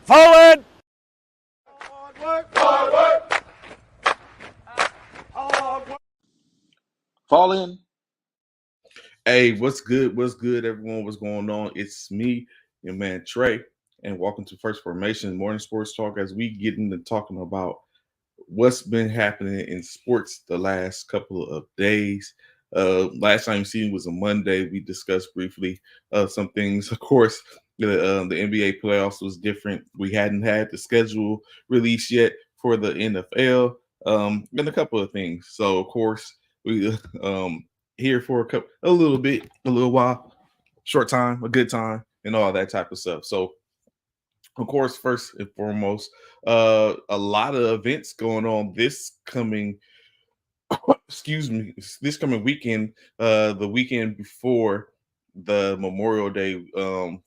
Forward! Fall in. Hey, what's good? What's good, everyone? What's going on? It's me, your man Trey, and welcome to First Formation Morning Sports Talk as we get into talking about what's been happening in sports the last couple of days. Last time you seen was a Monday. We discussed briefly some things. Of course, the NBA playoffs was different. We hadn't had the schedule released yet for the NFL, and a couple of things. So, of course, we here for a little while, short time, a good time, and all that type of stuff. So, of course, first and foremost, a lot of events going on this coming this coming weekend, the weekend before the Memorial Day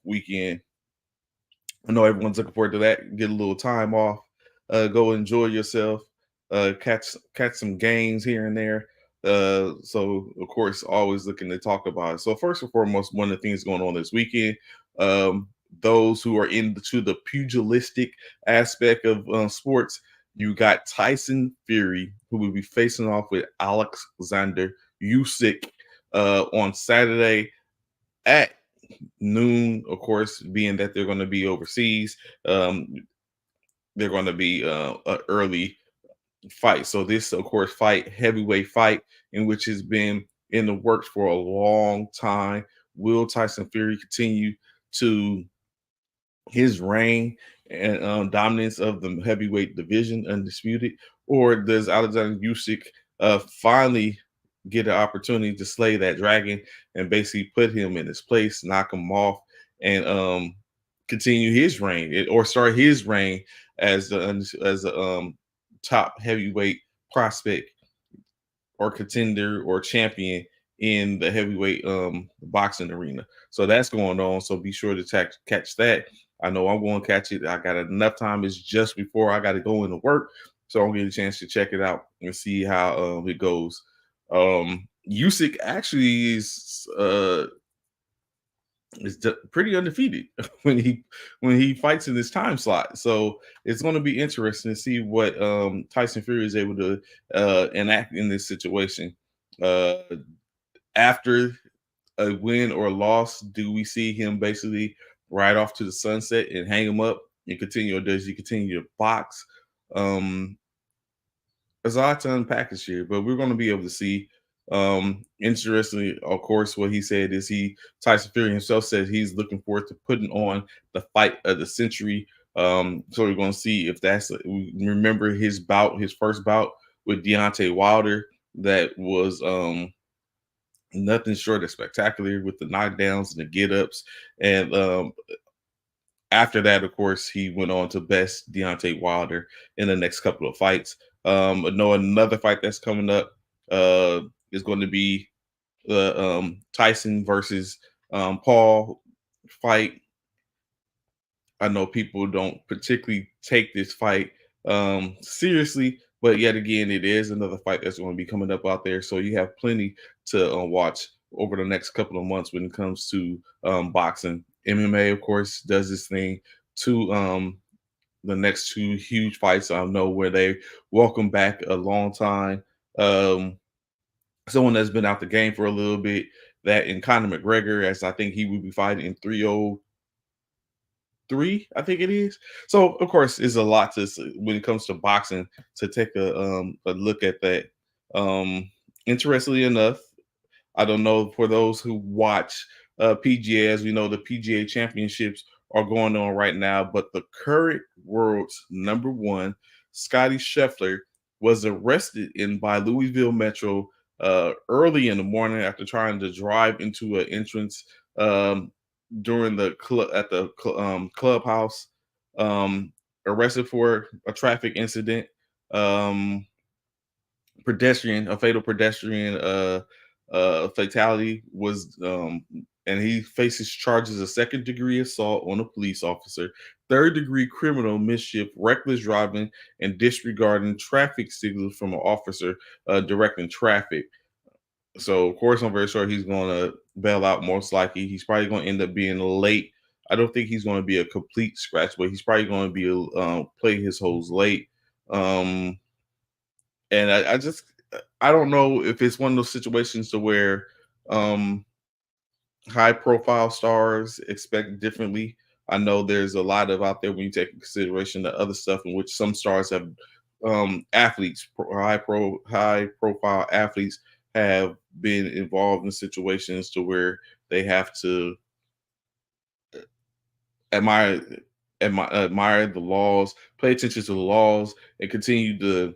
weekend. I know everyone's looking forward to that. Get a little time off, go enjoy yourself, catch some games here and there. So of course, always looking to talk about it. So first and foremost, one of the things going on this weekend, those who are into the pugilistic aspect of sports, you got Tyson Fury, who will be facing off with Alexander Usyk on Saturday at noon. Of course, being that they're going to be overseas, they're going to be an early fight. So this, of course, heavyweight fight, in which has been in the works for a long time. Will Tyson Fury continue to his reign and dominance of the heavyweight division undisputed, or does Alexander Usyk finally get an opportunity to slay that dragon and basically put him in his place, knock him off, and continue his reign, or start his reign as a top heavyweight prospect or contender or champion in the heavyweight boxing arena. So that's going on. So be sure to catch that. I know I'm going to catch it. I got enough time. It's just before I got to go into work, so I'll get a chance to check it out and see how it goes. Usyk actually is pretty undefeated when he fights in this time slot. So it's going to be interesting to see what Tyson Fury is able to enact in this situation. After a win or loss, do we see him basically ride off to the sunset and hang him up and continue, or does he continue to box? There's a lot to unpack this year, but we're going to be able to see. Interestingly, of course, what he said is Tyson Fury himself said he's looking forward to putting on the fight of the century. So we're going to see if we remember his first bout with Deontay Wilder, that was nothing short of spectacular with the knockdowns and the get-ups. And after that, of course, he went on to best Deontay Wilder in the next couple of fights. I know another fight that's coming up is going to be the Tyson versus Paul fight. I know people don't particularly take this fight seriously, but yet again, it is another fight that's going to be coming up out there. So you have plenty to watch over the next couple of months when it comes to boxing. MMA, of course, does this thing to the next two huge fights. I know where they welcome back a long time someone that's been out the game for a little bit. That in Conor McGregor, as I think he will be fighting in 303, I think it is. So of course, it's a lot to when it comes to boxing to take a look at that. Interestingly enough, I don't know for those who watch PGA, as we know, the PGA championships are going on right now, but the current world's number one, Scotty Scheffler, was arrested by Louisville Metro early in the morning after trying to drive into an entrance during the clubhouse. Arrested for a traffic incident. A fatal pedestrian fatality was, and he faces charges of second-degree assault on a police officer, third-degree criminal mischief, reckless driving, and disregarding traffic signals from an officer directing traffic. So, of course, I'm very sure he's going to bail out. Most likely, he's probably going to end up being late. I don't think he's going to be a complete scratch, but he's probably going to be play his holes late. Um, and I just I don't know if it's one of those situations to where um, high profile stars expect differently. I know there's a lot of out there when you take in consideration the other stuff in which some stars have athletes, high profile athletes have been involved in situations to where they have to admire admire the laws, pay attention to the laws, and continue to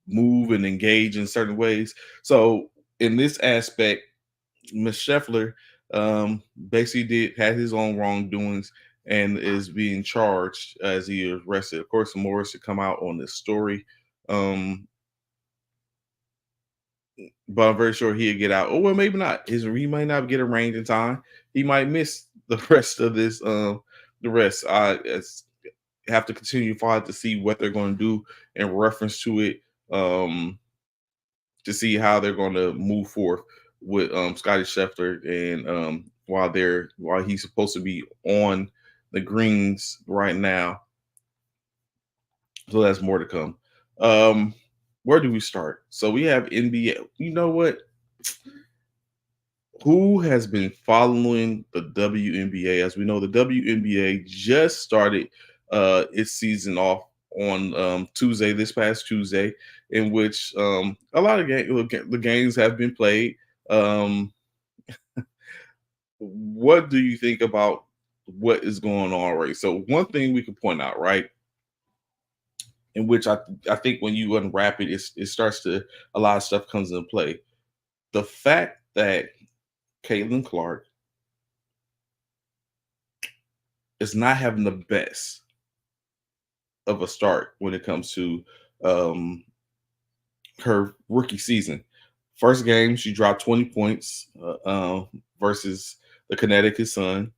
move and engage in certain ways. So in this aspect, Miss Scheffler basically did had his own wrongdoings and is being charged as he is arrested. Of course, more should come out on this story, um, but I'm very sure he'll get out. Oh well, maybe not. He might not get arraigned in time. He might miss the rest of this. The rest. Have to continue to follow to see what they're going to do in reference to it. To see how they're going to move forth with Scotty Scheffler and while he's supposed to be on the greens right now. So that's more to come. Um, where do we start? So we have NBA. You know what? Who has been following the WNBA? As we know, the WNBA just started its season off on Tuesday, this past Tuesday, in which a lot of the games have been played. Um, what do you think about what is going on, right? So one thing we can point out, right, in which I think when you unwrap it, it starts to a lot of stuff comes into play. The fact that Caitlin Clark is not having the best of a start when it comes to um, her rookie season. First game, she dropped 20 points versus the Connecticut Sun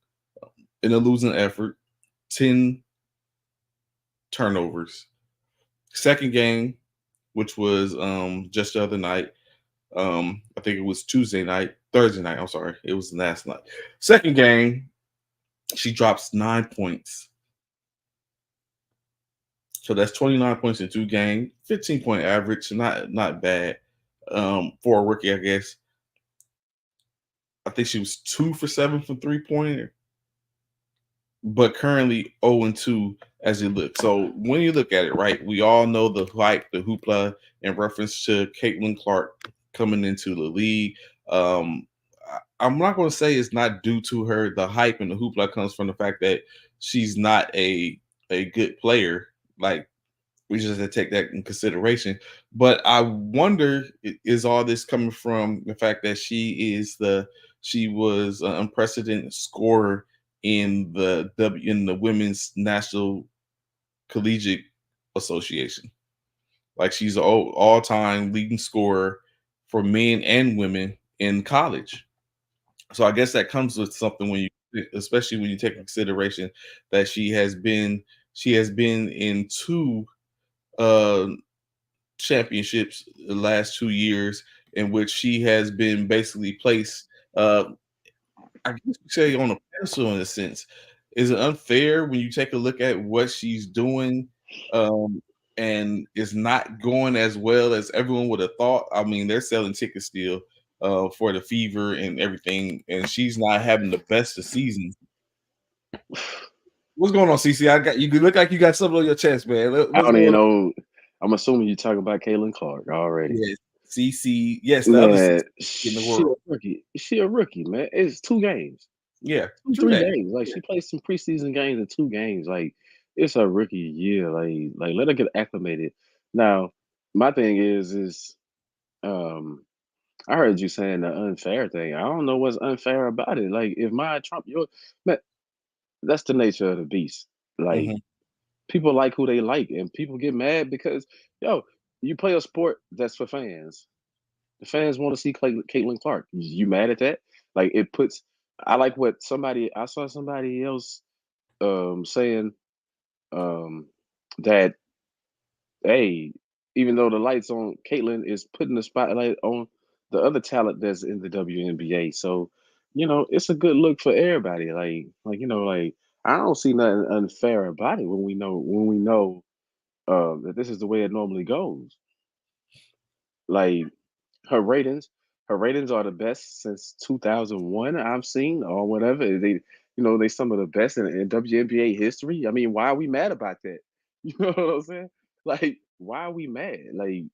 in a losing effort, 10 turnovers. Second game, which was just the other night, I think it was Thursday night. I'm sorry, it was last night. Second game, she drops 9 points. So that's 29 points in 2 games, 15-point average, not bad for a rookie, I guess. I think she was 2 for 7 from 3 pointer, but currently 0-2 as it looks. So when you look at it, right, we all know the hype, the hoopla in reference to Caitlin Clark coming into the league. I'm not going to say it's not due to her. The hype and the hoopla comes from the fact that she's not a good player. Like we just have to take that in consideration. But I wonder, is all this coming from the fact that she was an unprecedented scorer in the Women's National Collegiate Association? Like she's an all time leading scorer for men and women in college. So I guess that comes with something when especially when you take in consideration that she has been in two uh championships the last 2 years in which she has been basically placed uh I guess you say on a pedestal in a sense. Is it unfair when you take a look at what she's doing um and is not going as well as everyone would have thought? I mean, they're selling tickets still for the fever and everything, and she's not having the best of seasons. What's going on, CC? I got you look like you got something on your chest, man. I What's don't even going on? know. I'm assuming you talking about Caitlin Clark already. Yes, CC. Yes, the other CC Man, in the she a world. rookie. She a rookie, man. It's 2 games, Yeah, two, true three that. games. Like Yeah. she played some preseason games in 2 games. Like it's a rookie year. Like let her get acclimated. Now, my thing is um I heard you saying the unfair thing. I don't know what's unfair about it. Like if my Trump your man, that's the nature of the beast. Like Mhm. people like who they like, and people get mad because yo, you play a sport that's for fans. The fans want to see Caitlin Clark. You mad at that? Like it puts. I like what I saw somebody else saying um, that hey, even though the lights on Caitlin is putting the spotlight on the other talent that's in the WNBA. So it's a good look for everybody. Like I don't see nothing unfair about it when we know that this is the way it normally goes. Like her ratings, her ratings are the best since 2001 I've seen or whatever. They some of the best in WNBA history. I mean, why are we mad about that? You know what I'm saying? Like, why are we mad? Like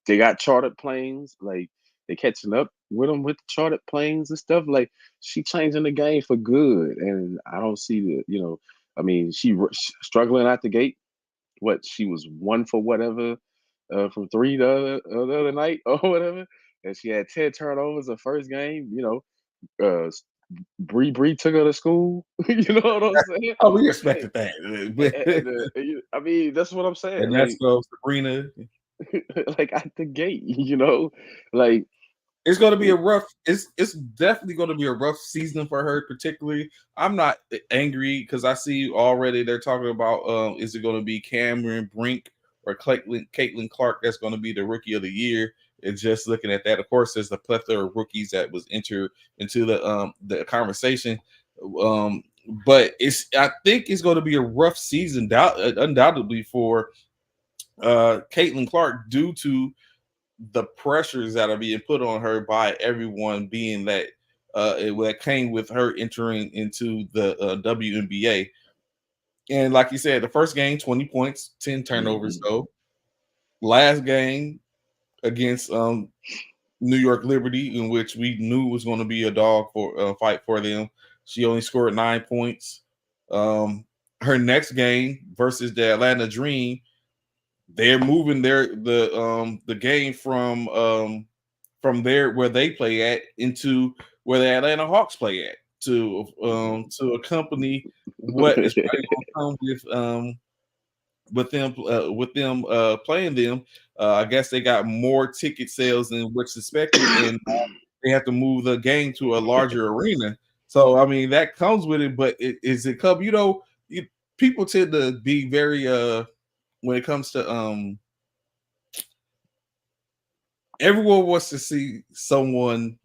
they got chartered planes. Like they catching up with them with the chartered planes and stuff. Like she changing the game for good, and I don't see the. I mean, struggling out the gate. What she was one for whatever from three the other night or whatever, and she had 10 turnovers the first game. Bree took her to school. You know what I'm saying? Oh, we Like, expected that. I mean, that's what I'm saying. And that's Sabrina. Like at the gate, like It's going to be a rough. It's definitely going to be a rough season for her. Particularly, I'm not angry because I see already they're talking about is it going to be Cameron Brink or Caitlin Clark that's going to be the rookie of the year. And just looking at that, of course, there's the plethora of rookies that was entered into the conversation. Um, but I think it's going to be a rough season, undoubtedly for Caitlin Clark due to the pressures that are being put on her by everyone, being that that came with her entering into the WNBA. And like you said, the first game, 20 points, 10 turnovers. mhm. So last game against New York Liberty, in which we knew was going to be a dog for fight for them, she only scored 9 points. Um, Her next game versus the Atlanta Dream, they're moving the game from there where they play at into where the Atlanta Hawks play at to accompany what is probably going to come with them playing them. I guess they got more ticket sales than what's expected, and they have to move the game to a larger arena. So I mean that comes with it, but is it come? People tend to be very when it comes to everyone wants to see someone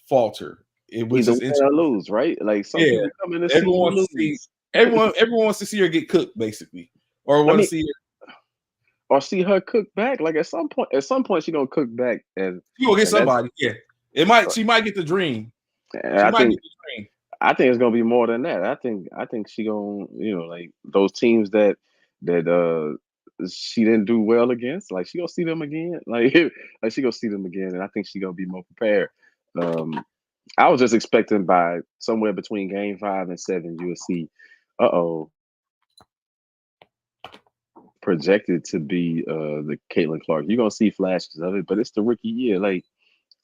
falter, which Either is win or interesting. lose, right? Like some Yeah, people come in to see everyone you wants to see lose. everyone wants to see her get cooked, basically, or I want to mean, see her. or see her cook back. Like at some point she gonna cook back, and She gonna get and that's somebody. Yeah, it might. She might get the dream. and She I might think get the dream. I think it's gonna be more than that. I think she gonna like those teams that she didn't do well against. Like she gonna see them again. Like she gonna see them again, and I think she gonna be more prepared. Um, I was just expecting by somewhere between game 5 and 7 you will see, uh-oh, projected to be the Caitlin Clark. You're gonna see flashes of it, but it's the rookie year. Like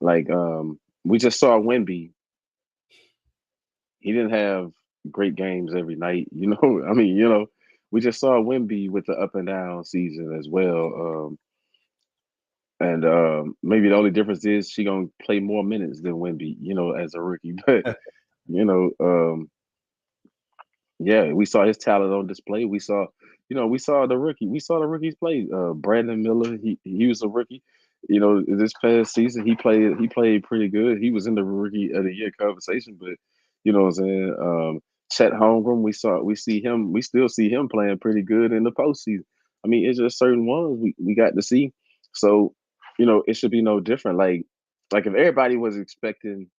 we just saw Wemby. He didn't have great games every night. I mean, we just saw Wemby with the up and down season as well. And maybe the only difference is she gonna play more minutes than Wemby, as a rookie. But you know, yeah, we saw his talent on display. We saw the rookie. We saw the rookies play. Brandon Miller, he was a rookie. This past season he played pretty good. He was in the rookie of the year conversation, but you know what I'm saying. Chet Holmgren, we still see him playing pretty good in the postseason. I mean, it's just certain ones we got to see. So, it should be no different. Like if everybody was expecting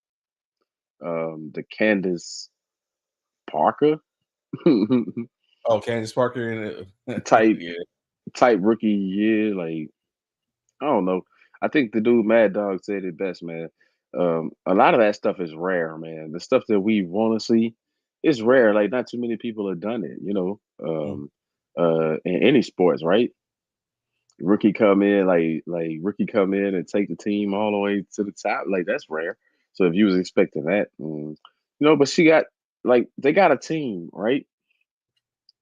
the Candace Parker Oh, Candace Parker in it. type Yeah. type rookie year. Like I don't know. I think the dude Mad Dog said it best, man. A lot of that stuff is rare, man. The stuff that we want to see is rare. Like not too many people have done it. Mm. In any sports, right? Rookie come in, like rookie come in and take the team all the way to the top. Like that's rare. So if you was expecting that, but she got like they got a team, right?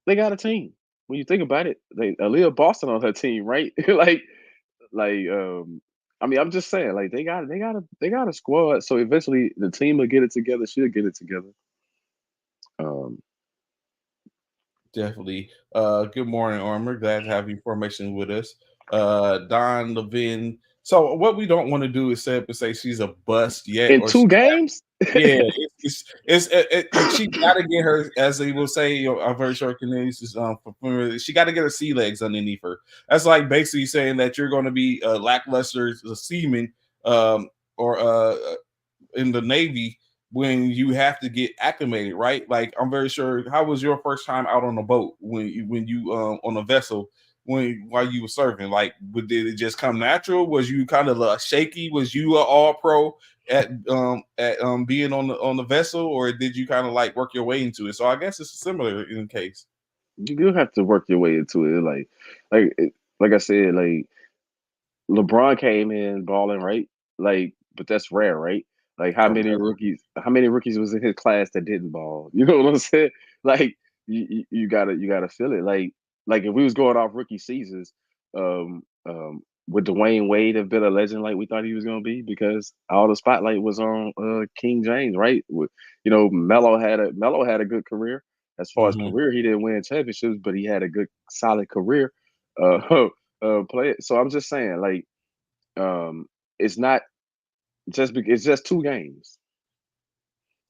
They got a team. When you think about it, they Aaliyah Boston on her team, right? Like I mean, I'm just saying, like they got a squad. So eventually the team will get it together. She'll get it together. Um, Definitely. Good morning, Armor. Glad to have you formation with us. Don Levin. So what we don't want to do is say up and say she's a bust yet, in or she, 2 games. yeah, she got to get her, as they will say, I'm very sure Canadians she got to get her sea legs underneath her. That's like basically saying that you're going to be a lackluster seaman, um, or in the Navy when you have to get acclimated, right? Like I'm very sure. How was your first time out on a boat when you on a vessel when while you were serving? Like, did it just come natural? Was you kind of shaky? Was you a all pro at being on the vessel, or did you kind of like work your way into it? So I guess it's similar in case. You do have to work your way into it. Like I said, like LeBron came in balling, right? Like, but that's rare, right? Like, how many Okay. rookies? How many rookies was in his class that didn't ball? You know what I'm saying? Like, you gotta feel it. Like if we was going off rookie seasons, would Dwayne Wade have been a legend like we thought he was gonna be? Because all the spotlight was on King James, right? Melo had a good career. As far as Hmm. career, he didn't win championships, but he had a good, solid career. Uh, play. So I'm just saying, like, it's not it's just 2 games.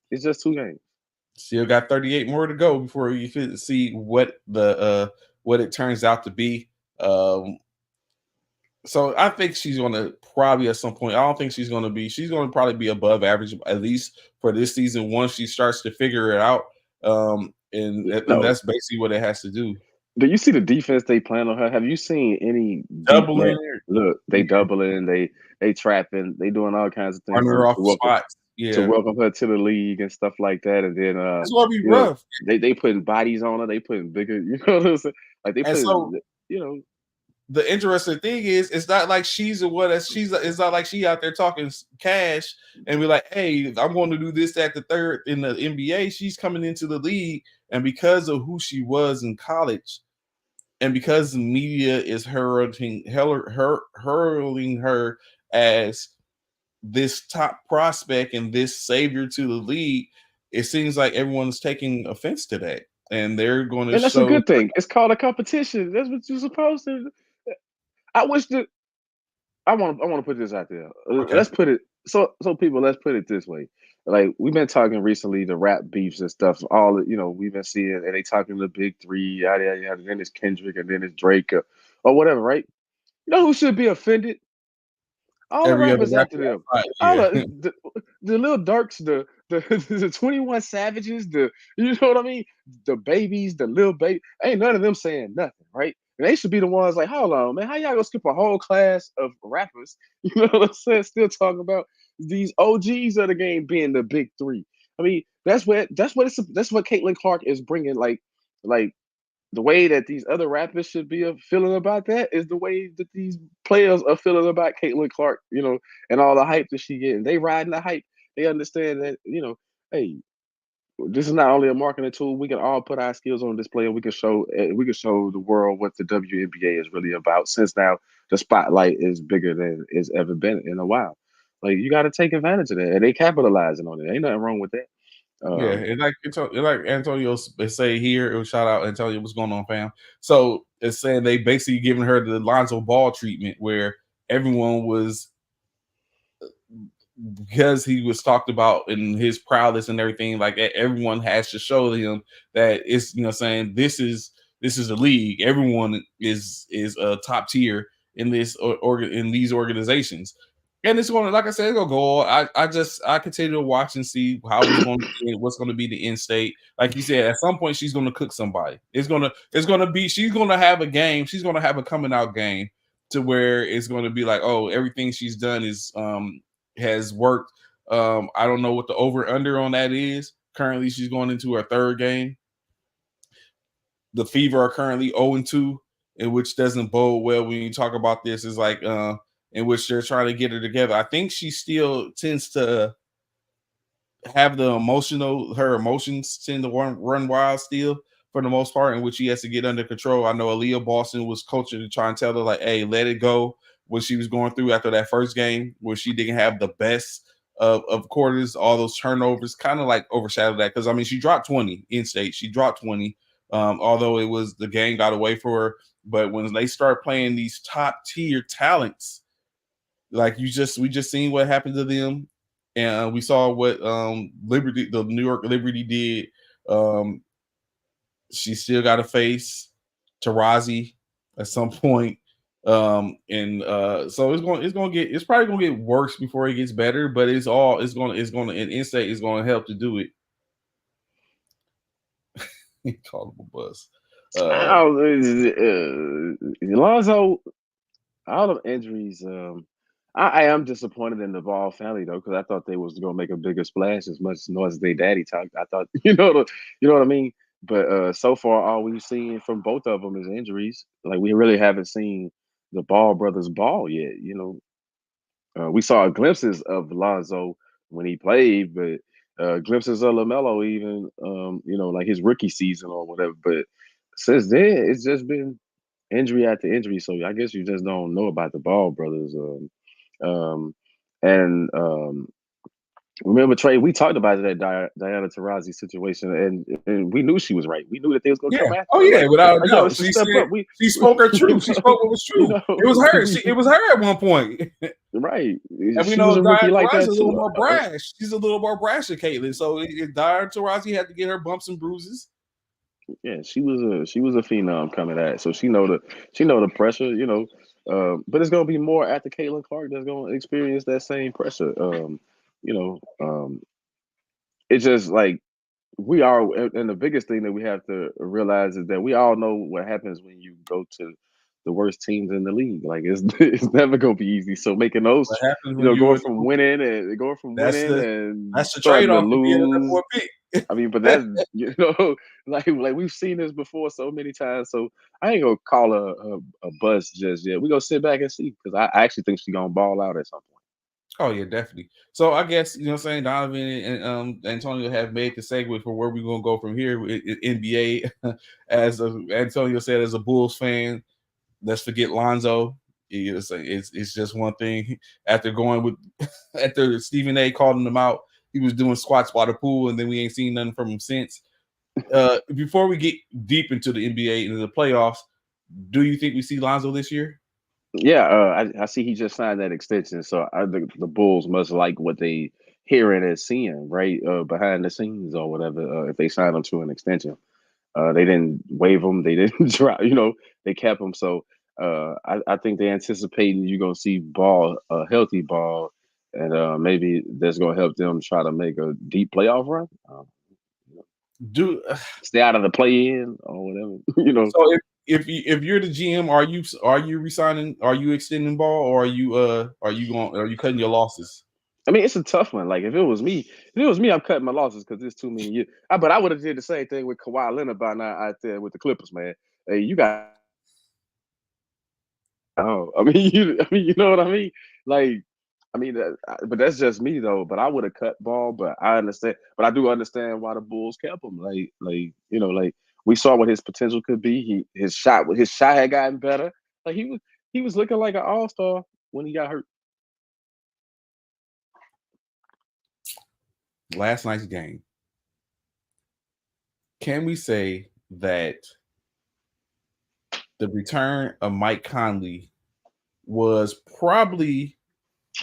It's just 2 games. Still got 38 more to go before you can see what it turns out to be. Um, so I think she's gonna probably at some point. I don't think she's gonna probably be above average at least for this season once she starts to figure it out. And No, that's basically what it has to do. do you see the defense they plan on her? Have you seen any deep man? Doubling, Look, they yeah, doubling, they trapping, they doing all kinds of things running to her off the welcome spots. to Yeah, welcome her to the league and stuff like that. And then it's gonna be you know, rough. they putting bodies on her, they putting bigger, you know what I'm saying? Like they And so putting, you know, the interesting thing is, it's not like she's a what she's. It's not like she out there talking cash and be like, "Hey, I'm going to do this at the third in the NBA." She's coming into the league, and because of who she was in college, and because the media is hurling her as this top prospect and this savior to the league, it seems like everyone's taking offense to that, and they're going to and that's a show. good thing. It's called a competition. That's what you're supposed to. I wish that I want to put this out there. Okay. Let's put it so people. Let's put it this way. Like we've been talking recently, the rap beefs and stuff. We've been seeing, and they talking the big three, yada yada yada. Then it's Kendrick, and then it's Drake, or whatever, right? You know who should be offended? All the Every other rappers after rapper them. outside, All yeah. the little Darks, the 21 Savages, you know what I mean? The babies, the little baby. Ain't none of them saying nothing, right? And they should be the ones like, hold on, man, how y'all gonna skip a whole class of rappers? You know what I'm saying? Still talking about these OGs of the game being the big three. I mean, that's what Caitlin Clark is bringing. Like the way that these other rappers should be feeling about that is the way that these players are feeling about Caitlin Clark, and all the hype that she getting. They riding the hype. They understand that, hey, this is not only a marketing tool. We can all put our skills on display, and we can show the world what the WNBA is really about. Since now the spotlight is bigger than it's ever been in a while. Like you got to take advantage of that, and they capitalizing on it. Ain't nothing wrong with that. Yeah, Um, like Antonio say here. It was shout out Antonio. What's going on, fam? So it's saying they basically giving her the Lonzo Ball treatment, where everyone was, because he was talked about in his prowess and everything. Like everyone has to show him that it's, saying this is a league. Everyone is a top tier in this in these organizations. And it's going to, like I said, it's going to go on. I continue to watch and see how it's going to be, what's going to be the end state. Like you said, at some point she's going to cook somebody. It's going to be, she's going to have a game. She's going to have a coming out game to where it's going to be like, oh, everything she's done is has worked. I don't know what the over under on that is. Currently, she's going into her third game. The Fever are currently 0-2, in which doesn't bode well when you talk about this. Is like in which they're trying to get her together. I think she still tends to have her emotions tend to run wild still for the most part, in which he has to get under control. I know Aaliyah Boston was coaching to try and tell her like, hey, let it go, what she was going through after that first game where she didn't have the best of quarters. All those turnovers kind of like overshadowed that, because I mean she dropped 20 in state. She dropped 20, although it was the game got away for her. But when they start playing these top tier talents, Like we just seen what happened to them, and we saw what Liberty, the New York Liberty did. Um, she still got to face Tarazi at some point. And so it's probably gonna get worse before it gets better, but and Instate is gonna help to do it. He called him a bus. Lonzo, all of injuries. I am disappointed in the Ball family though, because I thought they was gonna make a bigger splash as much noise as their daddy talked. I thought, you know what I mean. But so far, all we've seen from both of them is injuries. Like we really haven't seen the Ball brothers ball yet. We saw glimpses of Lonzo when he played, but glimpses of Lamelo even, like his rookie season or whatever. But since then, it's just been injury after injury. So I guess you just don't know about the Ball brothers. Um, and remember, Trey, we talked about that Diana Taurasi situation, and we knew she was right. We knew that they was gonna Yeah. come after Oh her. yeah, without a Yo, doubt. she She step said up. We, she spoke her you truth. She spoke what was true. It was her. we It was her at one point. right. And we She know was a rookie Diane like Taurasi is that a little too. more brash. She's a little more brash than Caitlyn. So Diane Taurasi had to get her bumps and bruises. Yeah, she was a phenom coming at. So she know the pressure. But it's gonna be more after Caitlin Clark that's gonna experience that same pressure. You know, it's just like we are, and the biggest thing that we have to realize is that we all know what happens when you go to the worst teams in the league. Like it's it's never gonna be easy. So making those, What happens when going you're from winning and that's the trade starting to off to being the number lose. one pick. I mean, but that's like we've seen this before so many times. So I ain't gonna call her a bust just yet. We gonna sit back and see because I actually think she gonna ball out at some point. Oh yeah, definitely. So I guess what I'm saying Donovan and Antonio have made the segue for where we're gonna go from here with NBA. Antonio said, as a Bulls fan, let's forget Lonzo. It's just one thing. After going with after Stephen A. calling him out, he was doing squats by the pool, and then we ain't seen nothing from him since. Before we get deep into the NBA and the playoffs, do you think we see Lonzo this year? Yeah, I see he just signed that extension, so the Bulls must like what they hearing and seeing, right? Behind the scenes or whatever. If they sign him to an extension, they didn't waive him, they didn't drop, they kept him. So I think they anticipating you're gonna see a healthy ball, and maybe that's gonna help them try to make a deep playoff run. Do Stay out of the play in or whatever, So if you're the GM, are you resigning? Are you extending ball, or are you cutting your losses? I mean, it's a tough one. Like if it was me, I'm cutting my losses because there's too many years. But I would have did the same thing with Kawhi Leonard by now out there with the Clippers, man. Hey, you got. Oh, you know what I mean? Like, but that's just me though. But I would have cut ball. But I understand. But I do understand why the Bulls kept him. Like we saw what his potential could be. His shot had gotten better. Like he was looking like an all star when he got hurt. Last night's game. Can we say that the return of Mike Conley was probably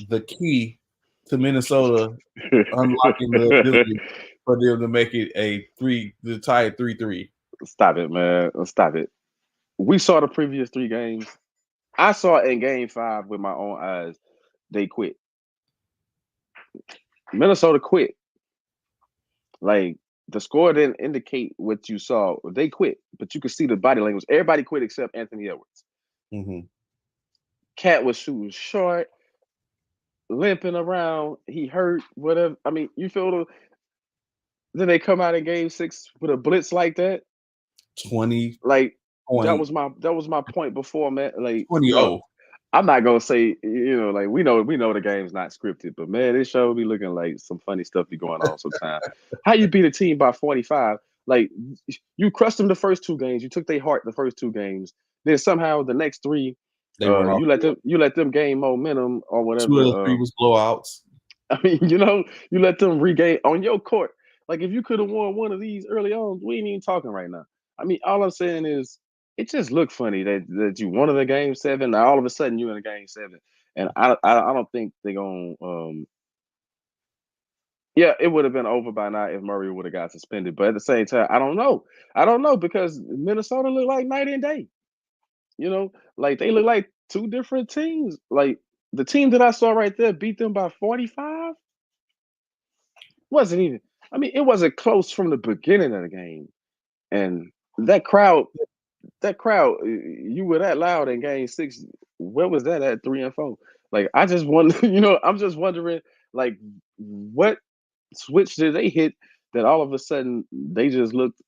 the key to Minnesota unlocking the ability for them to make it the tie at 3-3? Stop it, man. Stop it. We saw the previous three games. I saw it in game five with my own eyes. They quit. Minnesota quit. Like the score didn't indicate what you saw. They quit, but you could see the body language. Everybody quit except Anthony Edwards. Mm-hmm. Cat was shooting short, limping around. He hurt. Whatever. I mean, you feel the. Then they come out in game six with a blitz like that. 20 Like that point was my point before, man. Like, 20-0. I'm not gonna say, like we know the game's not scripted, but man, this show be looking like some funny stuff be going on sometimes. How you beat a team by 45? Like you crushed them the first two games, you took their heart the first two games, then somehow the next three, They run off. you let them gain momentum or Two of whatever. the three was blowouts. I mean, you let them regain on your court. Like if you could have won one of these early on, we ain't even talking right now. I mean, all I'm saying is it just looked funny that you won in the game seven. Now all of a sudden you're in a game seven. and I don't think they're gonna. Yeah, it would have been over by now if Murray would have got suspended. But at the same time, I don't know. I don't know because Minnesota look like night and day. Like they look like two different teams. Like the team that I saw right there beat them by 45. Wasn't even. I mean, it wasn't close from the beginning of the game. And that crowd, you were that loud in Game 6. Where was that at 3-4? Like I just wonder. I'm just wondering, like what switch did they hit that all of a sudden they just looked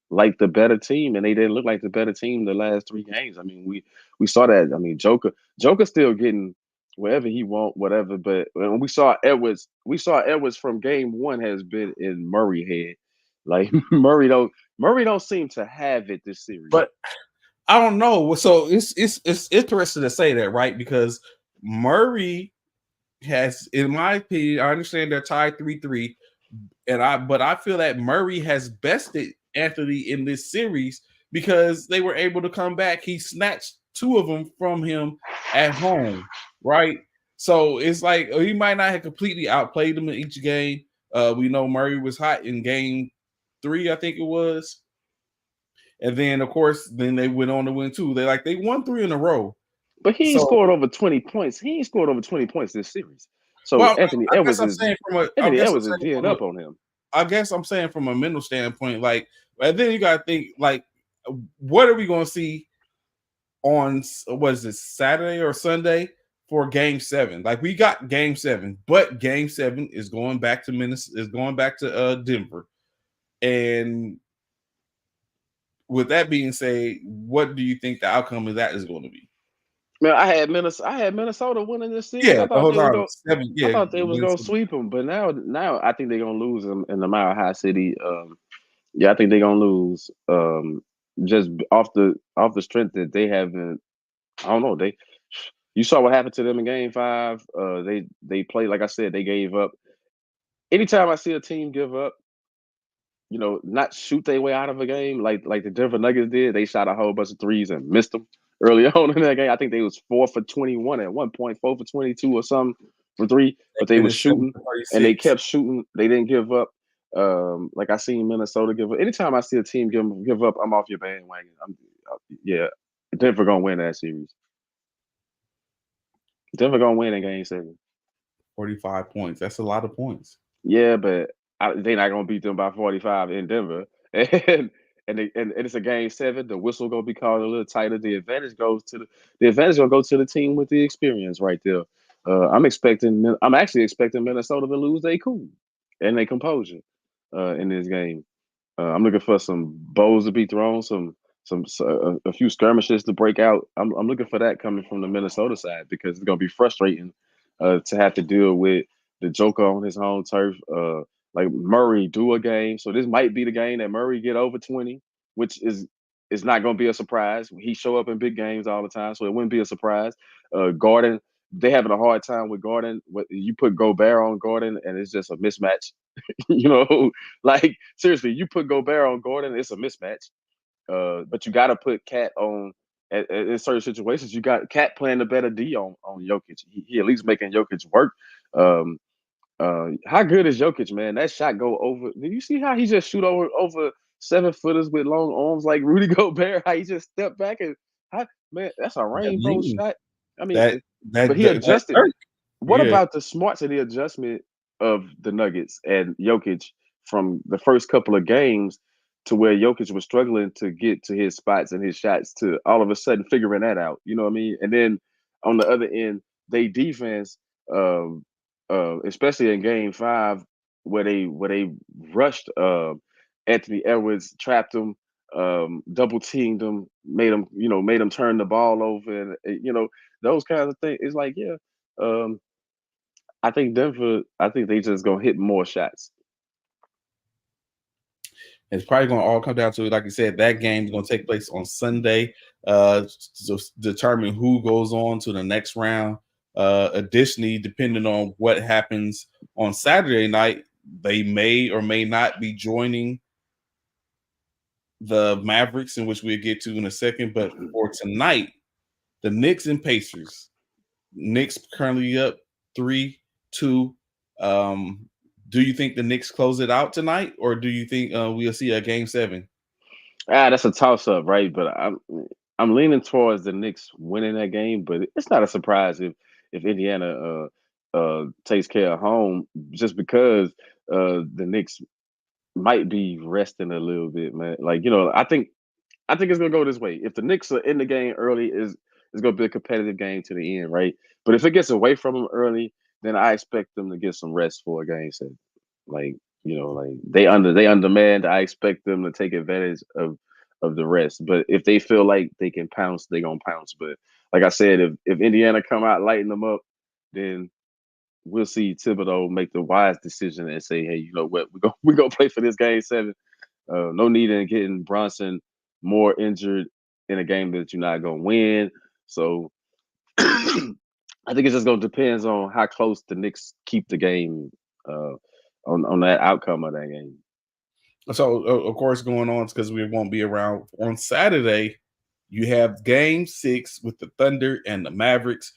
like the better team, and they didn't look like the better team the last three games. I mean, we saw that. I mean, Joker still getting wherever he want, whatever. But when we saw Edwards from game 1 has been in Murray head. Like Murray don't seem to have it this series. But I don't know. So it's interesting to say that, right? Because Murray has, in my opinion, I understand they're tied 3-3, but I feel that Murray has bested Anthony in this series because they were able to come back. He snatched two of them from him at home, right? So it's like he might not have completely outplayed them in each game. We know Murray was hot in game 3, I think it was. And then, of course, then they went on to win 2. They won 3 in a row. But he ain't So, scored over 20 points. He ain't scored over 20 points this series. So well, I guess I'm saying Anthony Edwards is gearing up on him. I guess I'm saying from a mental standpoint, like, and then you got to think, like, what are we going to see on, what is it, Saturday or Sunday for Game 7? Like, we got Game 7, but Game 7 is going back to Minnesota, is going back to Denver. And with that being said, what do you think the outcome of that is going to be? Man, I had Minnesota winning this series. Yeah, the whole time 7. I Yeah, thought they was gonna sweep them, but now I think they're gonna lose them in the Mile High City. Yeah, I think they're gonna lose. Just off the strength that they haven't. I don't know. You saw what happened to them in Game 5. They played, like I said, they gave up. Anytime I see a team give up, not shoot their way out of a game like the Denver Nuggets did. They shot a whole bunch of threes and missed them early on in that game. I think they was 4 for 21 at one point, 4 for 22 or something for three. But they they was finished 7 shooting for and they 36. kept shooting. They didn't give up. Like I seen Minnesota give up. Anytime I see a team give up, I'm off your bandwagon. Yeah, Denver gonna win that series. Denver gonna win in Game 7. 45 points. That's a lot of points. Yeah, but they're not gonna beat them by 45 in Denver, and it's a Game 7. The whistle gonna be called a little tighter. The advantage gonna go to the team with the experience right there. I'm actually expecting Minnesota to lose their cool and their composure in this game. I'm looking for some bows to be thrown, a few skirmishes to break out. I'm looking for that coming from the Minnesota side because it's gonna be frustrating to have to deal with the Joker on his home turf. Like Murray do a game, so this might be the game that Murray get over 20, which is not gonna be a surprise. He show up in big games all the time, so it wouldn't be a surprise. Gordon, they having a hard time with Gordon. You put Gobert on Gordon, and it's just a mismatch. Like seriously, you put Gobert on Gordon, it's a mismatch. But you got to put Cat on in certain situations. You got Cat playing the better D on Jokic. He at least making Jokic work. Um, how good is Jokic, man? That shot go over. Did you see how he just shoot over 7-footers with long arms like Rudy Gobert? How he just stepped back man, that's a That rainbow mean shot. I mean, that but that he that adjusted. hurt. What Yeah, about the smarts of the adjustment of the Nuggets and Jokic from the first couple of games to where Jokic was struggling to get to his spots and his shots to all of a sudden figuring that out? You know what I mean? And then on the other end, they defense, especially in Game 5, where they rushed Anthony Edwards, trapped him, double teamed him, made him turn the ball over, and those kinds of things. It's like, yeah, um, I think Denver. I think they just gonna hit more shots. it's probably going to all come down to, like you said, that game is going to take place on Sunday to determine who goes on to the next round. Additionally, depending on what happens on Saturday night, they may or may not be joining the Mavericks, in which we'll get to in a second. But for tonight, the Knicks and Pacers. Knicks currently up 3-2. Um, do you think the Knicks close it out tonight, or do you think we'll see a game seven? That's a toss up, right? But I'm leaning towards the Knicks winning that game, but it's not a surprise if Indiana takes care of home, just because the Knicks might be resting a little bit, man. Like, I think it's gonna go this way. If the Knicks are in the game early, is it's gonna be a competitive game to the end, right? But if it gets away from them early, then I expect them to get some rest for a game set. Like, like they undermanned. I expect them to take advantage of the rest. But if they feel like they can pounce, they gonna pounce. But like I said, if Indiana come out lighting them up, then we'll see Thibodeau make the wise decision and say, hey, you know what, we go play for this game seven. No need in getting Bronson more injured in a game that you're not gonna win. So I think it's just gonna depends on how close the Knicks keep the game uh, on that outcome of that game. So, of course, going on because we won't be around on Saturday. You have Game 6 with the Thunder and the Mavericks.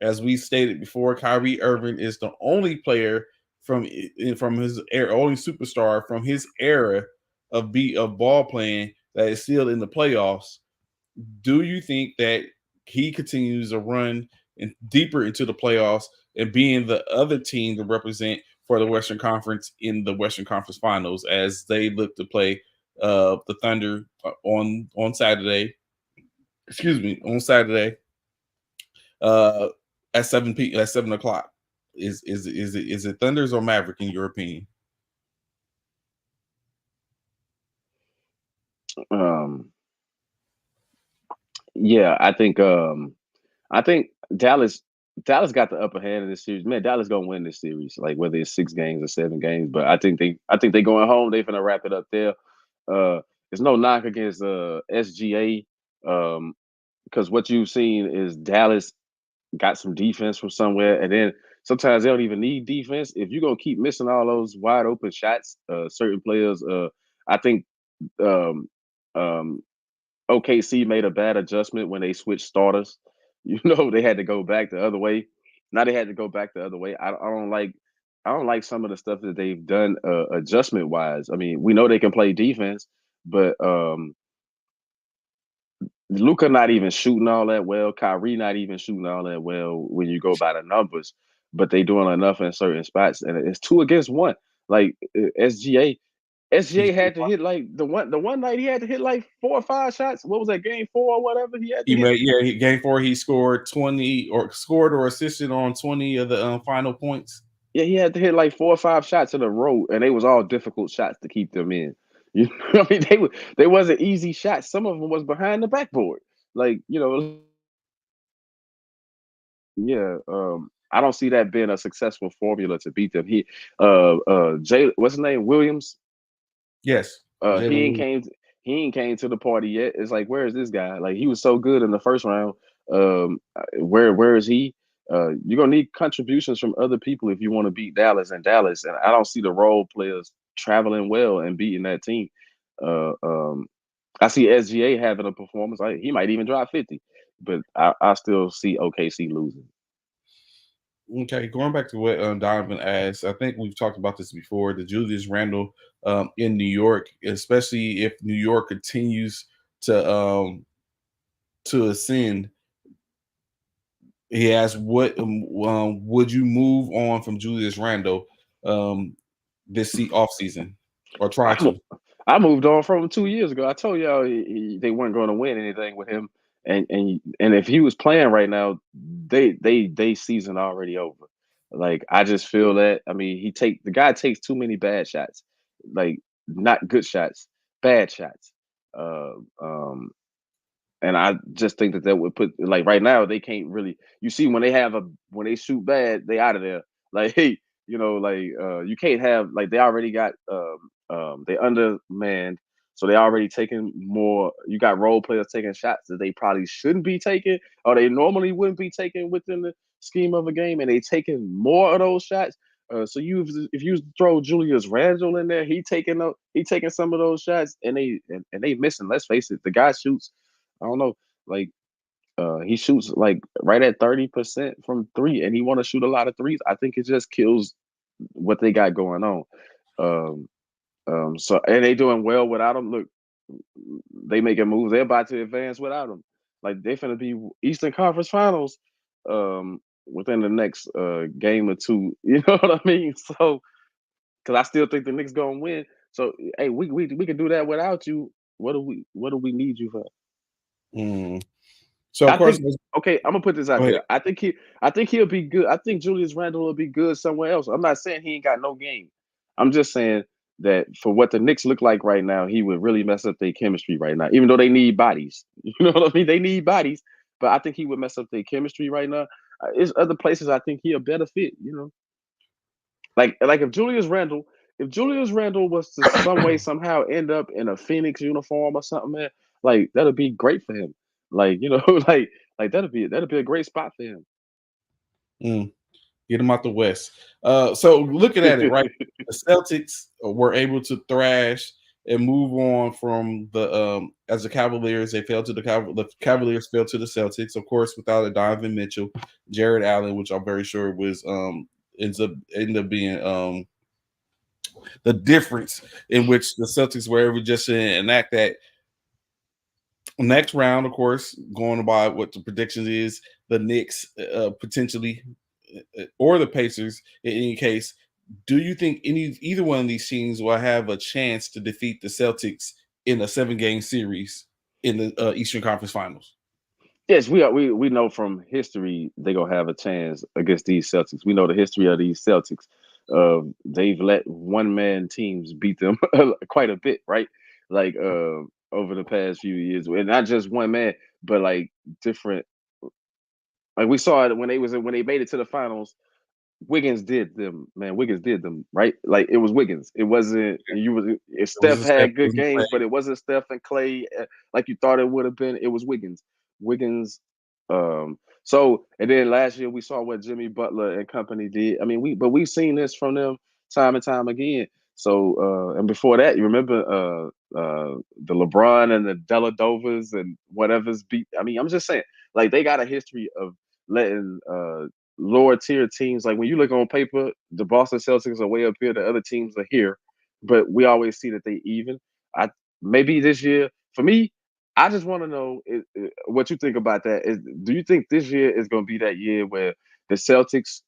As we stated before, Kyrie Irving is the only player from his era, only superstar from his era of ball playing that is still in the playoffs. Do you think that he continues to run deeper into the playoffs and being the other team to represent for the Western Conference in the Western Conference Finals as they look to play the Thunder on Saturday? Excuse me, on Saturday uh, at 7 o'clock. Is it Thunders or Maverick in your opinion? Um, yeah, I think Dallas got the upper hand in this series. Man, Dallas gonna win this series, like whether it's 6 games or 7 games. But I think they going home. They finna wrap it up there. There's no knock against SGA, because what you've seen is Dallas got some defense from somewhere, and then sometimes they don't even need defense. If you're gonna keep missing all those wide open shots, certain players, I think um, um, OKC made a bad adjustment when they switched starters. They had to go back the other way. Now they had to go back the other way. I don't like some of the stuff that they've done adjustment wise. I mean, we know they can play defense, but Luca not even shooting all that well. Kyrie not even shooting all that well when you go by the numbers. But they doing enough in certain spots, and it's two against one. Like SGA had to hit like the one night he had to hit like 4 or 5 shots. What was that, game 4 or whatever? He had to He hit. made game 4 he scored 20 or scored or assisted on 20 of the final points. Yeah, he had to hit like 4 or 5 shots in a row, and they was all difficult shots to keep them in. I mean, they wasn't easy shots. Some of them was behind the backboard. Like, yeah. I don't see that being a successful formula to beat them. Jay, what's his name? Williams. Yes, He ain't Jalen. came. He ain't came to the party yet. It's like, where is this guy? Like, he was so good in the first round. Where is he? You're gonna need contributions from other people if you want to beat Dallas and Dallas. And I don't see the role players traveling well and beating that team. Uh, um, I see SGA having a performance. He might even drop 50, but I still see OKC losing. Okay, going back to what Donovan asked, I think we've talked about this before. The Julius Randle in New York, especially if New York continues to um, to ascend. He asked, "What would you move on from Julius Randle off season, or try I, to?" I moved on from him 2 years ago. I told y'all they weren't going to win anything with him, and if he was playing right now, they season already over. Like, I just feel that. I mean, the guy takes too many bad shots, like, not good shots, bad shots. Uh, um, and I just think that would put, like, right now they can't really. You see, when they shoot bad, they out of there. Like, hey, like, you can't have, like, they already got they undermanned, so they already taking more. You got role players taking shots that they probably shouldn't be taking, or they normally wouldn't be taking within the scheme of a game, and they taking more of those shots. So if you throw Julius Randle in there, he taking some of those shots, and they missing. Let's face it, the guy shoots. I don't know, like, He shoots like right at 30% from three, and he want to shoot a lot of threes. I think it just kills what they got going on. Um, so and they doing well without him. Look, they making moves. They're about to advance without him. Like they finna be Eastern Conference Finals within the next game or two. You know what I mean? So because I still think the Knicks gonna win. So hey, we can do that without you. What do we need you for? Mm. So of I course, think okay, I'm gonna put this go out ahead. there. I think he'll be good. I think Julius Randle will be good somewhere else. I'm not saying he ain't got no game. I'm just saying that for what the Knicks look like right now, he would really mess up their chemistry right now. Even though they need bodies, you know what I mean? They need bodies, but I think he would mess up their chemistry right now. There's other places I think he a better fit. Like if Julius Randle was to some way somehow end up in a Phoenix uniform or something, man, like that'd be great for him. Like like that'd be a great spot for him. Mm. Get them out the West. So looking at it, right, the Celtics were able to thrash and move on from the as the Cavaliers. They fell to the Cavaliers fell to the Celtics, of course, without a Donovan Mitchell, Jared Allen, which I'm very sure was ended up being the difference in which the Celtics were able just to enact that next round, of course, going by what the predictions is, the Knicks potentially or the Pacers in any case. Do you think either one of these teams will have a chance to defeat the Celtics in a 7 game series in the Eastern Conference Finals? Yes, we know from history they gonna have a chance against these Celtics. We know the history of these Celtics. They've let one man teams beat them quite a bit, right? Like over the past few years, and not just one man, but like different. Like we saw it when they made it to the finals. Wiggins did them, man. Wiggins did them, right? Like it was Wiggins. It wasn't you was if It was Steph a step. had good games, but it wasn't Steph and Clay like you thought it would have been. It was Wiggins. Wiggins. So and then last year we saw what Jimmy Butler and company did. I mean, we've seen this from them time and time again. So and before that, you remember the LeBron and the Deladovas and whatever's beat. I mean, I'm just saying, like they got a history of letting lower tier teams. Like when you look on paper, the Boston Celtics are way up here. The other teams are here, but we always see that they even. I maybe this year for me, I just want to know what you think about that. Do you think this year is going to be that year where the Celtics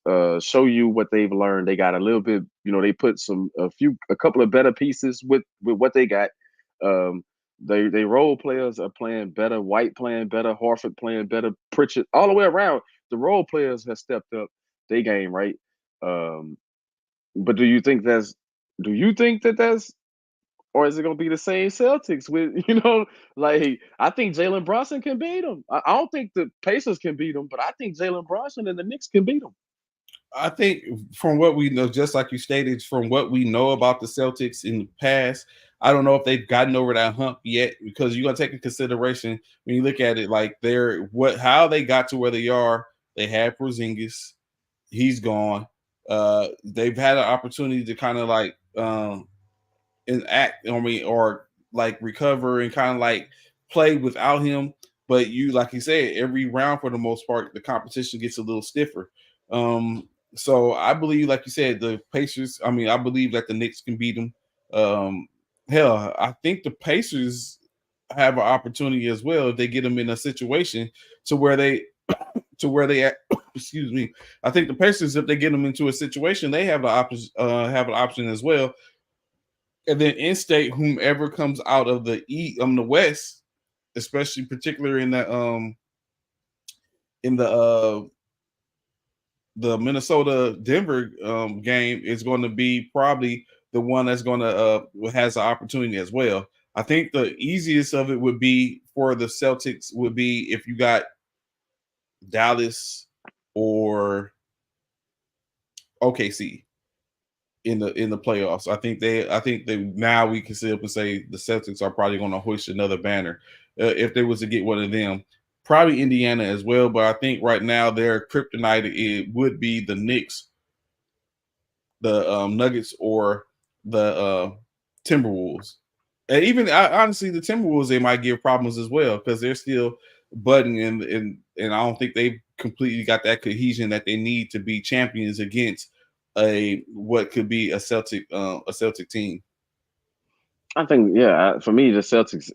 show you what they've learned? They got a little bit, they put a couple of better pieces with what they got. Um, they role players are playing better. White playing better. Horford playing better. Pritchard all the way around the role players have stepped up their game, right? Um, but do you think that that's or is it gonna be the same Celtics with like I think Jalen Brunson can beat them. I don't think the Pacers can beat them, but I think Jalen Brunson and the Knicks can beat them. I think from what we know, just like you stated, from what we know about the Celtics in the past, I don't know if they've gotten over that hump yet because you're gonna take in consideration when you look at it, like how they got to where they are. They had Porzingis, he's gone. They've had an opportunity to kind of like enact, I mean, or like recover and kind of like play without him. But like you said, every round for the most part, the competition gets a little stiffer. So I believe, like you said, the Pacers. I mean, I believe that the Knicks can beat them. Um, hell, I think the Pacers have an opportunity as well if they get them in a situation to where they excuse me. I think the Pacers, if they get them into a situation, they have have an option as well. And then in state, whomever comes out of the West, especially particularly in the Minnesota Denver game, is going to be probably the one that's going to has an opportunity as well. I think the easiest of it would be for the Celtics would be if you got Dallas or OKC in the playoffs. I think they now we can sit up and say the Celtics are probably going to hoist another banner if they was to get one of them. Probably Indiana as well, but I think right now their kryptonite it would be the Knicks, the Nuggets, or the Timberwolves. And even honestly, the Timberwolves they might give problems as well because they're still budding, and I don't think they've completely got that cohesion that they need to be champions against a what could be a Celtic team. I think, yeah, for me, the Celtics.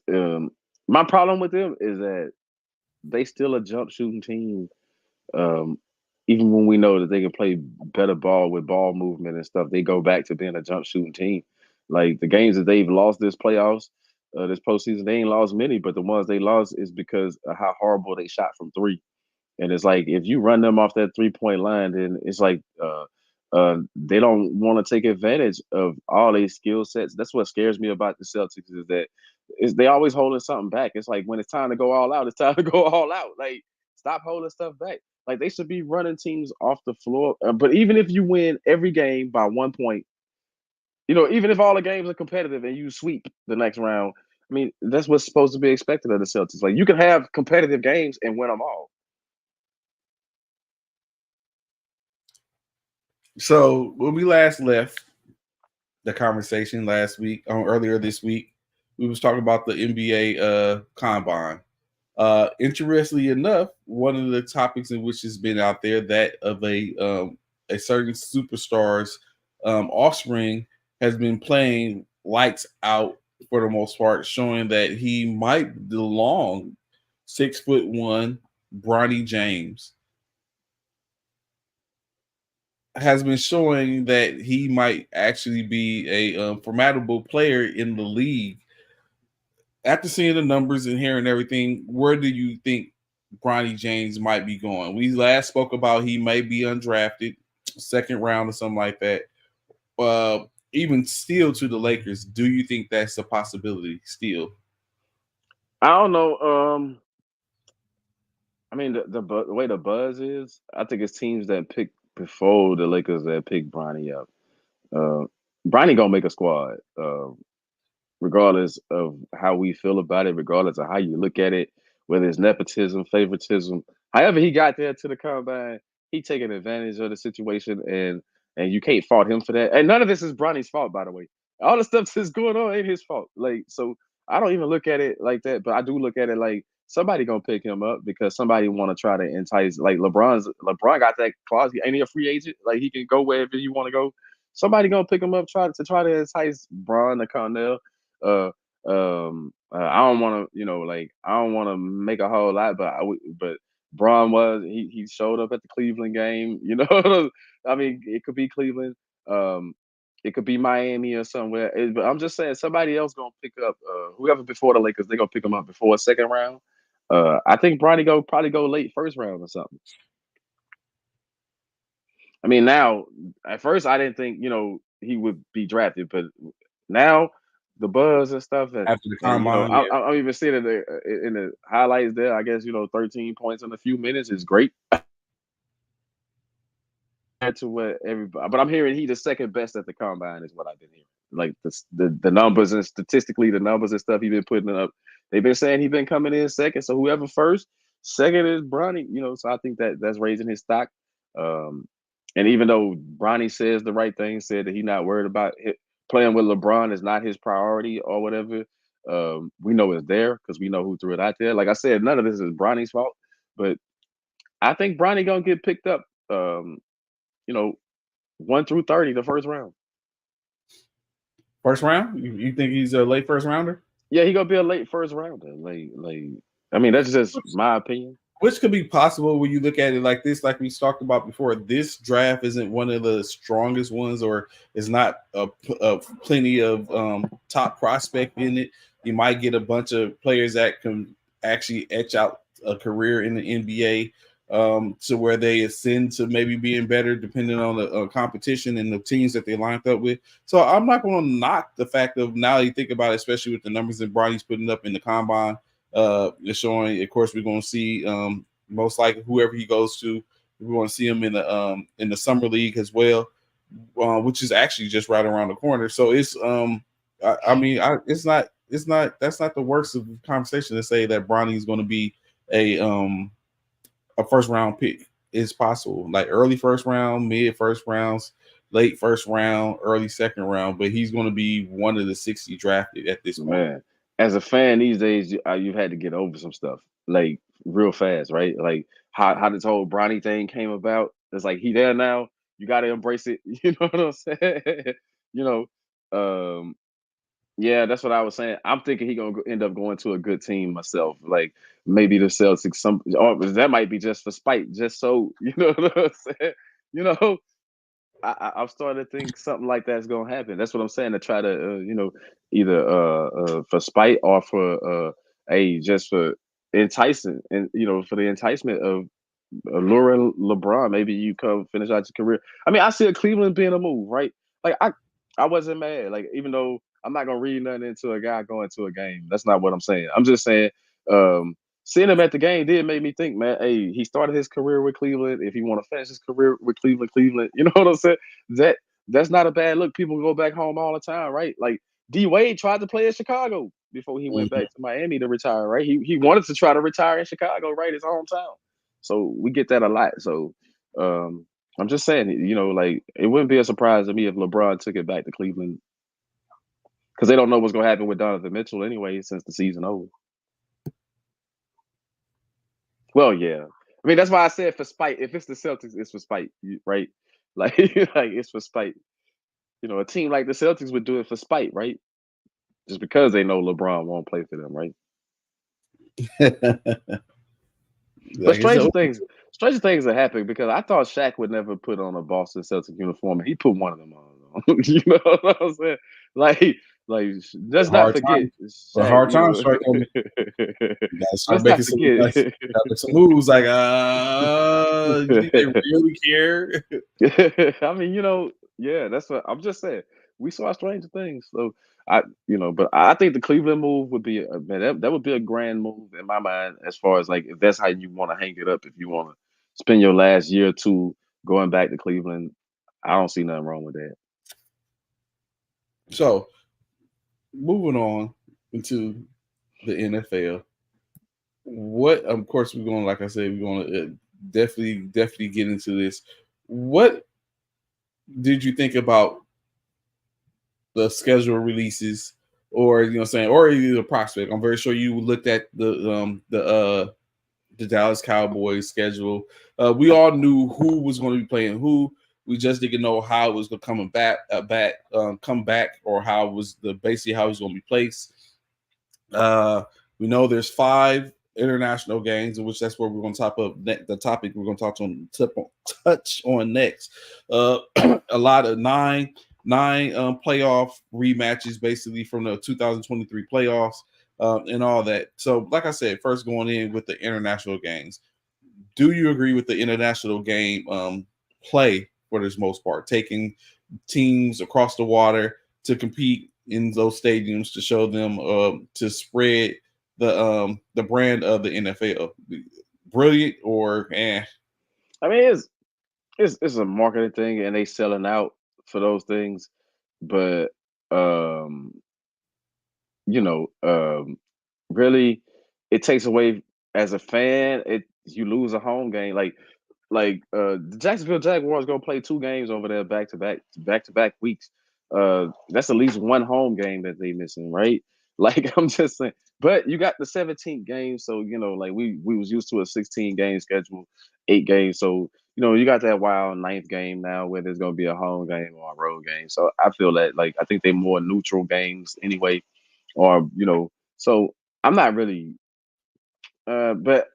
My problem with them is that they still a jump shooting team. Um, Even when we know that they can play better ball with ball movement and stuff, they go back to being a jump shooting team. Like the games that they've lost this playoffs, this postseason, they ain't lost many, but the ones they lost is because of how horrible they shot from three. And it's like if you run them off that 3 point line, then it's like they don't want to take advantage of all these skill sets. That's what scares me about the Celtics is that they always holding something back. It's like when it's time to go all out, it's time to go all out. Like stop holding stuff back. Like they should be running teams off the floor. But even if you win every game by 1 point, even if all the games are competitive and you sweep the next round, I mean that's what's supposed to be expected of the Celtics. Like you can have competitive games and win them all. So when we last left the conversation last week, earlier this week, we was talking about the NBA combine. Interestingly enough, one of the topics in which has been out there that of a certain superstar's offspring has been playing lights out for the most part, showing that he might belong 6'1" Bronny James has been showing that he might actually be a formidable player in the league. After seeing the numbers and hearing everything, where do you think Bronny James might be going? We last spoke about he may be undrafted, second round or something like that. Even still to the Lakers, do you think that's a possibility still? I don't know. I mean, the way the buzz is, I think it's teams that pick before the Lakers that pick Bronny up. Uh, Bronny gonna make a squad, regardless of how we feel about it, regardless of how you look at it, whether it's nepotism, favoritism. However, he got there to the combine, he taking advantage of the situation, and you can't fault him for that. And none of this is Bronny's fault, by the way. All the stuff that's going on ain't his fault. Like, so I don't even look at it like that, but I do look at it like somebody gonna pick him up because somebody want to try to entice. Like LeBron got that clause. Ain't he a free agent? Like he can go wherever you want to go. Somebody gonna pick him up, try to entice Bron to Connell. uh I don't want to, like I don't want to make a whole lot, but Braun he showed up at the Cleveland game. I mean, it could be Cleveland, um, it could be Miami or somewhere. But I'm just saying, somebody else gonna pick up whoever before the Lakers. They gonna pick him up before a second round. I think Bronny go probably go late first round or something. I mean, now at first I didn't think he would be drafted, but now the buzz and stuff, After the and combine, I'm even seeing it in the highlights there. I guess 13 points in a few minutes is great to what everybody. But I'm hearing he the second best at the combine is what I've been hearing. Like the numbers and statistically the numbers and stuff he been putting up. They've been saying he been coming in second. So whoever first, second is Bronny. So I think that's raising his stock. Um, and even though Bronny says the right thing, said that he's not worried about playing with LeBron is not his priority or whatever. We know it's there because we know who threw it out there. Like I said, none of this is Bronny's fault, but I think Bronny gonna get picked up. You know, 1 through 30, the first round. first round. You think he's a late first rounder? Yeah, he gonna be a late first rounder. Like I mean, that's just my opinion. Which could be possible when you look at it like this, like we talked about before. This draft isn't one of the strongest ones, or is not plenty of top prospect in it. You might get a bunch of players that can actually etch out a career in the NBA, to where they ascend to maybe being better depending on the competition and the teams that they lined up with. So I'm not going to knock the fact of, now you think about it, especially with the numbers that Bronny's putting up in the combine. It's showing. Of course, we're going to see most likely whoever he goes to. We want to see him in the summer league as well, which is actually just right around the corner. So it's I mean, it's not that's not the worst of the conversation to say that Bronny is going to be a first round pick. It's possible, like early first round, mid first rounds, late first round, early second round, but he's going to be one of the 60 drafted at this point. Man. as a fan these days, you've had to get over some stuff like real fast, right? Like how this whole Bronny thing came about. It's like he there now. You got to embrace it. You know what I'm saying? you know, um, yeah, that's what I was saying. I'm thinking he gonna end up going to a good team myself. Like maybe the Celtics. Or that might be just for spite, just so you know what I'm saying. You know, I'm starting to think something like that's gonna happen. That's what I'm saying. To try to, either for spite or for just for enticing and for the enticement of luring LeBron. Maybe you come finish out your career. I mean, I see a Cleveland being a move, right? Like I wasn't mad. Like even though I'm not gonna read nothing into a guy going to a game. That's not what I'm saying. I'm just saying. Um, Seeing him at the game did make me think, man. Hey, he started his career with Cleveland. If he want to finish his career with Cleveland, you know what I'm saying? That that's not a bad look. People go back home all the time, right? Like D Wade tried to play in Chicago before he went Mhm. back to Miami to retire, right? He wanted to try to retire in Chicago, right? His hometown. So we get that a lot. So um, I'm just saying, like it wouldn't be a surprise to me if LeBron took it back to Cleveland because they don't know what's gonna happen with Donovan Mitchell anyway since the season over. Well, yeah. I mean, that's why I said for spite. If it's the Celtics, it's for spite, right? Like, like it's for spite. A team like the Celtics would do it for spite, right? Just because they know LeBron won't play for them, right? But Like I said, stranger things are happening because I thought Shaq would never put on a Boston Celtics uniform, and he put one of them on. You know what I'm saying? Like, like the let's not hard forget time, the Shaq. hard time strike on me. You gotta start Let's not making some forget. like gotta make some moves. Like, you think they really care? I mean, yeah, that's what I'm just saying. We saw stranger things, so but I think the Cleveland move would be man, that would be a grand move in my mind as far as like if that's how you want to hang it up. If you want to spend your last year or two going back to Cleveland, I don't see nothing wrong with that. So, moving on into the NFL. What, of course, we're going. Like I said, we're going to definitely get into this. What did you think about the schedule releases, or saying, or either the prospect? I'm very sure you looked at the Dallas Cowboys schedule. We all knew who was going to be playing who. We just didn't know how it was going to come back, or how it was basically how it was going to be placed. Uh, we know there's 5 international games, in which that's where we're going to top up the topic we're going to touch on next. A lot of nine playoff rematches, basically from the 2023 playoffs, and all that. So, like I said, first going in with the international games, do you agree with the international game play for this most part, taking teams across the water to compete in those stadiums to show them to spread the brand of the NFL? Brilliant or eh? I mean, it's a marketing thing, and they selling out for those things, but um, you know, really, it takes away as a fan. You lose a home game. The Jacksonville Jaguars gonna play 2 games over there back to back weeks. That's at least one home game that they missing, right? Like I'm just saying. But you got the 17th game, so like we was used to a 16 game schedule, 8 games. So you got that wild ninth game now where there's gonna be a home game or a road game. So I feel that I think they're more neutral games anyway, or so I'm not really. But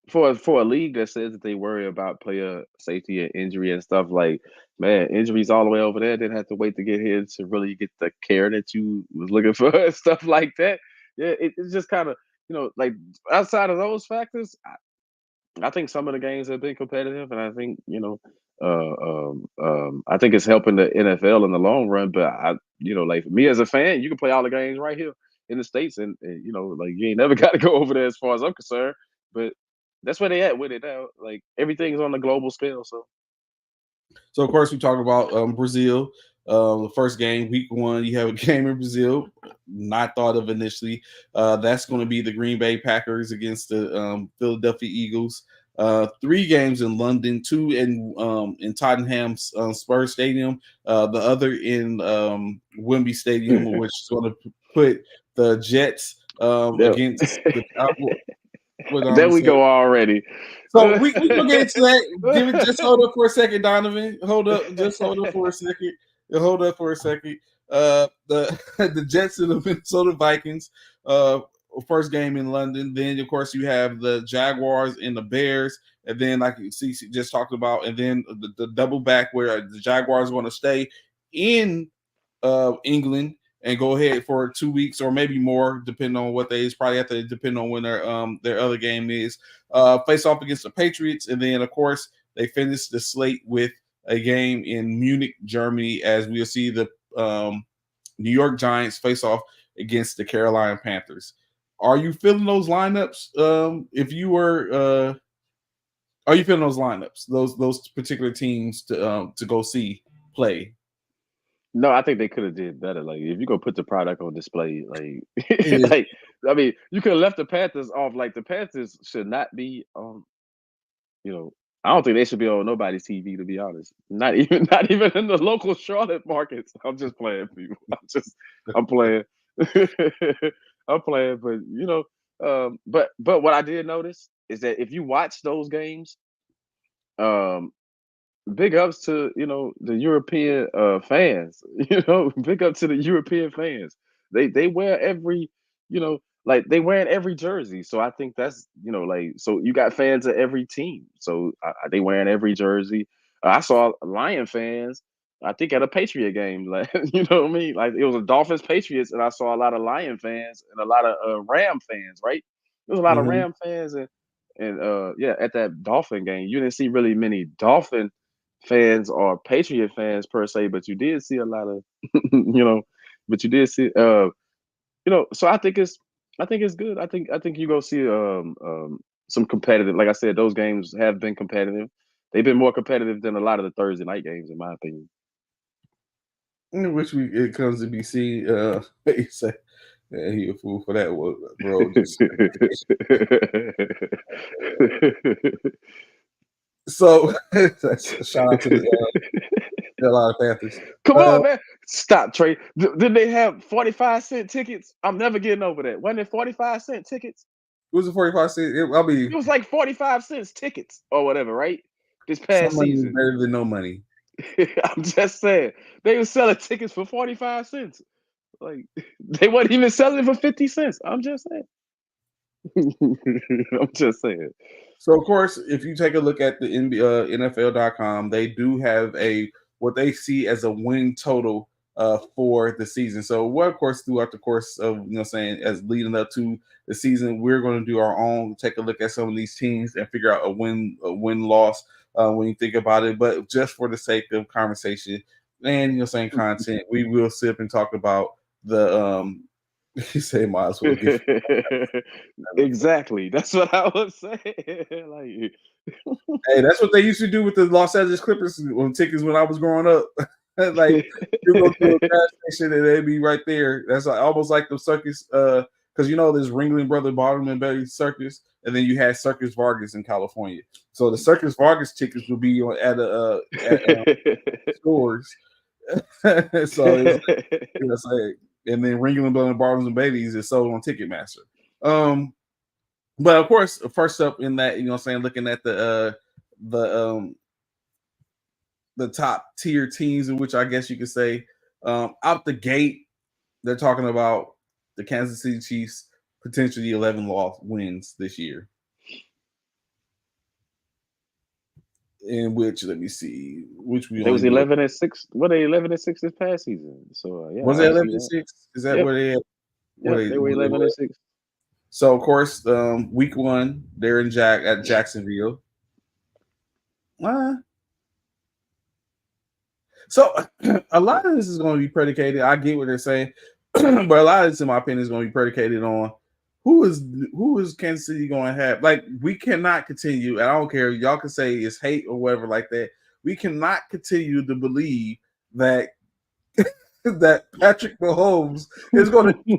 for a league that says that they worry about player safety and injury and stuff, like man, injuries all the way over there, didn't have to wait to get here to really get the care that you was looking for and stuff like that. Yeah, it's just kind of like outside of those factors, I think some of the games have been competitive, and I think I think it's helping the NFL in the long run. But like me as a fan, you can play all the games right here in the states, and like you ain't never got to go over there as far as I'm concerned. But that's where they at with it now. Like everything's on the global scale. So So, of course, we talk about Brazil. The first game, week 1, you have a game in Brazil, not thought of initially. That's going to be the Green Bay Packers against the Philadelphia Eagles. 3 games in London, 2 in Tottenham's Spurs Stadium, the other in Wembley Stadium, which is going to put the Jets Yep. against the Cowboys. What There Donovan we said. go already. So we gonna get into that. Give it just hold up for a second, Donovan. Hold up, just hold up for a second. Hold up for a second. The the Jets and the Minnesota Vikings. First game in London. Then of course you have the Jaguars and the Bears, and then like CC just talked about, and then the double back where the Jaguars are going to stay in England and go ahead for 2 weeks or maybe more, depending on what they is. Probably have to depend on when their other game is. Face off against the Patriots, and then of course they finish the slate with a game in Munich, Germany, as we'll see the New York Giants face off against the Carolina Panthers. Are you feeling those lineups? If you were, are you feeling those lineups? Those particular teams to go see play? No, I think they could have did better. Like if you go put the product on display, like Yeah. like I mean, you could have left the Panthers off. Like the Panthers should not be you know, I don't think they should be on nobody's TV to be honest. Not even in the local Charlotte markets. I'm just playing people. I'm playing. I'm playing, but but what I did notice is that if you watch those games, um big ups to the European fans. Big up to the European fans. They wear every like they wearing every jersey. So I think that's like so you got fans of every team. So they wearing every jersey. I saw Lion fans. I think at a Patriot game, like you know what I mean. Like it was a Dolphins Patriots, and I saw a lot of Lion fans and a lot of Ram fans. Right, there was a lot of Mhm. Ram fans and yeah, at that Dolphin game, you didn't see really many Dolphin fans or Patriot fans per se, but you did see a lot of, you know, but you did see, so I think it's good. I think you go see some competitive. Like I said, those games have been competitive. They've been more competitive than a lot of the Thursday night games, in my opinion. In which it comes to be seen. He say, "Man, he a fool for that one, bro." Just so shout out to the Carolina Panthers. Come Uh, on, man. Stop, Trey. Did they have 45-cent tickets? I'm never getting over that. Wasn't it 45-cent tickets? it was a 45 cent. I It mean, was like 45 cents tickets or whatever, right? This some past money is season. better than no money. I'm just saying. They were selling tickets for 45 cents. Like they weren't even selling it for 50 cents. I'm just saying. I'm just saying. So of course, if you take a look at the NFL.com, they do have a what they see as a win total for the season. So what of course throughout the course of saying as leading up to the season, we're going to do our own, take a look at some of these teams and figure out a win loss when you think about it. But just for the sake of conversation and saying content, we will sit up and talk about the you say might as well give Exactly. That's what I was saying. Like Hey, that's what they used to do with the Los Angeles Clippers on tickets when I was growing up. Like you go to a gas station and they'd be right there. That's like, almost like the circus, because there's Ringling Brother Bottom and Betty Circus, and then you had Circus Vargas in California. So the Circus Vargas tickets would be at stores. So it was like, and then Ringling Brother Bottoms and Babies is sold on Ticketmaster. Um, but of course, first up in that, looking at the the top tier teams, in which I guess you could say, out the gate, they're talking about the Kansas City Chiefs potentially 11 loss wins this year. In which, let me see, which we they only was do it. 11-6. What they 11-6 this past season. So yeah, Was I it can see 11 that. 6? Is that Yep. where they at? Yep. They were Where they 11 were? and 6. So of course, week one, they're in at Jacksonville. Uh, So a lot of this is going to be predicated. I get what they're saying, but a lot of this, in my opinion, is going to be predicated on who is Kansas City going to have. Like we cannot continue. And I don't care. Y'all can say it's hate or whatever like that. We cannot continue to believe that that Patrick Mahomes is going to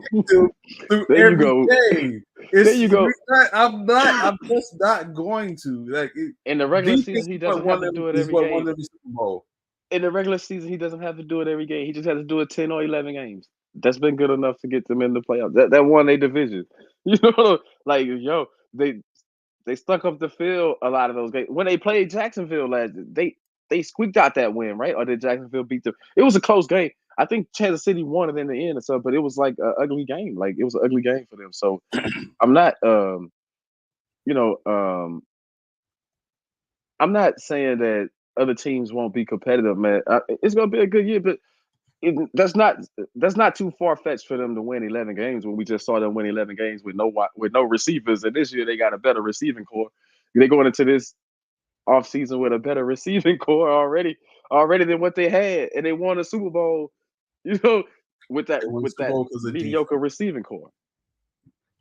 through There you every go. game. There It's you go. not. I'm not. I'm just not going to. Like In the regular defense season, he doesn't have to do it is every what won game. them the Super Bowl. In the regular season, he doesn't have to do it every game. He just has to do it 10 or 11 games. That's been good enough to get them in the playoffs. That won a division. You know, like yo, they they stuck up the field a lot of those games. When they played Jacksonville last, they squeaked out that win, right? Or did Jacksonville beat them? It was a close game. I think Kansas City won it in the end or something, but it was like an ugly game. Like it was an ugly game for them. So I'm not, you know, I'm not saying that other teams won't be competitive, man. It's gonna be a good year, but that's not too far fetched for them to win 11 games when we just saw them win 11 games with no receivers, and this year they got a better receiving core. They're going into this offseason with a better receiving core already than what they had, and they won a Super Bowl, you know, with that They won the with Super that Bowl because of mediocre defense. receiving core.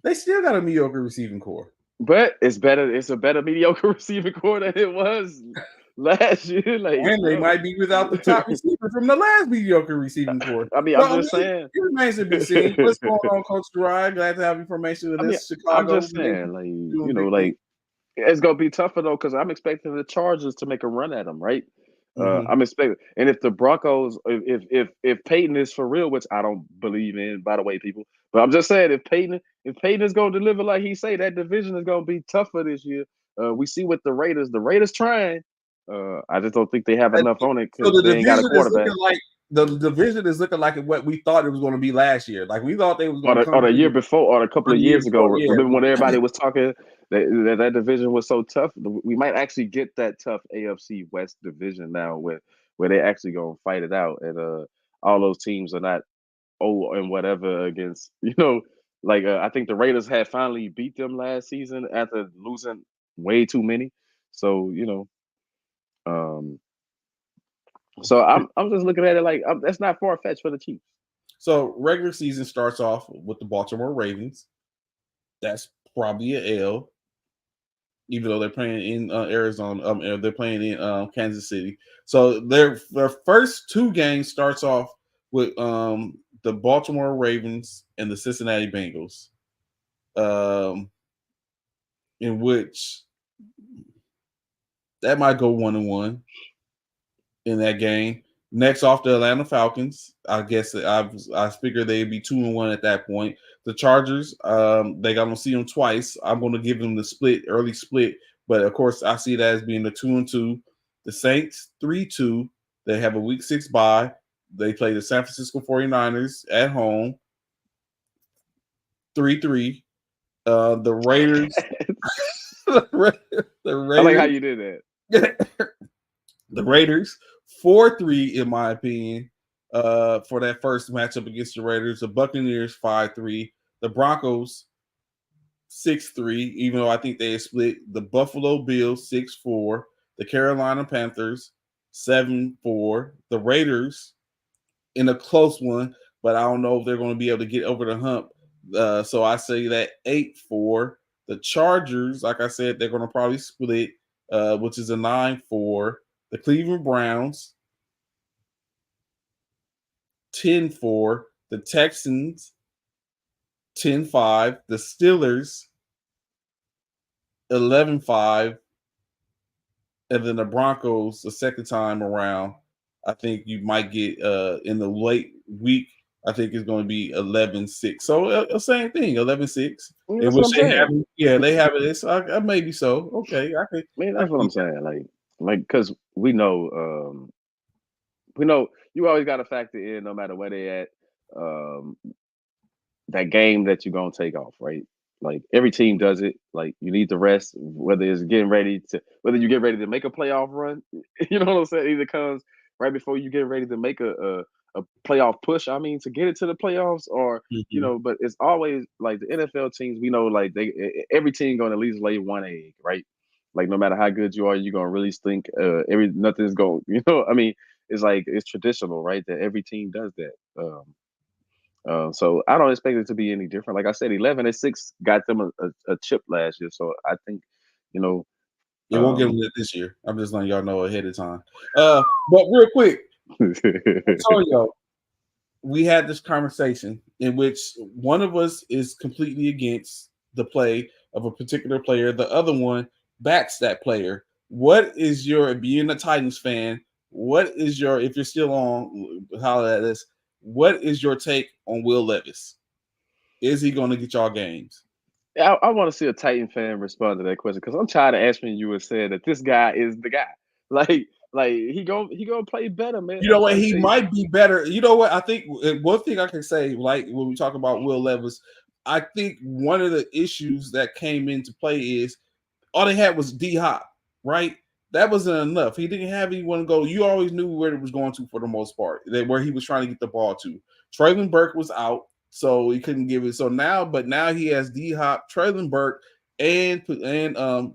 They still got a mediocre receiving core. But it's better. It's a better mediocre receiving core than it was last year. Like, And they bro. might be without the top receiver from the last mediocre receiving core. I mean, I'm But I just mean, saying. it remains to be seen. What's going on, Coach Gerard? Glad to have information of I mean, this. I'm Chicago just doing saying, like, you know, big things. like it's gonna be tougher though because I'm expecting the Chargers to make a run at them, right? Mm-hmm. I'm expecting, and if the Broncos, if Peyton is for real, which I don't believe in, by the way, people, but I'm just saying, if Peyton is gonna deliver like he say, that division is gonna be tougher this year. We see with the Raiders trying. I just don't think they have enough on it So because they ain't got a quarterback. the division is looking like what we thought it was going to be last year. Like we thought they was Or going to the, or come the year through before, or a couple on of the year years ago. before. Yeah, Remember when everybody was talking that division was so tough? We might actually get that tough AFC West division now, where they actually gonna fight it out, and all those teams are not and whatever against like I think the Raiders had finally beat them last season after losing way too many. So um, so I'm just looking at it like that's not far fetched for the Chiefs. so regular season starts off with the Baltimore Ravens. That's probably a L, even though they're playing in Arizona. They're playing in Kansas City. So their first two games starts off with the Baltimore Ravens and the Cincinnati Bengals, um, in which that might go 1-1 in that game. Next off the Atlanta Falcons. I guess I figure they'd be 2-1 at that point. The Chargers, they got to see them twice. I'm going to give them the early split, but of course I see that as being the 2-2. The Saints 3-2. They have a week 6 bye. They play the San Francisco 49ers at home 3-3. The Raiders, the I like how Raiders, you did that. the Raiders 4-3 in my opinion. For that first matchup against the Raiders, the Buccaneers 5-3, the Broncos 6-3, even though I think they split. The Buffalo Bills 6-4, the Carolina Panthers 7-4, the Raiders in a close one, but I don't know if they're going to be able to get over the hump. So I say that 8-4. The Chargers, like I said, they're going to probably split, which is a 9-4. The Cleveland Browns 10-4. The Texans 10-5. The Steelers 11-5. And then the Broncos, the second time around, I think you might get in the late week. I think it's going to be 11-6. So same thing, 11-6. In That's what which I'm they have, saying. yeah, they have it. It's maybe so. Okay, I That's can what I'm get that. saying. Like, because we know you always got to factor in no matter where they at. Um, that game that you're gonna take off, right? Like every team does it. Like you need the rest, whether you get ready to make a playoff run. You know what I'm saying? Either comes right before you get ready to make a playoff push. I mean, to get it to the playoffs, or Mhm. but it's always like the NFL teams. We know like every team gonna at least lay one egg, right? Like no matter how good you are, you're gonna really stink. Every nothing's going. I mean, it's like it's traditional, right? That every team does that. So I don't expect it to be any different. Like I said, 11-6 got them a chip last year. So I think, you know, It won't get them um, that this year. I'm just letting y'all know ahead of time. But real quick, Antonio, we had this conversation in which one of us is completely against the play of a particular player, the other one backs that player. What is your being a Titans fan? What is your if you're still on holler at us? What is your take on Will Levis? Is he going to get y'all games? I want to see a Titan fan respond to that question because I'm tired of answering you and saying that this guy is the guy. Like he gonna play better, man. You I'm know what? trying to He tell you. might be better. You know what? I think one thing I can say, like when we talk about Will Levis, I think one of the issues that came into play is all they had was D Hop, right? That wasn't enough. He didn't have anyone to go. You always knew where it was going to for the most part, that where he was trying to get the ball to. Traylon Burke was out, so he couldn't give it. So now, but now he has D Hop, Traylon Burke, and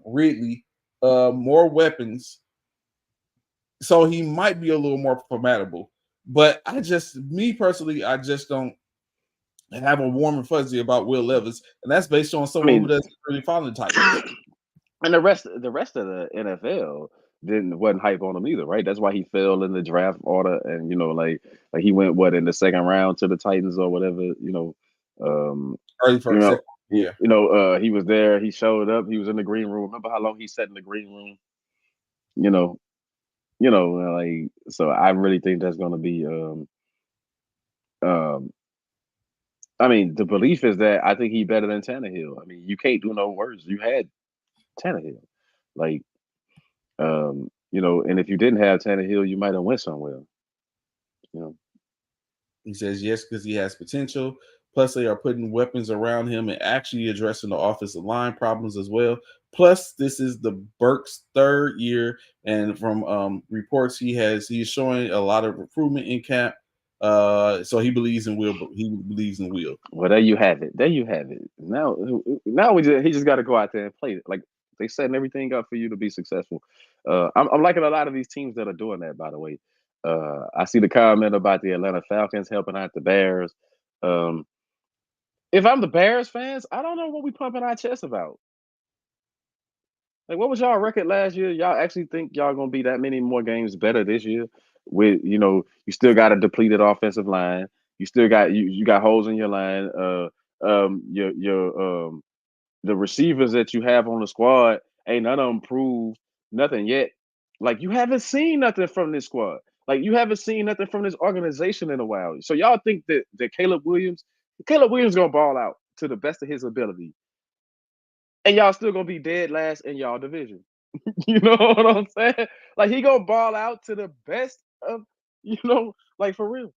Ridley, more weapons. So he might be a little more formidable. But me personally, I just don't have a warm and fuzzy about Will Levis, and that's based on I someone who mean, doesn't really follow the Titans. and the rest of the NFL didn't wasn't hype on him either, right? That's why he fell in the draft order, and like he went what in the second round to the Titans or whatever, um, Early you first, know. second, yeah. He was there. He showed up. He was in the green room. Remember how long he sat in the green room? You know, like so. I really think that's going to be. Um, I mean, the belief is that I think he's better than Tannehill. I mean, you can't do no worse. You had Tannehill, like and if you didn't have Tannehill, you might have went somewhere. You know, He says yes because he has potential. Plus, they are putting weapons around him and actually addressing the offensive line problems as well. Plus, this is the Burke's third year, and from reports he is showing a lot of improvement in camp. So he believes in Will. He believes in Will. well, there you have it. There you have it. Now he just got to go out there and play it. Like they setting everything up for you to be successful. I'm liking a lot of these teams that are doing that. By the way, I see the comment about the Atlanta Falcons helping out the Bears. Um, if I'm the Bears fans, I don't know what we pumping our chest about. Like, what was y'all record last year? Y'all actually think y'all gonna be that many more games better this year? With you still got a depleted offensive line. You still got you got holes in your line. Your the receivers that you have on the squad ain't none of them proved nothing yet. Like you haven't seen nothing from this squad. Like you haven't seen nothing from this organization in a while. So y'all think that Caleb Williams gonna ball out to the best of his ability, and y'all still gonna be dead last in y'all division. You know what I'm saying? Like he gonna ball out to the best of like for real.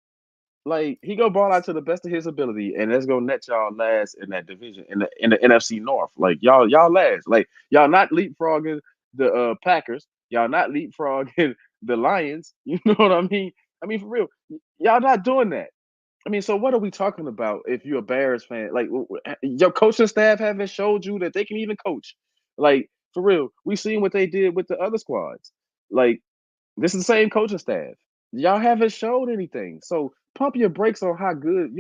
Like he gonna ball out to the best of his ability, and that's gonna net y'all last in that division in the NFC North. Like y'all last. Like y'all not leapfrogging the Packers. Y'all not leapfrogging the Lions. You know what I mean? I mean for real, y'all not doing that. I mean, so what are we talking about if you're a Bears fan? Like, your coaching staff haven't showed you that they can even coach. Like, for real, we seen what they did with the other squads. Like, this is the same coaching staff. Y'all haven't showed anything. So pump your brakes on how good,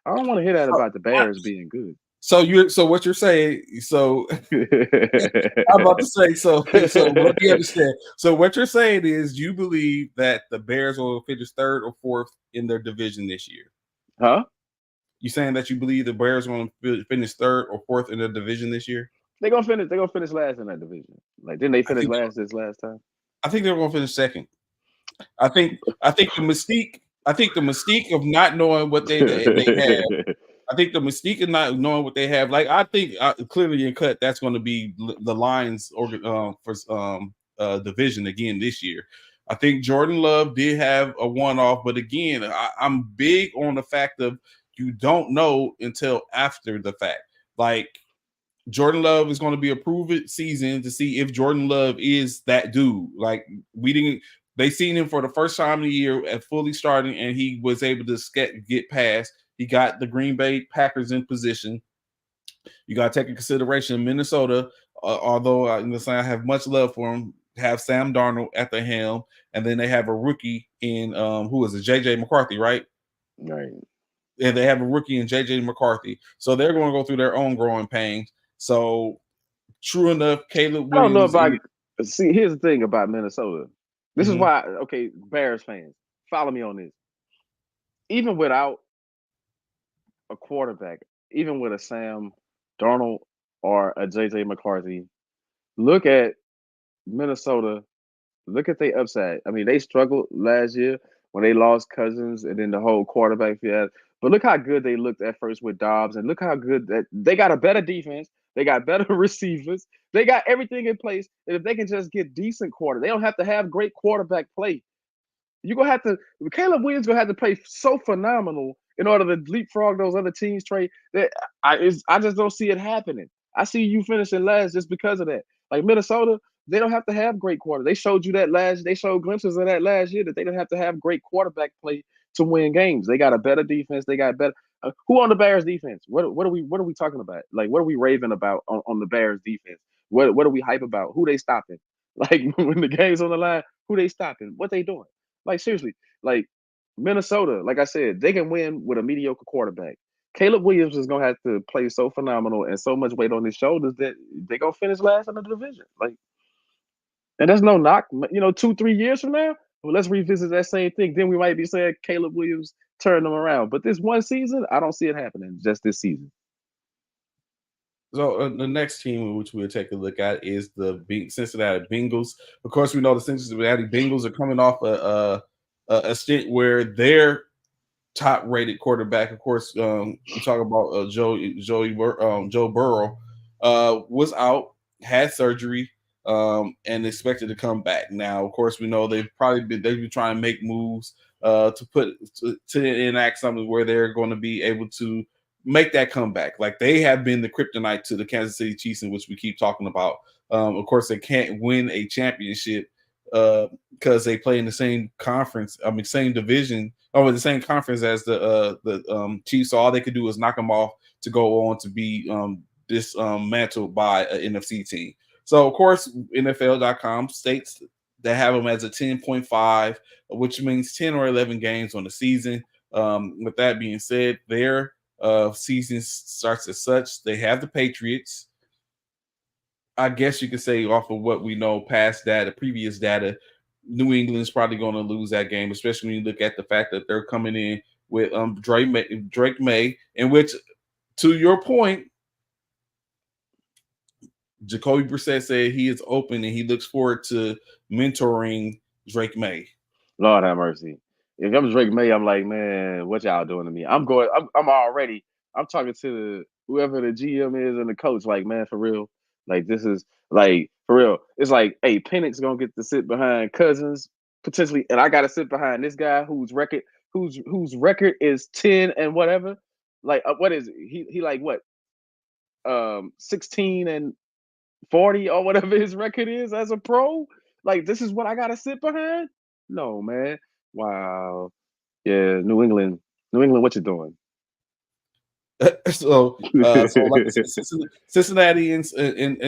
I don't want to hear that So, about the Bears being good. so what you're saying? So I'm about to say so. So let me understand. So what you're saying is you believe that the Bears will finish third or fourth in their division this year. Huh? You saying that you believe the Bears are going to finish third or fourth in their division this year? They're gonna finish last in that division. Like, didn't they I finish think last this last time? I think they're going to finish second. I think the mystique. I think the mystique of not knowing what they have. I think the mystique of not knowing what they have. Like I think clearly in cut that's going to be the Lions or for division again this year. I think Jordan Love did have a one off, but again, I'm big on the fact of you don't know until after the fact. Like Jordan Love is going to be a prove it season to see if Jordan Love is that dude. Like we didn't, they seen him for the first time in the year at fully starting, and he was able to get past. He got the Green Bay Packers in position. You got to take in consideration Minnesota, although I have much love for him. Have Sam Darnold at the helm, and then they have a rookie in who is it, JJ McCarthy, right? Right. And they have a rookie in JJ McCarthy, so they're going to go through their own growing pains. So true enough, Caleb I don't know Williams. about. See, here's the thing about Minnesota. This is Mhm. why. Okay, Bears fans, follow me on this. Even without a quarterback, even with a Sam Darnold or a JJ McCarthy, look at Minnesota. Look at their upside. I mean, they struggled last year, when they lost Cousins and then the whole quarterback fiasco. But look how good they looked at first with Dobbs, and look how good that they got a better defense. They got better receivers. They got everything in place. And if they can just get decent they don't have to have great quarterback play. You're gonna have to Caleb Williams gonna have to play so phenomenal in order to leapfrog those other teams. Trade that I just don't see it happening. I see you finishing last just because of that. Like Minnesota, they don't have to have great quarter. They showed you that last. They showed glimpses of that last year that they don't have to have great quarterback play to win games. They got a better defense. They got better. Who on the Bears defense? What are we talking about? Like what are we raving about on the Bears defense? What are we hype about? Who they stopping? Like when the game's on the line, who they stopping? What they doing? Like seriously, like Minnesota, like I said, they can win with a mediocre quarterback. Caleb Williams is gonna have to play so phenomenal and so much weight on his shoulders that they gonna finish last in the division. Like, and there's no knock. 2, 3 years from now, well, let's revisit that same thing. Then we might be saying Caleb Williams turned them around. But this one season, I don't see it happening. Just this season. So the next team which we'll take a look at is the Cincinnati Bengals. Of course, we know the Cincinnati Bengals are coming off a stint where their top-rated quarterback, of course, we talk about Joe Burrow, was out, had surgery, and expected to come back. Now, of course, we know they've been trying to make moves to enact something where they're going to be able to make that comeback. Like they have been the kryptonite to the Kansas City Chiefs, in which we keep talking about. Of course, they can't win a championship because they play in the same conference. I mean, same division or the same conference as the Chiefs. So all they could do is knock them off to go on to be dismantled by an NFC team. So of course, NFL.com states they have them as a 10.5, which means 10 or 11 games on the season. With that being said, their season starts as such. They have the Patriots. I guess you could say off of what we know past data, previous data, New England's probably going to lose that game, especially when you look at the fact that they're coming in with Drake May, in which, to your point, Jacoby Brissett said he is open and he looks forward to mentoring Drake May. Lord have mercy. If I'm Drake May, I'm like, man, what y'all doing to me? I'm already. I'm talking to whoever the GM is and the coach. Like, man, for real. Like, this is like for real. It's like, hey, Penix gonna get to sit behind Cousins potentially, and I got to sit behind this guy whose record is 10 and whatever. Like, what is it? He like what? 16-40 or whatever his record is as a pro. Like, this is what I got to sit behind. No, man. Wow. Yeah, New England. New England, what you doing? So like I said, Cincinnati and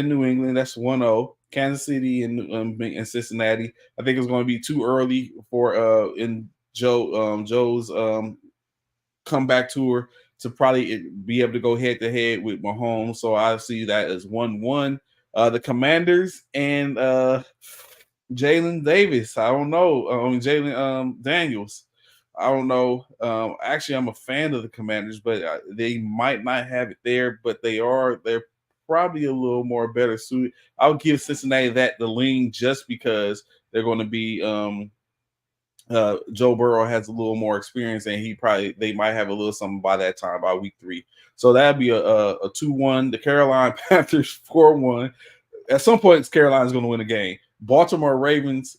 New England, that's 1-0. Kansas City and Cincinnati. I think it's going to be too early for in Joe's comeback tour to probably be able to go head to head with Mahomes. So I see that as 1-1. The Commanders and Jalen Davis. I don't know. Jalen Daniels. I don't know. Actually, I'm a fan of the Commanders, but they might not have it there. But they're probably a little more better suited. I'll give Cincinnati the lean just because they're going to be. Joe Burrow has a little more experience, and they might have a little something by that time, by week 3. So that'd be a 2-1. The Carolina Panthers 4-1. At some point, Carolina's going to win a game. Baltimore Ravens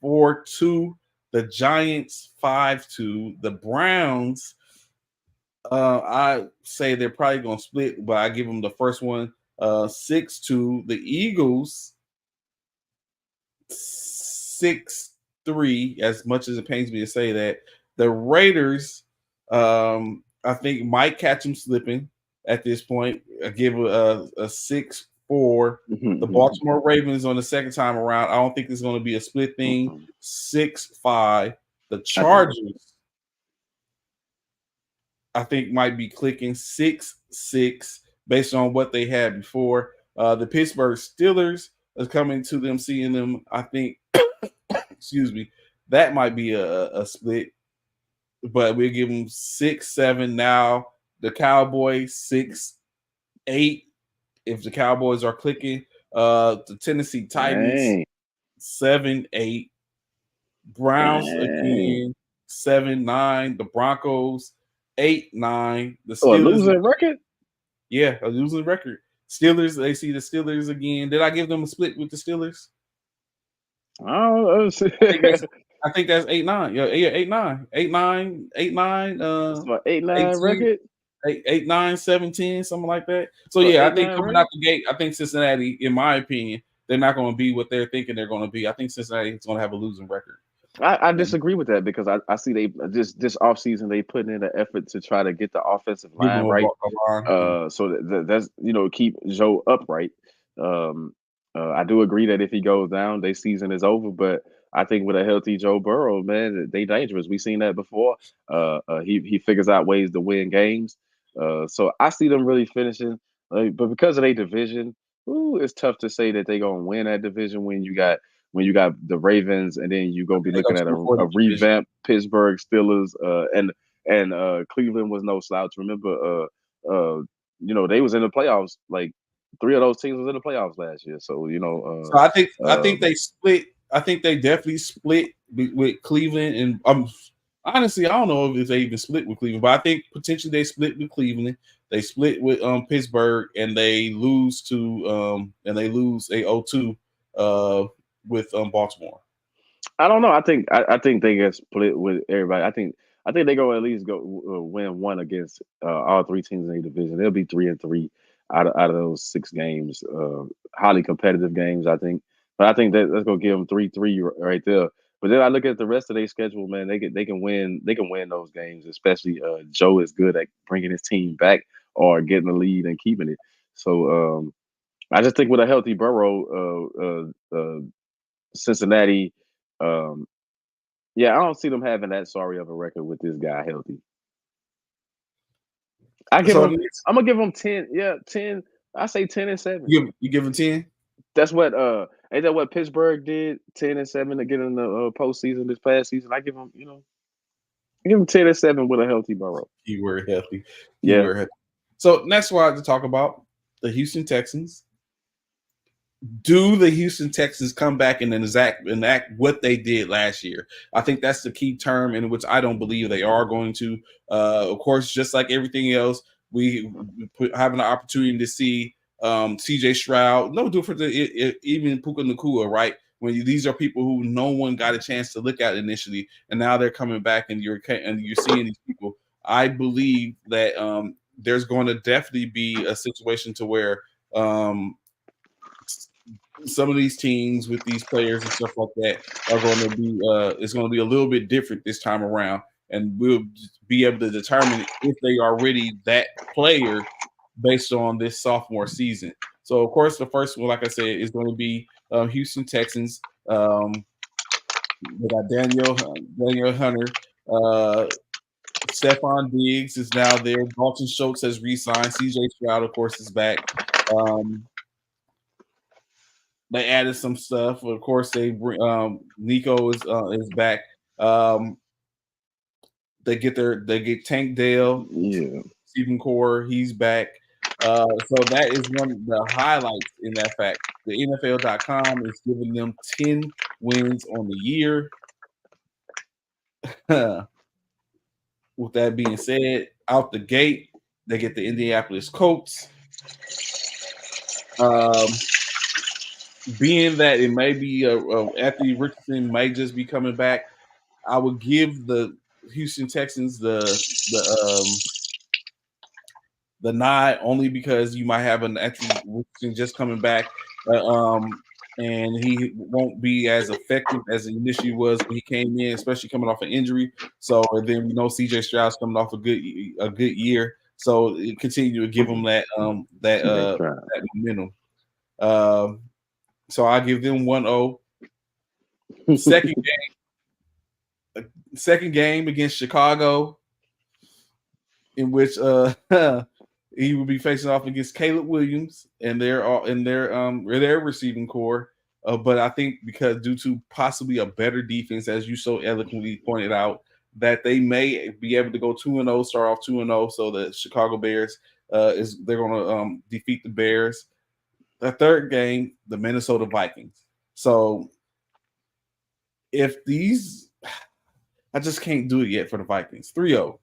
4-2. The Giants 5-2. The Browns, I say they're probably going to split, but I give them the first one 6-2. The Eagles 6-3. As much as it pains me to say that, the Raiders, I think might catch them slipping at this point. I give a 6-4. The Baltimore Ravens on the second time around, I don't think it's going to be a split thing. 6-5. The Chargers, I think might be clicking 6-6 based on what they had before. The Pittsburgh Steelers is coming to them, seeing them. I think, excuse me, that might be a split, but we'll give them 6-7 now. The Cowboys 6-8 if the Cowboys are clicking. The Tennessee Titans 7-8. Browns Dang. again 7-9. The Broncos 8-9. The Oh, a Steelers, losing record? yeah, a losing record. Steelers, they see the Steelers again. Did I give them a split with the Steelers? I don't know. I think that's I think that's 8-9. Yeah, 8-9. 8-9, 8-9, It's my 8-9 18, record. 8-9, 17, something like that. So For yeah, I eight think nine coming out record. the gate, I think Cincinnati, in my opinion, they're not going to be what they're thinking they're going to be. I think Cincinnati is going to have a losing record. I And disagree with that because I see they this offseason they putting in an effort to try to get the offensive give them line right. a line. So that's keep Joe upright. Um, I do agree that if he goes down, their season is over. But I think with a healthy Joe Burrow, man, they dangerous. We've seen that before. He figures out ways to win games. So I see them really finishing. But because of their division, ooh, it's tough to say that they're gonna win that division when you got the Ravens, and then you're I gonna be think they go looking at 2 for a the division. revamped Pittsburgh Steelers, and Cleveland was no slouch. Remember, they was in the playoffs. Like three of those teams was in the playoffs last year. So So I think um, they split. I think they definitely split with Cleveland, and honestly, I don't know if they even split with Cleveland, but I think potentially they split with Cleveland. They split with Pittsburgh, and they lose a 0-2 uh, with Baltimore. I don't know. I think they get split with everybody. I think they go at least go win one against all three teams in the division. They'll be 3-3 out of those six games. Highly competitive games, I think. But I think that let's go give them 3-3 right there. But then I look at the rest of their schedule, man. They can win those games. Especially Joe is good at bringing his team back or getting the lead and keeping it. So I just think with a healthy Burrow, Cincinnati. Um, yeah, I don't see them having that sorry of a record with this guy healthy. I give So him. I'm gonna give him 10. Yeah, 10. I say 10-7. you give them 10. That's what. Ain't that what Pittsburgh did? 10-7 to get in the postseason this past season. I give him. I give him 10-7 with a healthy Burrow. Keyword healthy. Yeah. Keyword healthy. So next one I have to talk about the Houston Texans. Do the Houston Texans come back and enact what they did last year? I think that's the key term in which I don't believe they are going to. Of course, just like everything else, we have an opportunity to see CJ Stroud, no different than even Puka Nakua, right? These are people who no one got a chance to look at initially, and now they're coming back, and you're seeing these people. I believe that there's going to definitely be a situation to where um, some of these teams with these players and stuff like that are going to be it's going to be a little bit different this time around, and we'll be able to determine if they are really that player based on this sophomore season. So of course the first one, like I said, is going to be Houston Texans. We got Daniel Hunter. Stephon Diggs is now there. Dalton Schultz has re-signed. CJ Stroud, of course, is back. um, They added some stuff. Of course, they bring Nico is back. Um, they get Tank Dale, Yeah. Stephen Core, he's back. So that is one of the highlights in that fact. The NFL.com is giving them 10 wins on the year. With that being said, out the gate, they get the Indianapolis Colts. Um, Being that it may be Anthony Richardson may just be coming back, I would give the Houston Texans the nod only because you might have an Anthony Richardson just coming back, and he won't be as effective as he initially was when he came in, especially coming off an injury. So and then we know CJ Stroud's coming off a good year, so it continue to give him They try. that momentum. Um, so I give them 1-0. Second second game against Chicago, in which he will be facing off against Caleb Williams and their receiving core. But I think because due to possibly a better defense, as you so eloquently pointed out, that they may be able to go 2-0, start off 2-0. So the Chicago Bears they're going to defeat the Bears. The third game, the Minnesota Vikings. So if these, I just can't do it yet for the Vikings. 3-0.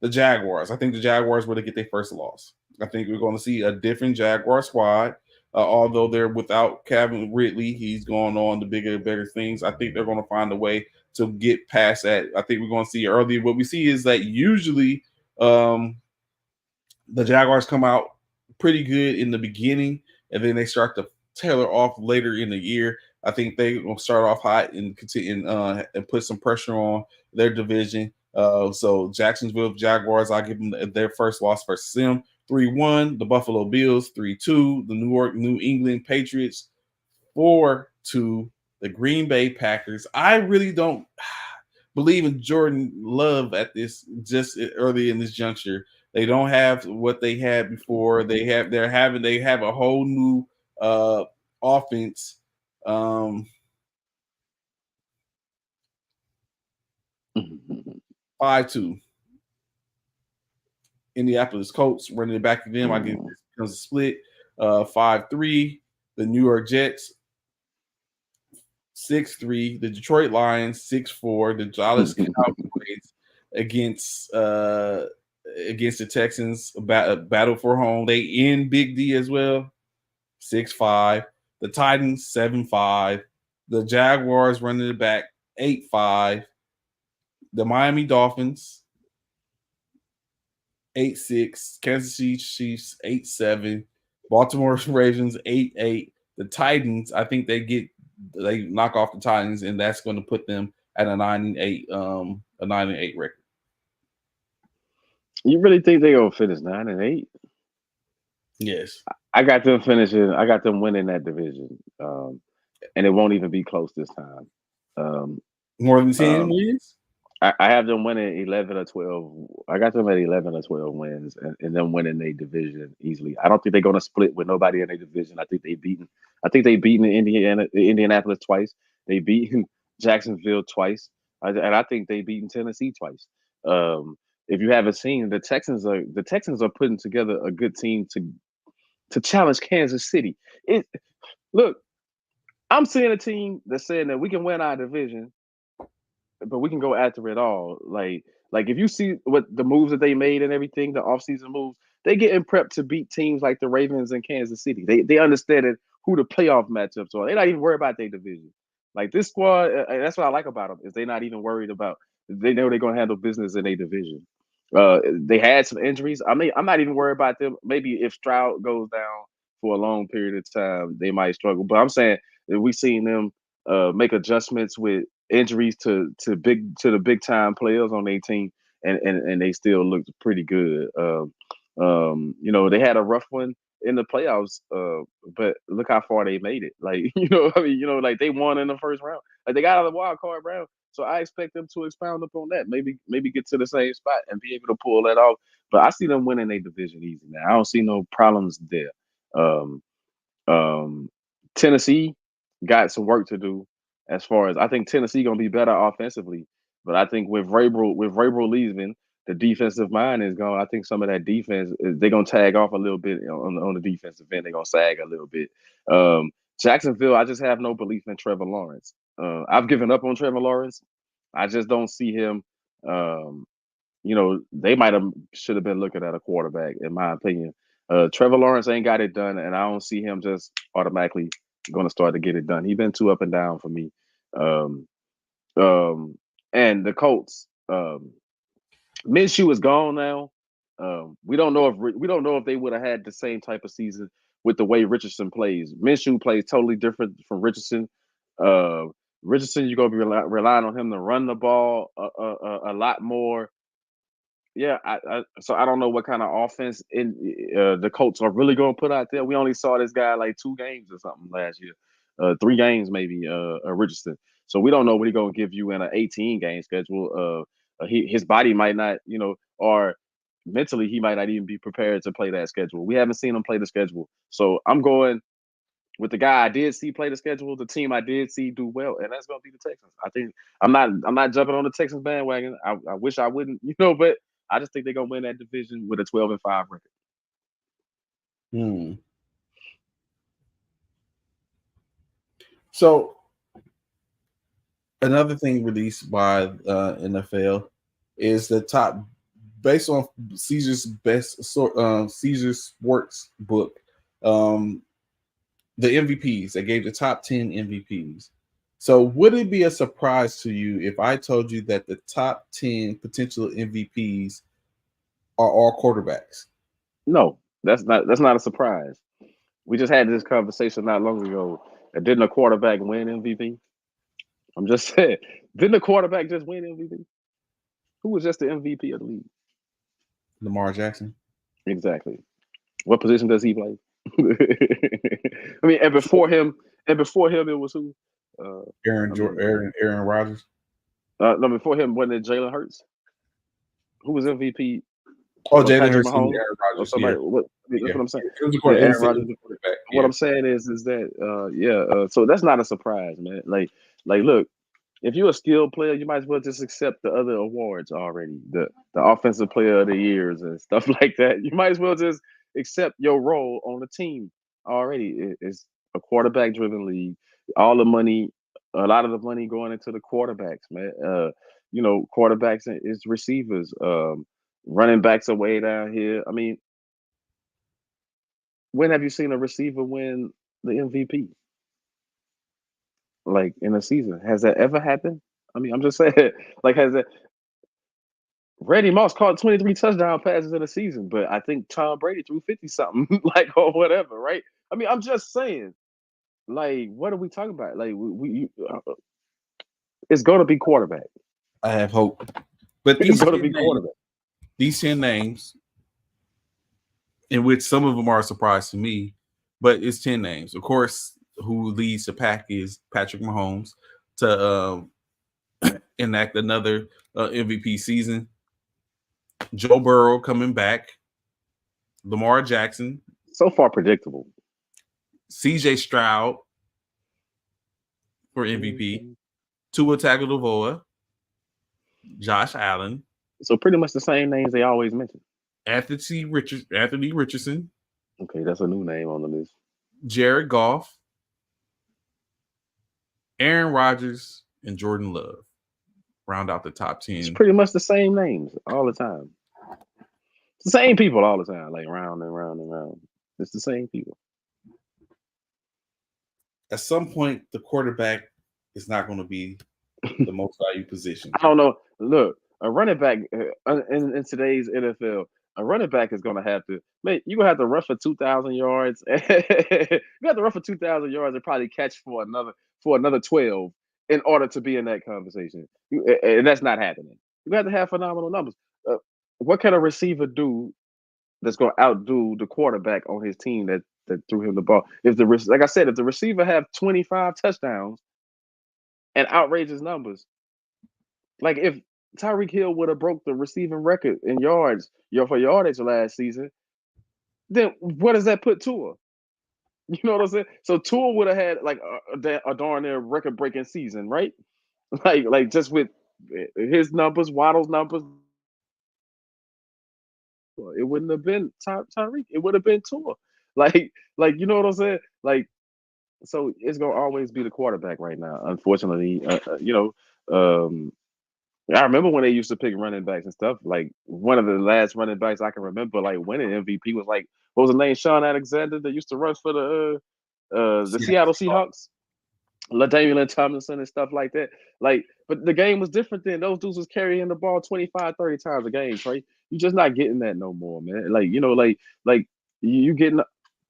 The Jaguars. I think the Jaguars will get their first loss. I think we're going to see a different Jaguar squad. Although they're without Calvin Ridley, he's going on to bigger and better things. I think they're going to find a way to get past that. I think we're going to see early. What we see is that usually um, the Jaguars come out pretty good in the beginning, and then they start to tailor off later in the year. I think they will start off hot and continue and put some pressure on their division. So Jacksonville Jaguars, I'll give them their first loss versus them. 3-1. The Buffalo Bills 3-2. The New England Patriots 4-2. The Green Bay Packers. I really don't believe in Jordan Love at this just early in this juncture. They don't have what they had before. They have a whole new offense. Um, 5-2. Indianapolis Colts running it back to them. I get this becomes a split. 5-3. The New York Jets 6-3. The Detroit Lions 6-4. The Dallas Cowboys against against the Texans battle for home. They in Big D as well 6-5. The Titans 7-5. The Jaguars running it back 8-5. The Miami Dolphins 8-6. Kansas City Chiefs 8-7. Baltimore Ravens 8-8. The Titans, I think they knock off the Titans, and that's going to put them at a 9-8 record. You really think they gonna finish 9-8? Yes. I got them finishing. I got them winning that division, and it won't even be close this time. Um, More than 10 um, wins? I have them winning 11 or 12. I got them at 11 or 12 wins, and them winning their division easily. I don't think they're gonna split with nobody in their division. I think they beaten. I think they beaten Indianapolis twice. They beaten Jacksonville twice, and I think they beaten Tennessee twice. Um, if you haven't seen, the Texans are putting together a good team to challenge Kansas City. Look, I'm seeing a team that's saying that we can win our division, but we can go after it all. Like if you see what the moves that they made and everything, the offseason moves, they getting prepped to beat teams like the Ravens and Kansas City. They understand who the playoff matchups are. They're not even worried about their division. Like this squad, that's what I like about them is they're not even worried about. They know they're gonna handle business in their division. They had some injuries. I mean, I'm not even worried about them. Maybe if Stroud goes down for a long period of time, they might struggle. But I'm saying that we've seen them make adjustments with injuries to the big time players on their team, and they still looked pretty good. They had a rough one in the playoffs, but look how far they made it. Like I mean, like they won in the first round. Like they got out of the wild card round. So I expect them to expound upon that. Maybe get to the same spot and be able to pull that off. But I see them winning their division easy now. I don't see no problems there. Um, um, Tennessee got some work to do as far as I think Tennessee gonna be better offensively, but I think with Vrabel leaving, the defensive mind is gone. I think some of that defense they're gonna tag off a little bit on the defensive end. They're gonna sag a little bit. Um, Jacksonville, I just have no belief in Trevor Lawrence. I've given up on Trevor Lawrence. I just don't see him. Um, they might have should have been looking at a quarterback, in my opinion. Trevor Lawrence ain't got it done, and I don't see him just automatically going to start to get it done. He's been too up and down for me. Um, um, and the Colts, Minshew is gone now. We don't know if they would have had the same type of season with the way Richardson plays. Minshew plays totally different from Richardson. Uh, Richardson, you're gonna be relying on him to run the ball a lot more. Yeah, so I don't know what kind of offense the Colts are really going to put out there. We only saw this guy like 2 games or something last year, 3 games maybe. Richardson. So we don't know what he's going to give you in an 18 game schedule. His body might not, or mentally he might not even be prepared to play that schedule. We haven't seen him play the schedule, so I'm going with the guy I did see play the schedule, the team I did see do well, and that's going to be the Texans. I think I'm not jumping on the Texans bandwagon. I wish I wouldn't, but I just think they're gonna win that division with a 12-5 record. Hmm. So Another thing released by NFL is the top based on Caesar's best Caesar Sports book. Um, the MVPs. They gave the top 10 MVPs. So would it be a surprise to you if I told you that the top 10 potential MVPs are all quarterbacks? No, that's not a surprise. We just had this conversation not long ago. Didn't a quarterback win MVP? I'm just saying. Didn't a quarterback just win MVP? Who was just the MVP of the league? Lamar Jackson. Exactly. What position does he play? I mean, and before him, it was who? Uh, I mean, Aaron Rodgers. no, before him, wasn't it Jalen Hurts? Who was MVP? Oh, Jalen Patrick Hurts and Mahomes Aaron or Rodgers. Yeah, somebody? What? I mean, that's yeah. what I'm saying. It was a Yeah, quarter. It Aaron was, it Rodgers. was a quarterback. What Yeah. I'm saying is that so that's not a surprise, man. Like look, if you're a skilled player, you might as well just accept the other awards already, the offensive player of the years and stuff like that. You might as well just accept your role on the team already. It's a quarterback driven league. All the money, a lot of the money going into the quarterbacks, man. Quarterbacks is receivers. Running backs are way down here. I mean, when have you seen a receiver win the MVP? Like in a season, has that ever happened? I mean, I'm just saying, like, has that Randy Moss caught 23 touchdown passes in a season, but I think Tom Brady threw 50 something, like, or whatever, right? I mean, I'm just saying, like, what are we talking about? Like, it's going to be quarterback. I have hope. But It's going to be quarterback. these 10 names, in which some of them are a surprise to me, but it's 10 names. Of course, who leads the pack is Patrick Mahomes to enact another MVP season. Joe Burrow coming back, Lamar Jackson, So far, predictable. CJ Stroud for MVP, Mhm. Tua Tagovailoa, Josh Allen, So pretty much the same names they always mention. Anthony Richardson, Okay, that's a new name on the list. Jared Goff, Aaron Rodgers, and Jordan Love round out the top It's 10. pretty much the same names all the time. It's the same people all the time, like round and round and round. It's the same people. At some point, the quarterback is not going to be the most valued position. I don't know. Look, a running back in today's NFL, a running back is going to have to, man, you're going to have to rush for 2,000 yards. You have to rush for 2,000 yards and probably catch for another 12 in order to be in that conversation. And that's not happening. You have to have phenomenal numbers. Uh, what can a receiver do that's going to outdo the quarterback on his team that threw him the ball? Like I said, if the receiver have 25 touchdowns and outrageous numbers, like if Tyreek Hill would have broke the receiving record in yards, for yardage last season, then what does that put Tua? You know what I'm saying? So Tua would have had like a darn near record breaking season, right? Like just with his numbers, Waddle's numbers, it wouldn't have been Tyreek. It would have been Tua. Like you know what I'm saying? Like so, it's gonna always be the quarterback right now. Unfortunately, I remember when they used to pick running backs and stuff. Like one of the last running backs I can remember, like winning MVP was like what was the name? Sean Alexander that used to run for the Seattle Seahawks. LaDainian Tomlinson and stuff like that. Like, but the game was different then. Those dudes was carrying the ball 25, 30 times a game, Trey. You're just not getting that no more, man. Like, like you getting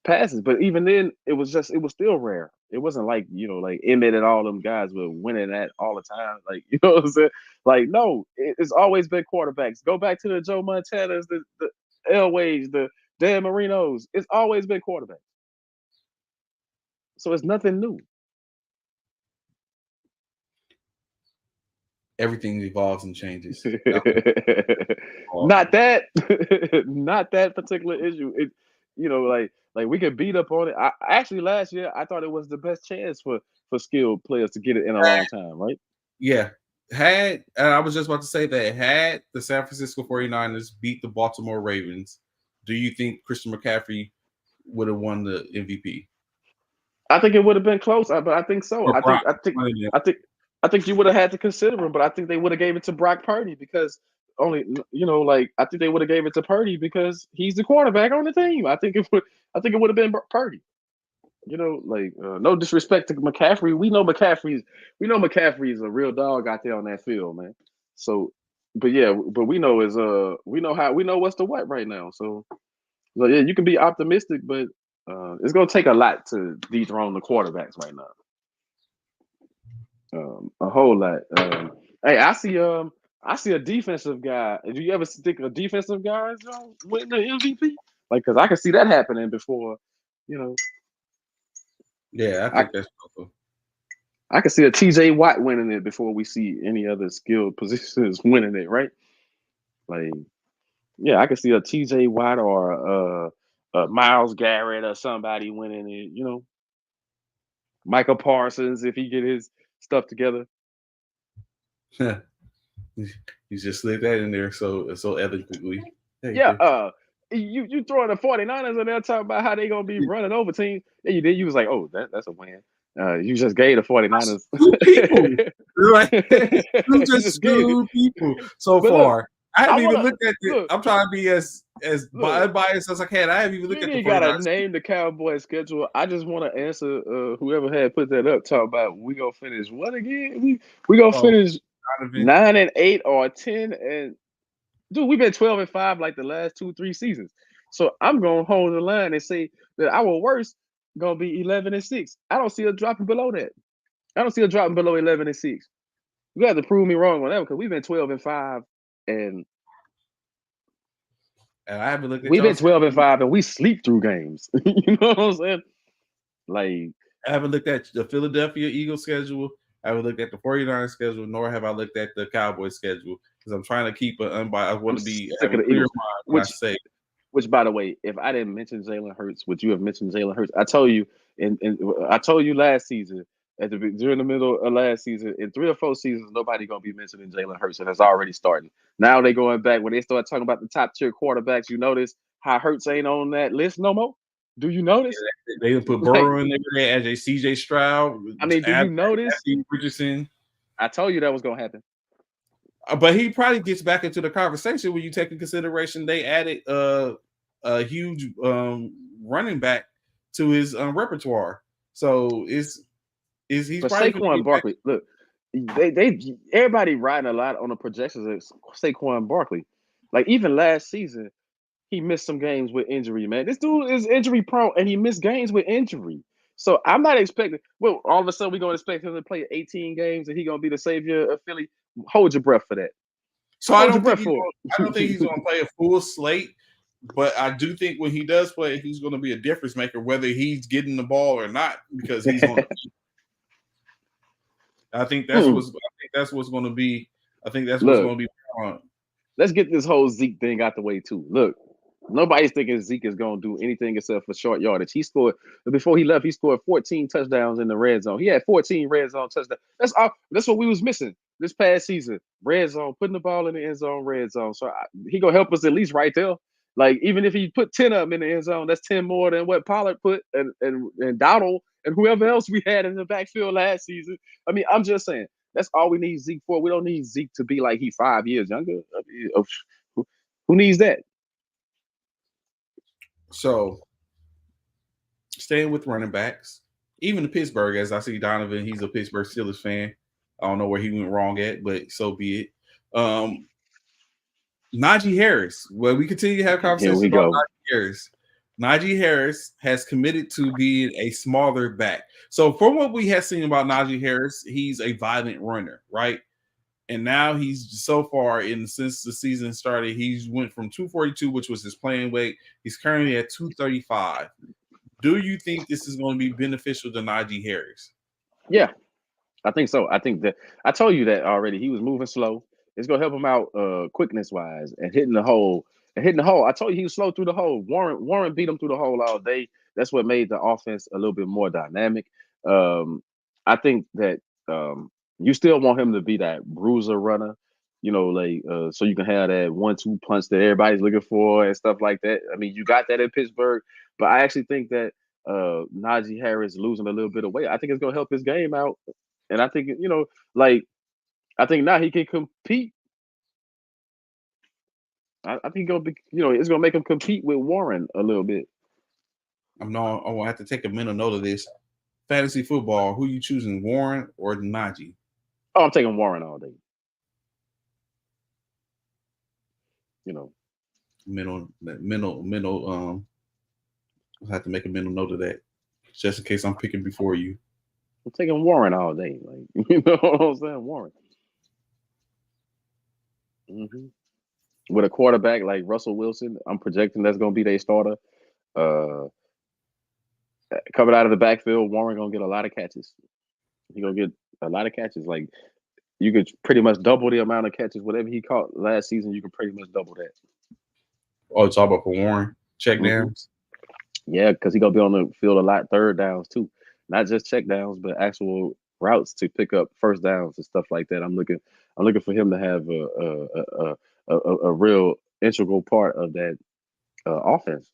passes. But even then, it was still rare. It wasn't like, like Emmett and all them guys were winning that all the time. Like, you know what I'm saying? Like, no, it's always been quarterbacks. Go back to the Joe Montanas, the Elways, the Dan Marinos. It's always been quarterbacks. So it's nothing new. Everything evolves and changes. Not that, not that particular issue. Like we could beat up on it. Actually last year I thought it was the best chance for skilled players to get it in a long time, right? Yeah. I was just about to say that had the San Francisco 49ers beat the Baltimore Ravens, do you think Christian McCaffrey would have won the MVP? I think it would have been close, but I think so. Or I think prime? I think One of them. I think I think you would have had to consider him, but I think they would have gave it to Brock Purdy because only like I think they would have gave it to Purdy because he's the quarterback on the team. I think it would have been Purdy. Like no disrespect to McCaffrey. We know McCaffrey's a real dog out there on that field, man. So, but yeah, but we know what's the what right now. So yeah, you can be optimistic, but it's gonna take a lot to dethrone the quarterbacks right now. A whole lot. Hey, I see a defensive guy. Do you ever think a defensive guy is win the MVP? Like, cause I can see that happening before. You know, Yeah, I I think that's awful. I can see a TJ Watt winning it before we see any other skilled positions winning it, right? Like, yeah, I can see a TJ Watt or Miles Garrett or somebody winning it. Michael Parsons if he get his stuff together. You just slid that in there so elegantly. Thank Yeah, you. you throwing the 49ers in there talking about how they gonna be running over teams. Yeah, you did. You was like, oh, that's a win. You just gave the 49ers. Two people, like two You just just gave it. two people so But look, far. I I haven't even wanna looked at it. look, I'm trying to be as look. biased as I can. I haven't even You looked ain't at the even gotta 49ers. name the Cowboy schedule. I just want to answer whoever had put that up. Talk about we gonna finish what again? We gonna Oh, finish Donovan. 9-8 or 10 and dude. We've been 12-5 like the last 2-3 seasons. So I'm gonna hold the line and say that our worst gonna be 11-6. I don't see us dropping below that. I don't see us dropping below 11-6. You have to prove me wrong on that because we've been 12-5 and And I haven't looked at we've been y'all 12-5 and we sleep through games. You know what I'm saying? Like, I haven't looked at the Philadelphia Eagles schedule. I haven't looked at the 49ers schedule, nor have I looked at the Cowboys schedule because I'm trying to keep an unbiased. I I'm want to be sick have of a the clear Eagles. mind when I Which say. Which, by the way, if I didn't mention Jalen Hurts, would you have mentioned Jalen Hurts? I told you, and I told you last season, during the middle of last season, in 3 or 4 seasons, nobody gonna be mentioning Jalen Hurts, and it's already starting. Now they going back when they start talking about the top tier quarterbacks. You notice how Hurts ain't on that list no more. Do you notice? They didn't put Like, Burrow in there as a CJ Stroud, I mean, do you notice? Anthony Richardson. I told you that was gonna happen. But he probably gets back into the conversation when you take in consideration they added a huge running back to his repertoire. So is he's But probably going to Saquon get back. Barkley, look, they everybody riding a lot on the projections of Saquon Barkley. Like even last season, he missed some games with injury, man. This dude is injury prone and he missed games with injury. So I'm not expecting, well, all of a sudden we're going to expect him to play 18 games and he's going to be the savior of Philly. Hold your breath for that. So Hold your breath for I don't think he's going to play a full slate. But I do think when he does play, he's going to be a difference maker, whether he's getting the ball or not, because he's on. it. I think that's what's going to be. I think that's what's Look, going to be. let's get this whole Zeke thing out the way too. Look, nobody's thinking Zeke is going to do anything except for short yardage. He scored before he left. He scored 14 touchdowns in the red zone. He had 14 red zone touchdowns. That's all. That's what we was missing this past season. Red zone, putting the ball in the end zone, red zone. So he gonna help us at least right there. Like even if he put 10 of them in the end zone, that's 10 more than what Pollard put and Donald and whoever else we had in the backfield last season. I mean, I'm just saying that's all we need Zeke for. We don't need Zeke to be like he 5 years younger. I mean, who needs that? So staying with running backs, even the Pittsburgh, as I see Donovan, he's a Pittsburgh Steelers fan. I don't know where he went wrong at, but so be it. Najee Harris. Well, we continue to have Here conversations we about go. Najee Harris. Najee Harris has committed to being a smaller back. So, from what we have seen about Najee Harris, he's a violent runner, right? And now he's so far since the season started, he's went from 242, which was his playing weight. He's currently at 235. Do you think this is going to be beneficial to Najee Harris? Yeah, I think so. I think that I told you that already. He was moving slow. It's gonna help him out quickness wise and hitting the hole. And hitting the hole. I told you he was slow through the hole. Warren beat him through the hole all day. That's what made the offense a little bit more dynamic. Um, I think that you still want him to be that bruiser runner, like so you can have that 1-2 punch that everybody's looking for and stuff like that. I mean, you got that in Pittsburgh, but I actually think that Najee Harris losing a little bit of weight, I think it's gonna help his game out And I think like I think now he can compete. I think gonna be, it's gonna make him compete with Warren a little bit. I will have to take a mental note of this. Fantasy football. Who you choosing, Warren or Najee? Oh, I'm taking Warren all day. You know, Mental. I'll have to make a mental note of that, just in case I'm picking before you. I'm taking Warren all day. Like you know what I'm saying, Warren. hmm With a quarterback like Russell Wilson, I'm projecting that's gonna be their starter. Uh, Coming out of the backfield, Warren gonna get a lot of catches. He gonna get a lot of catches. Like you could pretty much double the amount of catches. Whatever he caught last season, you can pretty much double that. Oh, it's all about for Warren. Check hmm downs. Yeah, because he gonna be on the field a lot third downs too, not just check downs, but actual routes to pick up first downs and stuff like that. I'm looking for him to have a real integral part of that offense.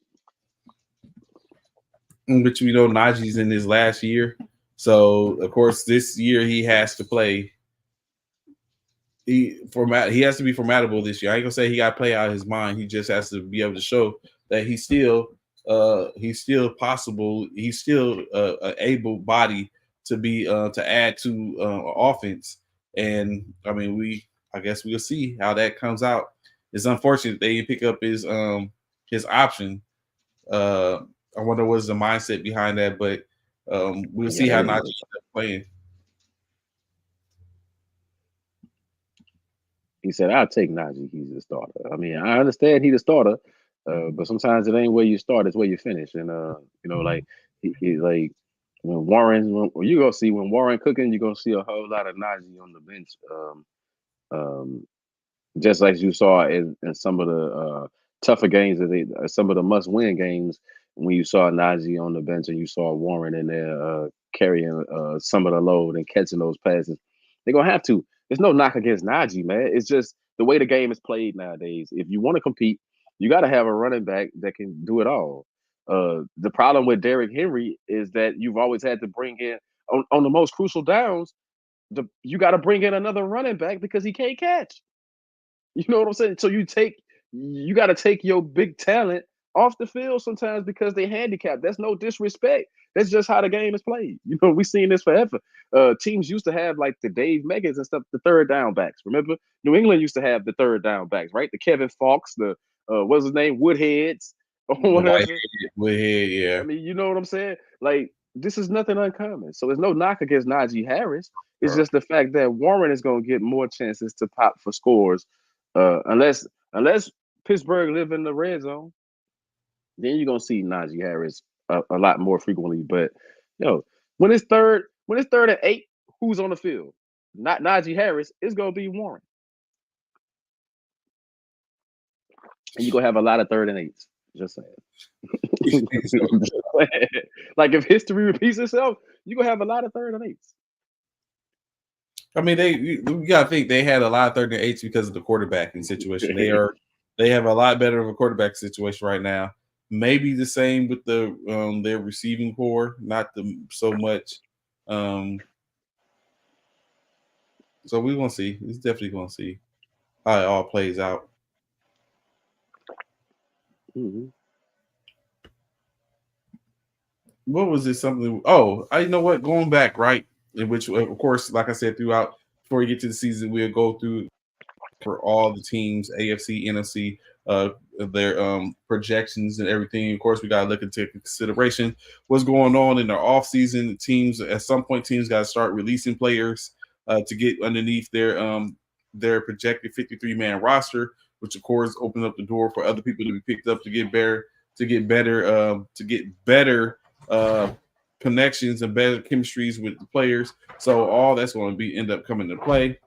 But Najee's in his last year, so of course this year he has to play. He has to be formidable this year. I ain't gonna say he got to play out of his mind. He just has to be able to show that he's still possible. He's still an able body to be to add to offense. And I mean, I guess we'll see how that comes out. It's unfortunate they didn't pick up his option. Uh, I wonder what's the mindset behind that, but we'll Yeah, see how they Najee didn't. ends up playing. He said, "I'll take Najee. He's the starter." I mean, I understand he's the starter, but sometimes it ain't where you start; it's where you finish. And like he like when you gonna see when Warren cooking, you are gonna see a whole lot of Najee on the bench. Um, just like you saw in some of the tougher games that some of the must win games when you saw Najee on the bench and you saw Warren in there carrying some of the load and catching those passes. They're gonna have to. There's no knock against Najee, man. It's just the way the game is played nowadays. If you want to compete, you got to have a running back that can do it all. The problem with Derrick Henry is that you've always had to bring in on the most crucial downs. You got to bring in another running back because he can't catch. You know what I'm saying? So you got to take your big talent off the field sometimes because they handicapped. That's no disrespect. That's just how the game is played. We've seen this forever. Teams used to have like the Dave Megas and stuff, the third down backs. Remember, New England used to have the third down backs, right? The Kevin Fox, the what's his name, Woodheads or The whatever. Whitehead, I yeah. mean, you know what I'm saying? Like, this is nothing uncommon. So there's no knock against Najee Harris. It's just the fact that Warren is going to get more chances to pop for scores, unless Pittsburgh live in the red zone. Then you're gonna see Najee Harris a lot more frequently. But when it's third and 8, who's on the field? Not Najee Harris. It's gonna be Warren, and you're gonna have a lot of third and 8s. Just saying. Like if history repeats itself, you're gonna have a lot of third and 8s. I mean, we gotta think they had a lot of third and eights because of the quarterbacking situation. They have a lot better of a quarterback situation right now. Maybe the same with their receiving core, not so much. Um, so we gonna see. It's definitely gonna see how it all plays out. hmm What was it? Something? Oh, I know what. Going back, right? In which, of course, like I said, throughout before you get to the season, we'll go through for all the teams, AFC, NFC, uh, their projections and everything. Of course, we got to look into consideration what's going on in their offseason. Teams, at some point, teams got to start releasing players to get underneath their projected 53-man roster, which of course opens up the door for other people to be picked up to get better, to get better uh, connections and better chemistries with the players. So all that's going to be end up coming to play.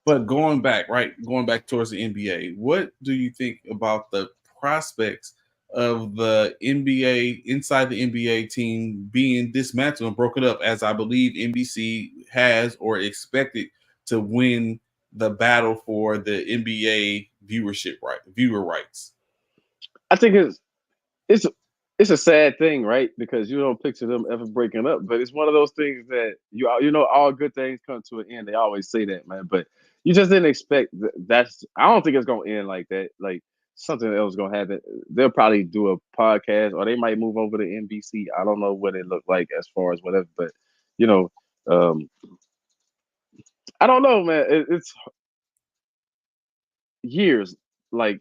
But going back towards the NBA, what do you think about the prospects of the NBA inside the NBA team being dismantled and broken up, as I believe NBC has or expected to win the battle for the NBA viewer rights? I think it's it's a sad thing, right? Because you don't picture them ever breaking up, but it's one of those things that you know all good things come to an end. They always say that, man. But you just didn't expect that's. I don't think it's gonna end like that. Like something else gonna happen. They'll probably do a podcast, or they might move over to NBC. I don't know what it looked like as far as whatever, but you know, um, I don't know, man. It's years. Like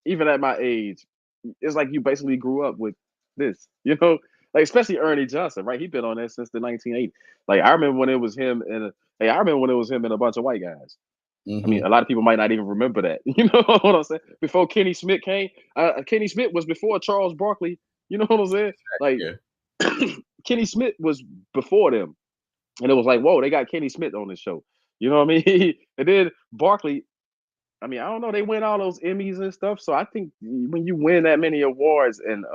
even at my age, it's like you basically grew up with this, you know, like especially Ernie Johnson, right? He been on that since the 1980s. Like I remember when it was him and hey, I remember when it was him and a bunch of white guys. I mean, Hmm. a lot of people might not even remember that. You know what I'm saying? Before Kenny Smith came, Kenny Smith was before Charles Barkley. You know what I'm saying? Like Yeah. Kenny Smith was before them, and it was like, whoa, they got Kenny Smith on this show. You know what I mean? And then Barkley, I mean, I don't know. They win all those Emmys and stuff. So I think when you win that many awards and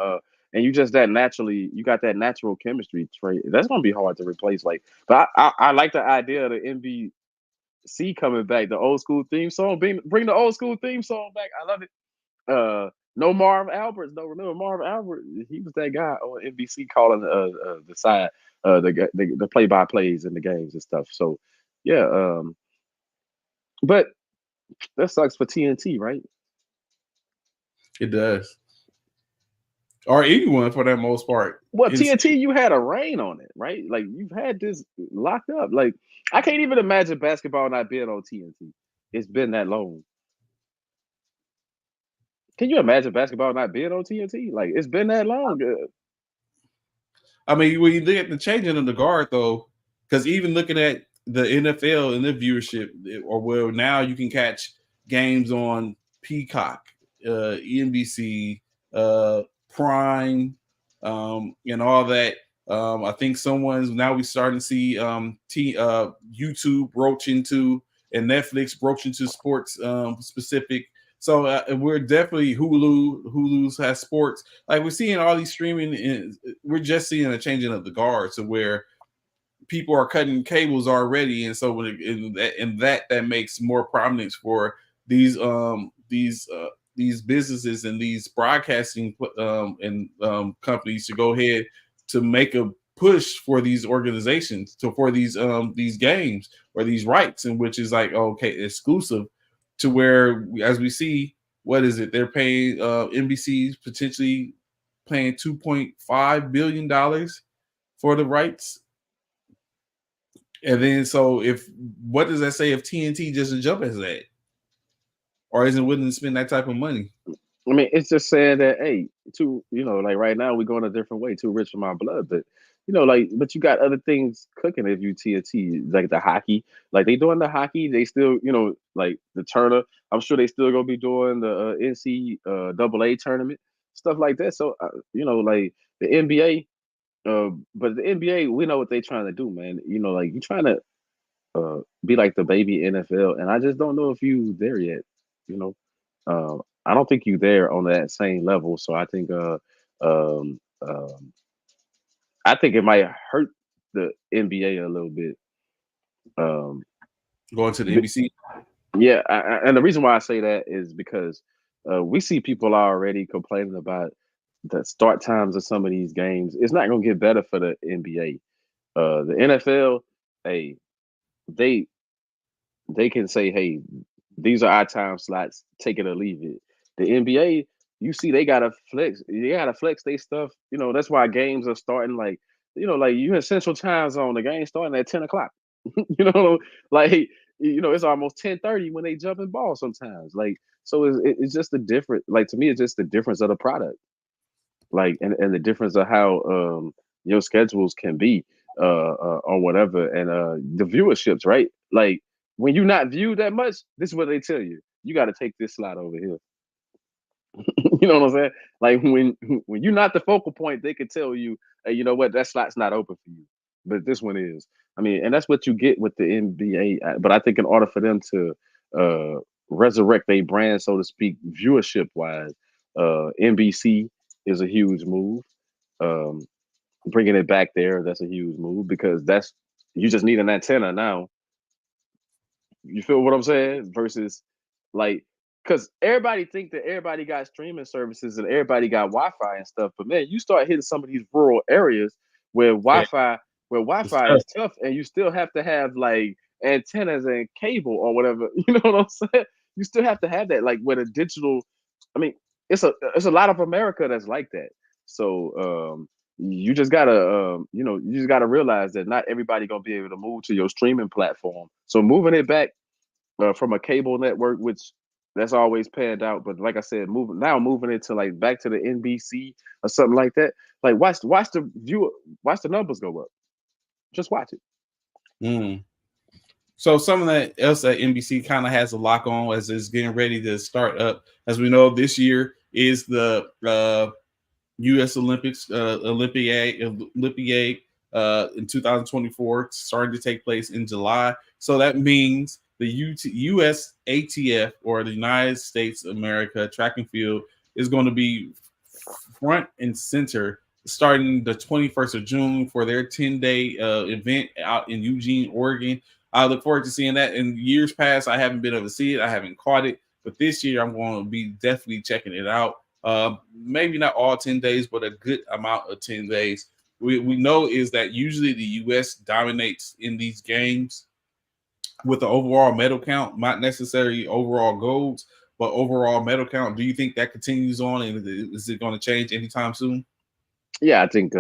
you just that naturally you got that natural chemistry trait, that's gonna be hard to replace. Like, but I like the idea of the NBC coming back, the old school theme song. Bring the old school theme song back. I love it. No Marv Alberts. No, remember Marv Albert? He was that guy on NBC calling the side the play by plays in the games and stuff. So yeah, but that sucks for TNT, right? It does, or anyone for that most part. Well, It's TNT, you had a reign on it, right? Like you've had this locked up. Like I can't even imagine basketball not being on TNT. It's been that long. Can you imagine basketball not being on TNT? Like it's been that long. I mean, when you look at the changing of the guard, though, because even looking at the NFL and the viewership, or well, now you can catch games on Peacock, NBC, Prime, and all that. I think someone's now we starting to see YouTube broach into and Netflix broach into sports specific. So we're definitely Hulu. Hulu's has sports, like we're seeing all these streaming, and we're just seeing a changing of the guard to where people are cutting cables already, and so that makes more prominence for these businesses and these broadcasting and companies to go ahead to make a push for these organizations to for these games or these rights, and which is like okay exclusive to where as we see what is it they're paying NBC's potentially paying $2.5 billion for the rights. And then, so if what does that say if TNT doesn't jump as that, or isn't willing to spend that type of money? I mean, it's just saying that hey, too, you know, like right now we're going a different way. Too rich for my blood, but you know, like, but you got other things cooking if you TNT, like the hockey, like they doing the hockey. They still, you know, like the Turner. I'm sure they still gonna be doing the NC double A tournament, stuff like that. So you know, like the NBA. But the NBA, we know what they're trying to do, man. You know, like you trying to be like the baby NFL, and I just don't know if you there yet. You know, I don't think you there on that same level. So um, um, I think it might hurt the NBA a little bit. Um, Going to the b- NBC. yeah, and the reason why I say that is because we see people already complaining about the start times of some of these games. It's not going to get better for the NBA. The NFL, hey, they they can say, hey, these are our time slots, take it or leave it. The NBA, you see, they gotta flex their stuff. You know, that's why games are starting like, you know, like you in Central Time Zone, the game starting at 10 o'clock. You know, like you know, it's almost 10:30 when they jump in ball sometimes. Like, so it's just the different. Like to me, it's just the difference of the product, like and the difference of how your schedules can be or whatever, and the viewerships, right? Like when you're not viewed that much, this is what they tell you: you got to take this slot over here. You know what I'm saying? Like when you're not the focal point, they could tell you, hey, you know what, that slot's not open for you, but this one is. I mean, and that's what you get with the NBA. But I think in order for them to resurrect their brand, so to speak, viewership wise, NBC is a huge move. Um, Bringing it back there, that's a huge move because that's you just need an antenna now. You feel what I'm saying? Versus like because everybody think that everybody got streaming services and everybody got Wi-Fi and stuff. But man, you start hitting some of these rural areas where Yeah, it's Wi-Fi tough. is tough, and you still have to have like antennas and cable or whatever. You know what I'm saying? You still have to have that, like with a digital. I mean, it's a lot of America that's like that. So you just gotta you just gotta realize that not everybody gonna be able to move to your streaming platform. So moving it back from a cable network, which that's always panned out. But like I said, moving it to like back to the NBC or something like that. Like watch the numbers go up. Just watch it. Mm. So something that else that NBC kind of has a lock on as it's getting ready to start up. As we know, this year is the U.S. Olympics, Olympiad in 2024, starting to take place in July. So that means the U.S. ATF, or the United States America Track and Field, is going to be front and center starting the 21st of June for their 10-day event out in Eugene, Oregon. I look forward to seeing that. In years past, I haven't been able to see it. I haven't caught it. But this year, I'm going to be definitely checking it out. Maybe not all 10 days, but a good amount of 10 days. We know is that usually the U.S. dominates in these games with the overall medal count, not necessarily overall golds, but overall medal count. Do you think that continues on, and is it going to change anytime soon? Yeah, I think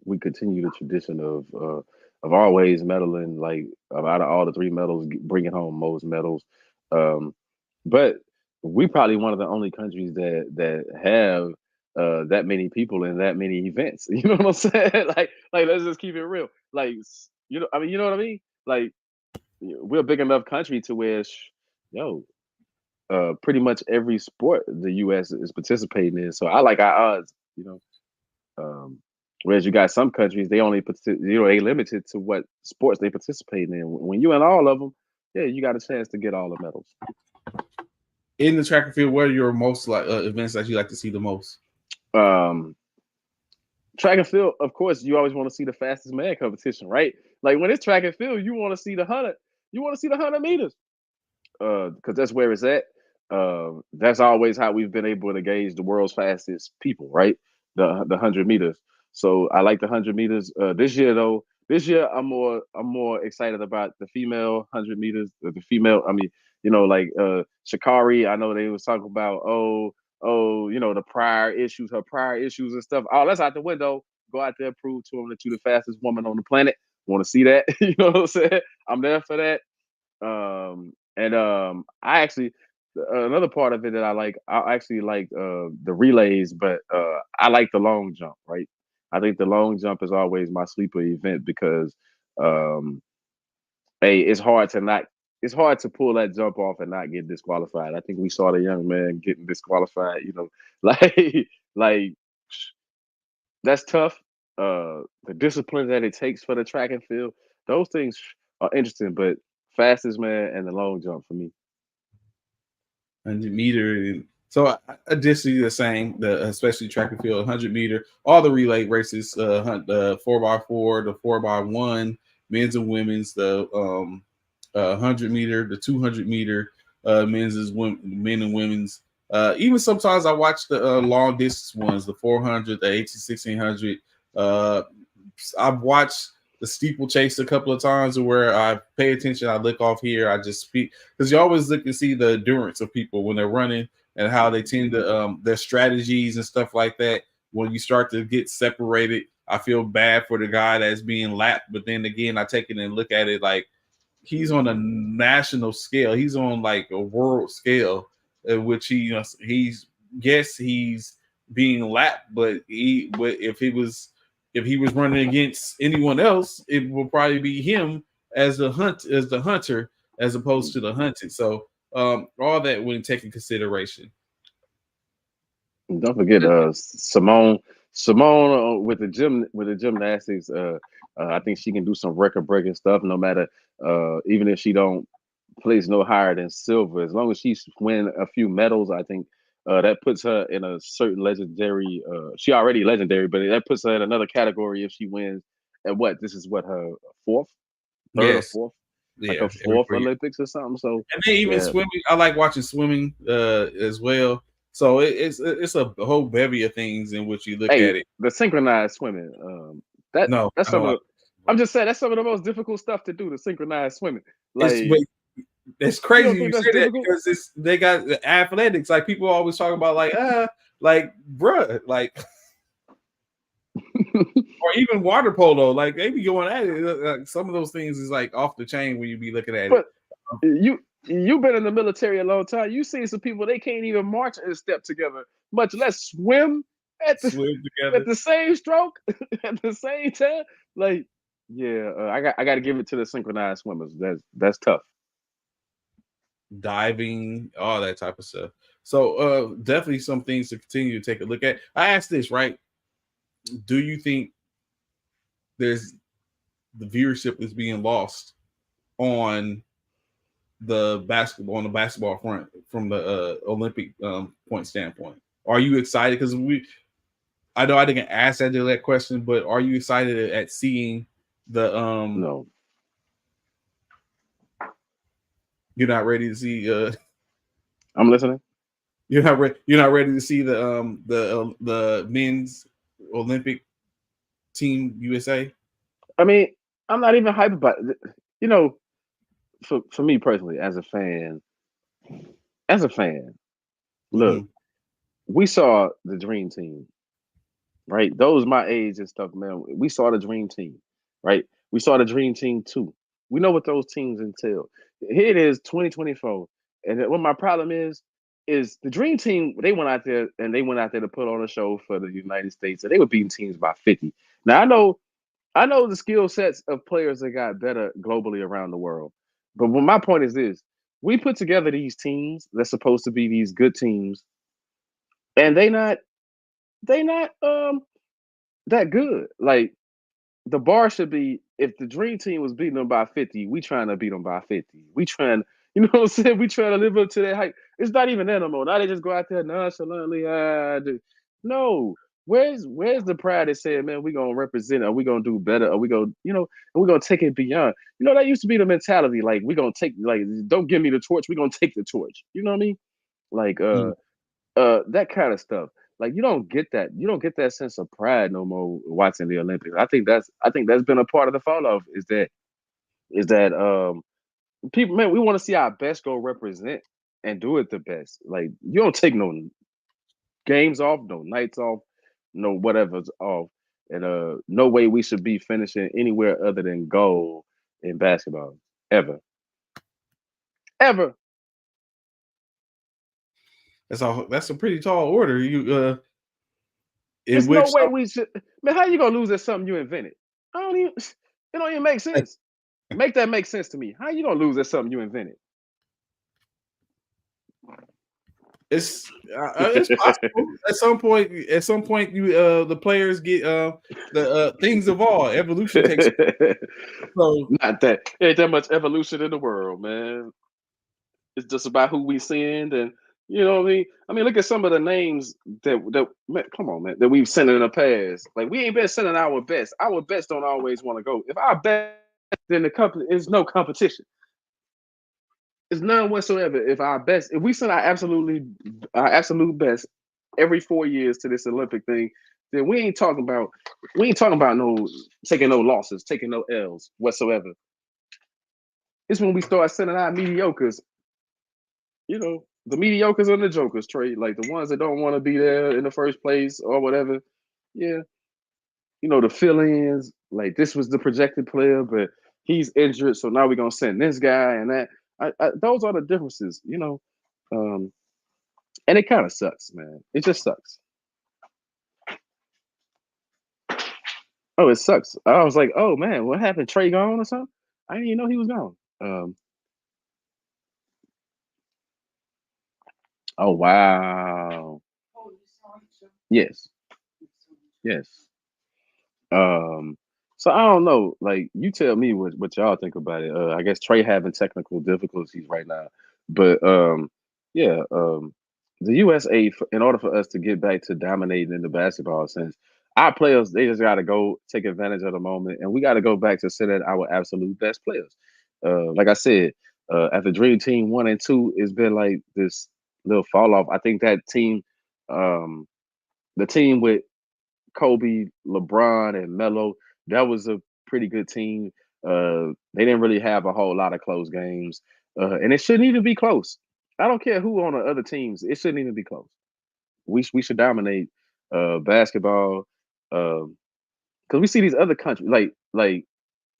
we continue the tradition of always medaling, like out of all the three medals, bringing home most medals. Um, but we probably one of the only countries that have that many people in that many events. You know what I'm saying? Like let's just keep it real. Like I mean, you know what I mean? Like we're a big enough country to where, yo, pretty much every sport the U.S. is participating in. So I like our odds. Um, whereas you got some countries, they only they limited to what sports they participate in. When you in all of them, yeah, you got a chance to get all the medals. In the track and field, what are your most like events that you like to see the most? Um, Track and field, of course, you always want to see the fastest man competition, right? Like when it's track and field, you want to see the 100. You want to see the 100 meters, because that's where it's at. That's always how we've been able to gauge the world's fastest people, right? The 100 meters. So I like the 100 meters. This year though, I'm more excited about the female 100 meters. The female, I mean, like Shakari. I know they was talking about the prior issues, her prior issues and stuff. Oh, that's out the window. Go out there, prove to them that you're the fastest woman on the planet. Want to see that? You know what I'm saying? I'm there for that. And I actually another part of it that I actually like the relays, but I like the long jump, right? I think the long jump is always my sleeper event because um hey, it's hard to pull that jump off and not get disqualified. I think we saw the young man getting disqualified, like like that's tough. The discipline that it takes for the track and field, those things are interesting, but fastest man and the long jump for me. 100 meter. And so I just see the same, especially track and field, 100 meter, all the relay races, the 4x4, the 4x1, men's and women's, the 100 meter, the 200 meter, men's is men and women's. Even sometimes I watch the long distance ones, the 400, the 18, 1600. Uh, I've watched the steeplechase a couple of times where I pay attention. I look off here. I just speak because you always look and see the endurance of people when they're running and how they tend to their strategies and stuff like that. When you start to get separated, I feel bad for the guy that's being lapped. But then again, I take it and look at it like he's on a national scale. He's on like a world scale, which he's yes he's being lapped, but if he was running against anyone else, it will probably be him as the hunter as opposed to the hunted. So all that when taking consideration. Don't forget Simone with the gymnastics. I think she can do some record breaking stuff. No matter even if she don't place no higher than silver, as long as she's win a few medals, I think that puts her in a certain legendary. She already legendary, but that puts her in another category if she wins. At what this is what her fourth, third or Yes, fourth. like Yeah, a every fourth 4 years. Olympics or something. So And then even yeah. swimming, I like watching swimming as well. So it's a whole bevy of things in which you look Hey, at it. the synchronized swimming. No, That's I some don't of like. the. I'm just saying that's some of the most difficult stuff to do. The synchronized swimming. It's Like it's you don't crazy you think that's say that difficult? because they got the athletics. Like people always talk about like bruh, like or even water polo. Like they be going at it. Like, some of those things is like off the chain when you be looking at it. But you've been in the military a long time. You see some people they can't even march in step together, much less swim at the Swim at together. the same stroke at the same time. Like, yeah, I got to give it to the synchronized swimmers. That's tough. Diving, all that type of stuff. So definitely some things to continue to take a look at. I asked this, right? Do you think there's the viewership is being lost on the basketball front from the Olympic point standpoint? Are you excited? Because I know I didn't ask that question, but are you excited at seeing the No, you're not ready to see I'm listening. you're not ready to see the men's Olympic team USA? I mean, I'm not even hyped about it. You know, for me personally, as a fan, look, Hmm. we saw the dream team, right? Those my age and stuff, man. We saw the dream team, right? We saw the dream team too. We know what those teams entail. Here it is, 2024, and what my problem is the dream team. They went out there and they went out there to put on a show for the United States, and they were beating teams by 50. Now I know the skill sets of players that got better globally around the world, but what my point is this: we put together these teams that's supposed to be these good teams, and they not that good. Like the bar should be if the dream team was beating them by 50, we trying to beat them by 50. We trying, you know what I'm saying? We trying to live up to that hype. It's not even that no more. Now they just go out there nonchalantly. No. Where's the pride that said, man, we gonna represent, or we gonna do better, or we gonna, and we gonna take it beyond. That used to be the mentality. Like we gonna take like don't give me the torch, we gonna take the torch. You know what I mean? Like that kind of stuff. Like you don't get that. You don't get that sense of pride no more watching the Olympics. I think that's been a part of the fall off is that people, man, we want to see our best go represent and do it the best. Like you don't take no games off, no nights off, no whatever's off. And no way we should be finishing anywhere other than gold in basketball. Ever. Ever. That's a pretty tall order. You in It's no which way we should, man, how you gonna lose at something you invented? I don't even it don't even make sense. Make that make sense to me. How you gonna lose at something you invented? it's possible at some point. At some point, you the players get the things evolve. Evolution takes so Not that ain't that much evolution in the world, man. It's just about who we send, and you know what I mean. I mean, look at some of the names that man, come on, man, that we've sent in the past. Like we ain't been sending our best. Our best don't always want to go. If our best, then the company is no competition. It's none whatsoever. If we send our absolute best every 4 years to this Olympic thing, then we ain't talking about no taking no losses, taking no L's whatsoever. It's when we start sending out mediocres, the mediocres and the jokers, Trey, like the ones that don't want to be there in the first place or whatever. Yeah, the fill-ins. Like this was the projected player, but he's injured, so now we're gonna send this guy and that. Those are the differences. Um, and it kind of sucks, man. It just sucks. Oh, it sucks. I was like, oh man, what happened? Trey gone or something? I didn't even know he was gone. Oh wow. Yes, yes. Um, so I don't know. Like, you tell me what y'all think about it. I guess Trey having technical difficulties right now, but yeah. The USA, in order for us to get back to dominating in the basketball sense, our players they just got to go take advantage of the moment, and we got to go back to sending our absolute best players. Like I said, after Dream Team 1 and 2, it's been like this little fall off. I think that team, um, the team with Kobe, LeBron, and Melo, that was a pretty good team. They didn't really have a whole lot of close games, and it shouldn't even be close. I don't care who on the other teams; it shouldn't even be close. We should dominate basketball because we see these other countries like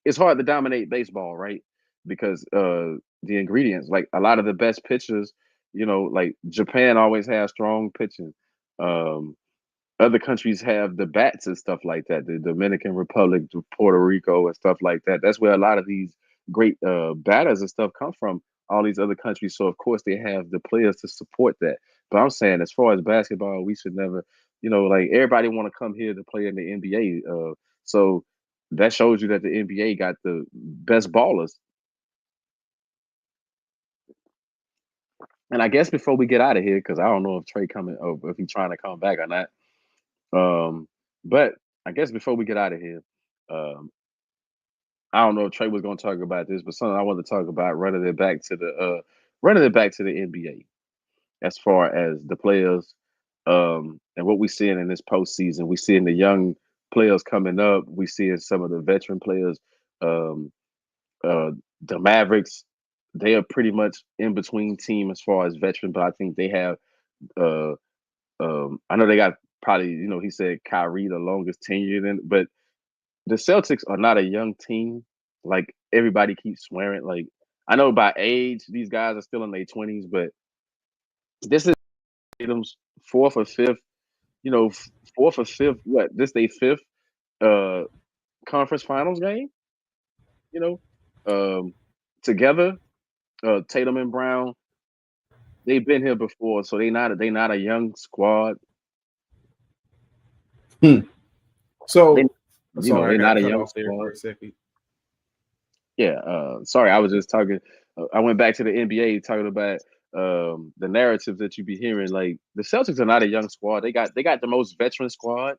it's hard to dominate baseball, right? Because the ingredients, like a lot of the best pitchers, like Japan always has strong pitching. Um, Other countries have the bats and stuff like that. The Dominican Republic, Puerto Rico, and stuff like that. That's where a lot of these great batters and stuff come from. All these other countries, so of course they have the players to support that. But I'm saying, as far as basketball, we should never, like everybody want to come here to play in the NBA. So that shows you that the NBA got the best ballers. And I guess before we get out of here, because I don't know if Trey coming or if he's trying to come back or not. Um, but I guess before we get out of here, um, I don't know if Trey was going to talk about this, but something I want to talk about running it back to the NBA as far as the players and what we're seeing in this postseason. We seeing the young players coming up. We seeing some of the veteran players. Um, uh, the Mavericks, they are pretty much in between team as far as veteran, but I think they have. Uh, I know they got probably he said Kyrie the longest tenured in, but the Celtics are not a young team. Like everybody keeps swearing. Like I know by age, these guys are still in their 20s, but this is Tatum's fourth or fifth, fourth or fifth. What this they fifth uh conference finals game? You know, um, together, Tatum and Brown. They've been here before, so they not a young squad. Hmm. They, So, sorry, I they're not got a cut young off there for squad. a second. Yeah, sorry, I was just talking. I went back to the NBA talking about the narratives that you be hearing. Like the Celtics are not a young squad. They got the most veteran squad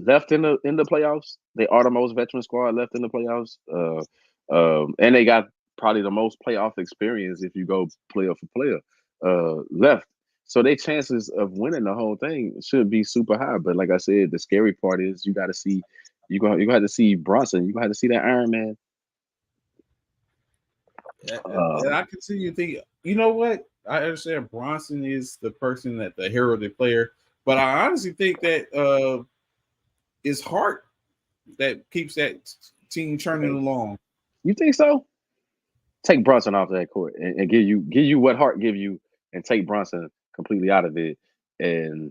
left in the playoffs. They are the most veteran squad left in the playoffs. And they got probably the most playoff experience if you go player for player left. So their chances of winning the whole thing should be super high. But like I said, the scary part is you got to see you gonna have to see Bronson. You gonna have to see that Iron Man. And Um, I continue to think, you know what? I understand Bronson is the person that the hero, the player, but I honestly think that it's Hart that keeps that team churning along. you think so? Take Brunson off that court and give you what Hart give you, and take Brunson completely out of it, and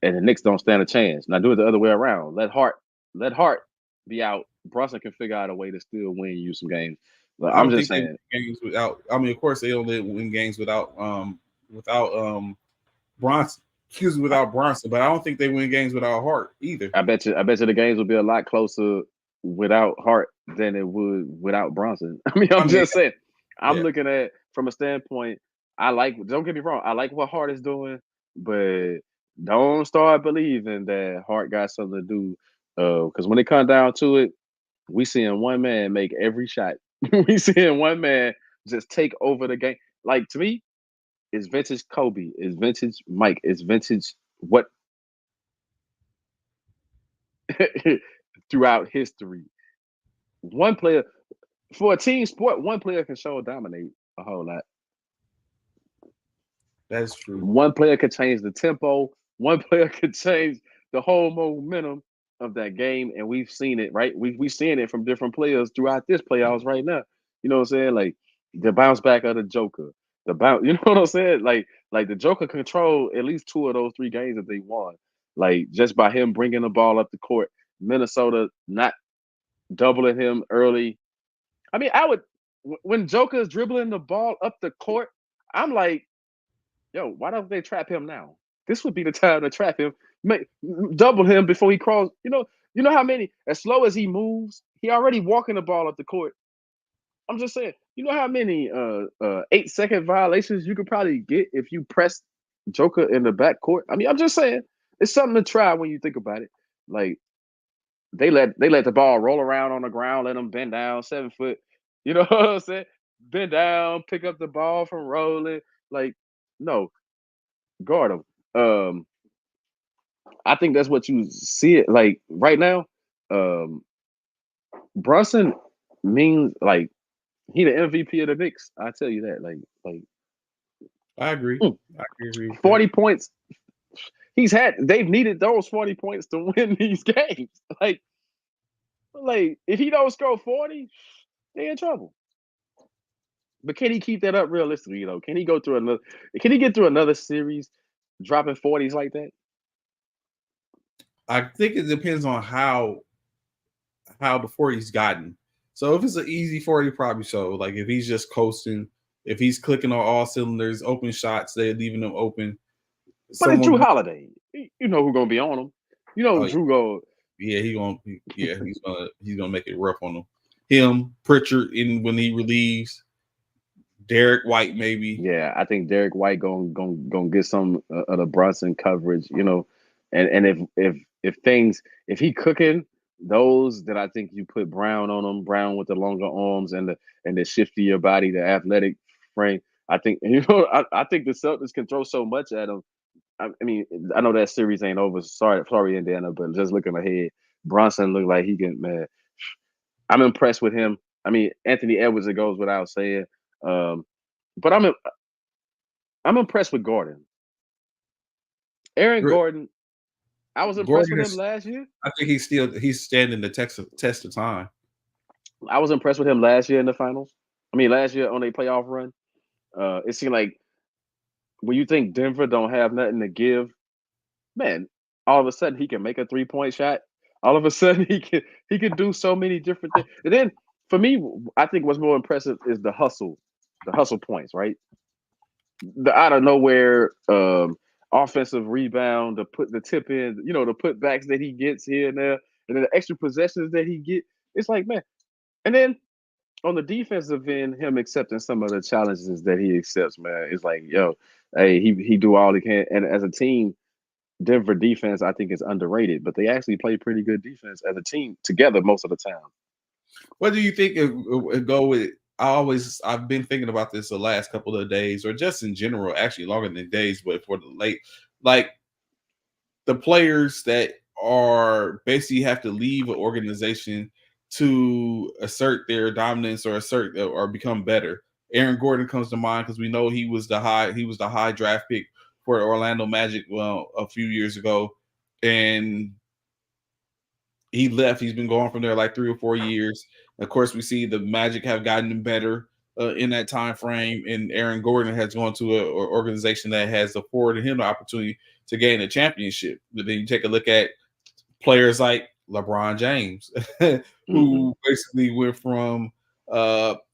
and the Knicks don't stand a chance. Now do it the other way around. Let Hart be out. Brunson can figure out a way to still win you some games. But I I'm don't just think they win saying, games without. I mean, of course, they don't win games without Bronson. Excuse me, I, without Bronson, but I don't think they win games without Hart either. I bet you the games will be a lot closer without Hart than it would without Bronson. I mean, I'm I mean, just saying. I'm yeah, looking at from a standpoint. I like. Don't get me wrong. I like what Hart is doing, but don't start believing that Hart got something to do. Because when it comes down to it, we seeing one man make every shot. We seeing one man just take over the game. Like to me, it's vintage Kobe, it's vintage Mike, it's vintage what throughout history. One player for a team sport, one player can show dominate a whole lot. that's true. One player could change the tempo. One player could change the whole momentum of that game, and we've seen it. Right, we've seen it from different players throughout this playoffs right now. You know what I'm saying? Like the bounce back of the Joker, the bounce. You know what I'm saying? Like the Joker controlled at least two of those three games that they won. Like just by him bringing the ball up the court, Minnesota not doubling him early. I mean, I would when Joker is dribbling the ball up the court, I'm like, yo, why don't they trap him now? This would be the time to trap him, make double him before he crawls. You know how many as slow as he moves, he already walking the ball up the court. I'm just saying, you know how many 8-second violations you could probably get if you press Joker in the back court. I mean, I'm just saying, it's something to try when you think about it. Like they let the ball roll around on the ground, let him bend down 7 foot. You know what I'm saying? Bend down, pick up the ball from rolling. Like, no, guard him. I think that's what you see it like right now. Um, Brunson means like he the MVP of the Knicks. I tell you that. Like I agree. mm, I agree with that. 40 points. They've needed those 40 points to win these games. Like if he don't score 40, they in trouble. But can he keep that up realistically? Can he go through another? Can he get through another series dropping 40s like that? I think it depends on how before he's gotten. So if it's an easy 40, probably so. Like if he's just coasting, if he's clicking on all cylinders, open shots, they're leaving them open. But it's Someone, Drew Holiday. You know who's gonna be on him. You know oh Drew go. yeah, he's gonna make it rough on him. Him, Pritchard, in when he relieves, Derek White maybe. Yeah, I think Derek White gonna get some of the Brunson coverage. And if he cooking those, then I think you put Brown on him. Brown with the longer arms and the shiftier body, the athletic frame. I think I think the Celtics can throw so much at him. I mean, I know that series ain't over. Sorry, Indiana, but just looking ahead, Bronson looked like he can. Man, I'm impressed with him. I mean, Anthony Edwards, it goes without saying. Um, but I'm impressed with Gordon. Aaron Gordon, I was impressed Gordon with him is. last year. I think he's standing the test of time. I was impressed with him last year in the finals. I mean, last year on a playoff run. It seemed like when you think Denver don't have nothing to give, man, all of a sudden he can make a 3-point shot. All of a sudden he can do so many different things. And then for me, I think what's more impressive is the hustle points, right? The out of nowhere offensive rebound, to put the tip in, the putbacks that he gets here and there, and then the extra possessions that he get. It's like, man. And then on the defensive end, him accepting some of the challenges that he accepts, man, it's like, yo, hey, he do all he can. And as a team, Denver defense, I think, is underrated, but they actually play pretty good defense as a team together most of the time. What do you think it go with? I've been thinking about this the last couple of days, or just in general, actually longer than days, but for the late, like the players that are basically have to leave an organization to assert their dominance or assert or become better. Aaron Gordon comes to mind because we know he was the high draft pick for Orlando Magic a few years ago, and he left. He's been gone from there like 3 or 4 years. Of course, we see the Magic have gotten better in that time frame, and Aaron Gordon has gone to an organization that has afforded him the opportunity to gain a championship. But then you take a look at players like LeBron James, Hmm. who basically went from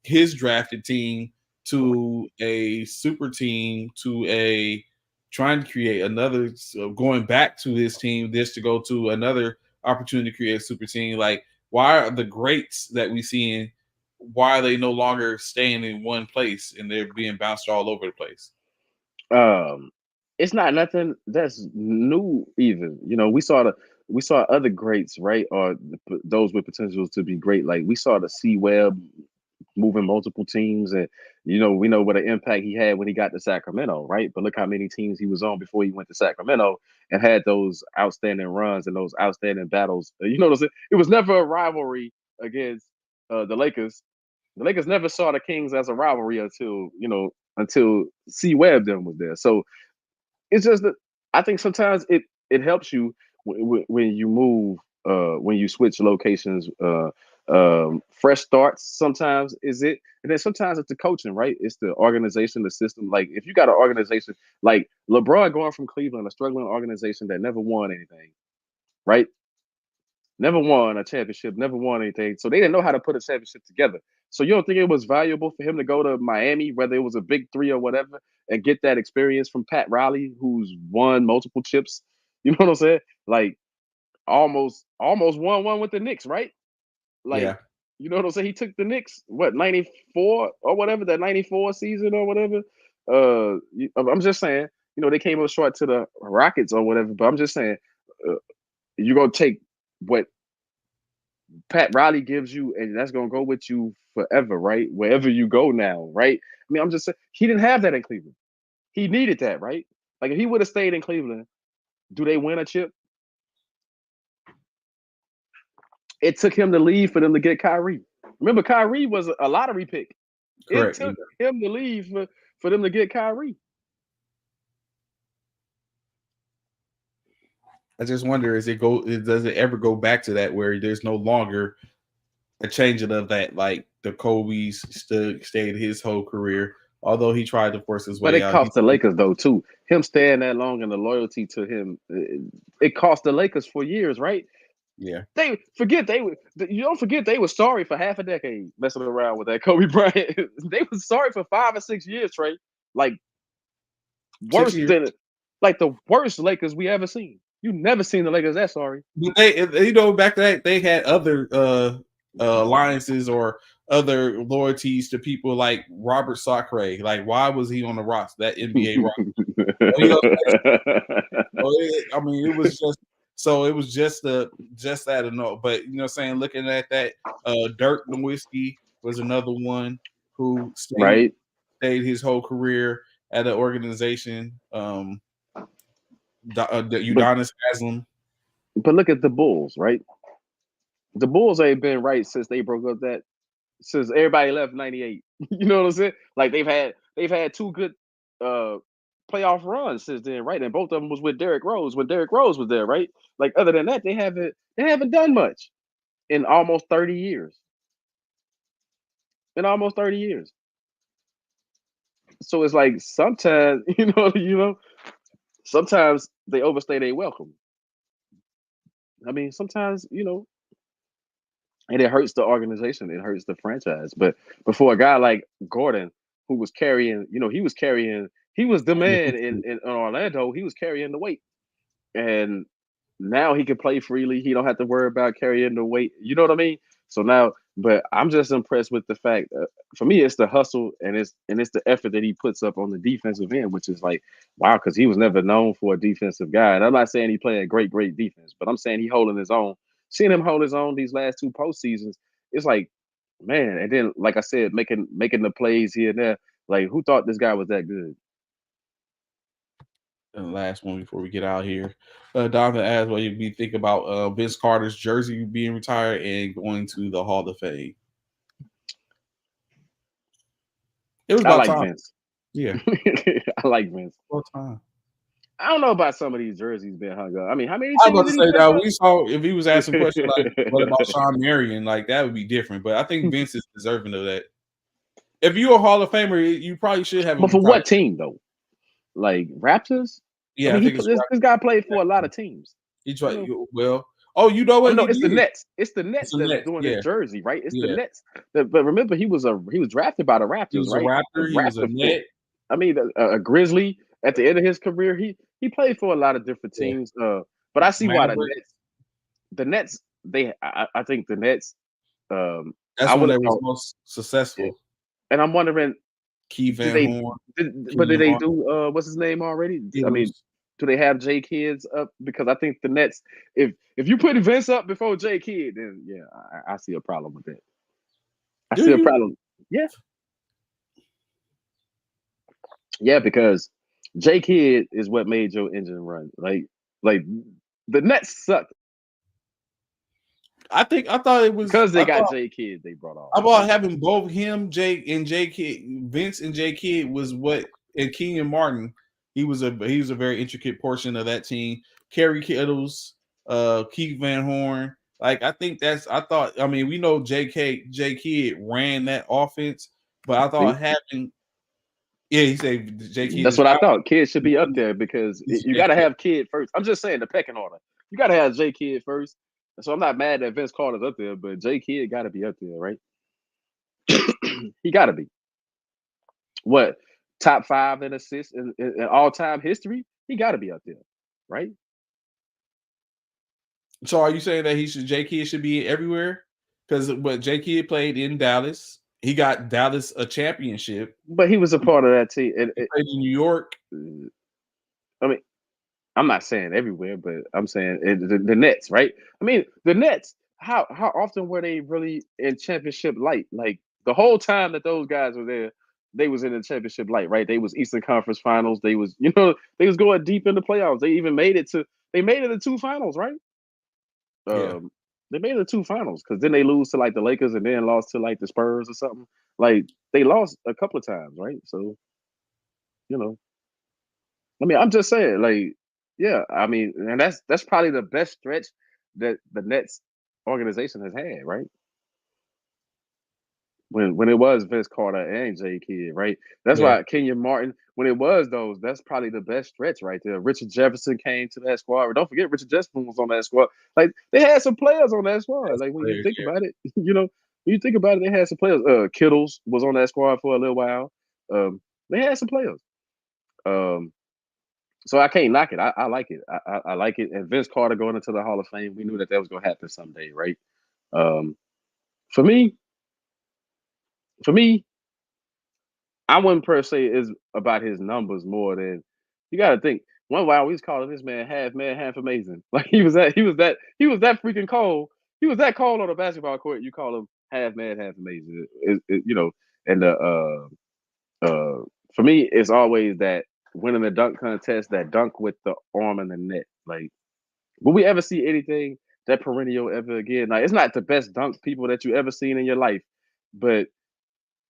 his drafted team to a super team to a trying to create another, going back to his team, this to go to another opportunity to create a super team. Like, why are the greats that we see in, why are they no longer staying in one place and they're being bounced all over the place? Um, it's not nothing that's new either. We saw other greats, right? Or those with potentials to be great. Like we saw the C Web moving multiple teams, and we know what an impact he had when he got to Sacramento, right? But look how many teams he was on before he went to Sacramento and had those outstanding runs and those outstanding battles. You know what I'm saying? It was never a rivalry against the Lakers. The Lakers never saw the Kings as a rivalry until C Webb then was there. So it's just that I think sometimes it helps you when you move, when you switch locations. Fresh starts sometimes is it, and then sometimes it's the coaching, right? It's the organization, the system. Like if you got an organization like LeBron going from Cleveland, a struggling organization that never won anything, right? Never won a championship, never won anything. So they didn't know how to put a championship together. So you don't think it was valuable for him to go to Miami, whether it was a big three or whatever, and get that experience from Pat Riley, who's won multiple chips? You know what I'm saying? Like almost won one with the Knicks, right? Like, Yeah. you know what I'm saying? He took the Knicks, what, 94 or whatever, that 94 season or whatever. I'm just saying, they came up short to the Rockets or whatever, but I'm just saying, you're gonna take what Pat Riley gives you, and that's gonna go with you forever, right? Wherever you go now, right? I mean, I'm just saying he didn't have that in Cleveland. He needed that, right? Like if he would have stayed in Cleveland, do they win a chip? It took him to leave for them to get Kyrie. Remember, Kyrie was a lottery pick. It Correct. took him to leave for them to get Kyrie. I just wonder, does it ever go back to that where there's no longer a changing of that, like the Kobe's stayed his whole career, although he tried to force his But way it out. cost the Lakers though too. Him staying that long and the loyalty to him, it cost the Lakers for years, right? Yeah. They forget they were. You don't forget they were sorry for half a decade messing around with that Kobe Bryant. They were sorry for 5 or 6 years, Trey. Like six worse years. than, like the worst Lakers we ever seen. You never seen the Lakers that sorry. But they back to that, they had other alliances or other loyalties to people like Robert Sacre. Like, why was he on the roster, that NBA roster? Well, I mean, it was just so it was just that and all. But saying, looking at that, Dirk Nowitzki was another one who Right. stayed his whole career at an organization. The But Udonis Haslam. look at the Bulls, right? The Bulls ain't been right since they broke up that since everybody left '98. You know what I'm saying? Like they've had two good uh playoff runs since then, right? And both of them was with Derrick Rose when Derrick Rose was there, right? Like other than that, they haven't done much in almost 30 years. In almost 30 years. So it's like sometimes, sometimes they overstay their welcome. I mean, sometimes, and it hurts the organization, it hurts the franchise. But before a guy like Gordon, who was carrying, he was the man in Orlando, he was carrying the weight. And now he can play freely. He don't have to worry about carrying the weight. You know what I mean? So now, but I'm just impressed with the fact. For me, it's the hustle and it's the effort that he puts up on the defensive end, which is like wow, because he was never known for a defensive guy. And I'm not saying he played a great defense, but I'm saying he holding his own. Seeing him hold his own these last two postseasons, it's like man. And then, like I said, making the plays here and there. Like who thought this guy was that good? And the last one before we get out here. Donovan asked what you be think about Vince Carter's jersey being retired and going to the Hall of Fame. It was I about like time. Vince. Yeah. I like Vince. About time. I don't know about some of these jerseys being hung up. I mean, how many I was about teams to did he say take that up? we saw if he was asking questions like what about Sean Marion, like that would be different. But I think Vince is deserving of that. If you're a Hall of Famer, you probably should have a But for retired. what team though? Like Raptors? I Yeah, I mean, think it's this guy played for a lot of teams. he You tried. know, Well, oh, you know what no, he it's the did? Nets. It's the It's Nets a that's net. doing his Yeah, jersey, right? It's the yeah. Nets. But remember, he was drafted by the He Raptors, was a right? The Raptor. He was a Raptor for. net. I mean, a Grizzly at the end of his career, he played for a lot of different Yeah, teams. But I see why Maverick. The Nets, I think the Nets. I That's when would, they was most successful. and I'm wondering, Key did Van they? Horn, But did Kenyon they Martin, do what's his name already? I mean, Steelers. do they have J Kids up? Because I think the Nets, if you put Vince up before J Kid, then yeah, I see a problem with that. I Do see a you? problem. Yeah, yeah, because J Kid is what made your engine run. Like the Nets sucked I thought it was. because they got J Kid. They brought off. I Like thought having both him, J Kid, Vince and J Kid was what, and Kenyon Martin. He was a very intricate portion of that team. Kerry Kittles, Keith Van Horn. Like I think that's. I thought. I mean, we know J Kid ran that offense, but I see, thought having. Yeah, he said J Kid that's is what I power. thought. Kid should be up there because He's you got to have Kid first. I'm just saying the pecking order. You got to have J Kid first. So I'm not mad that Vince Carter's up there, but J Kid got to be up there, right? He got to be what top five in assists in all time history. He got to be up there, right? So are you saying that J Kid should be everywhere? Because what J Kid played in Dallas, he got Dallas a championship. But he was a part of that team. He played in New York. I mean, I'm not saying everywhere, but I'm saying the Nets, right? I mean, the Nets. how often were they really in championship light? Like the whole time that those guys were there, they was in the championship light, right? They was Eastern Conference Finals. They was, they was going deep in the playoffs. They even made it to two finals, right? Yeah. Um, they made it to two finals because then they lose to like the Lakers and then lost to like the Spurs or something. Like they lost a couple of times, right? So you know, I mean, I'm just saying, like, yeah, I mean, and that's probably the best stretch that the Nets organization has had, right? When it was Vince Carter and Jay Kidd, right? That's Yeah. why Kenyon Martin, when it was those, that's probably the best stretch right there. Richard Jefferson came to that squad. Don't forget Richard Jefferson was on that squad. Like they had some players on that squad. As Like when you players, think yeah. about it, when you think about it, they had some players. Kittles was on that squad for a little while. They had some players. Um, so I can't knock it. I like it. I like it. And Vince Carter going into the Hall of Fame, we knew that was going to happen someday, right? Um, for me, for me, I wouldn't per se is about his numbers more than you got to think. One while we was calling this man, half amazing. Like he was that freaking cold. He was that cold on the basketball court. You call him half man, half amazing. And for me, it's always that winning the dunk contest, that dunk with the arm in the net. Like, will we ever see anything that perennial ever again? Like, it's not the best dunk people that you ever seen in your life, but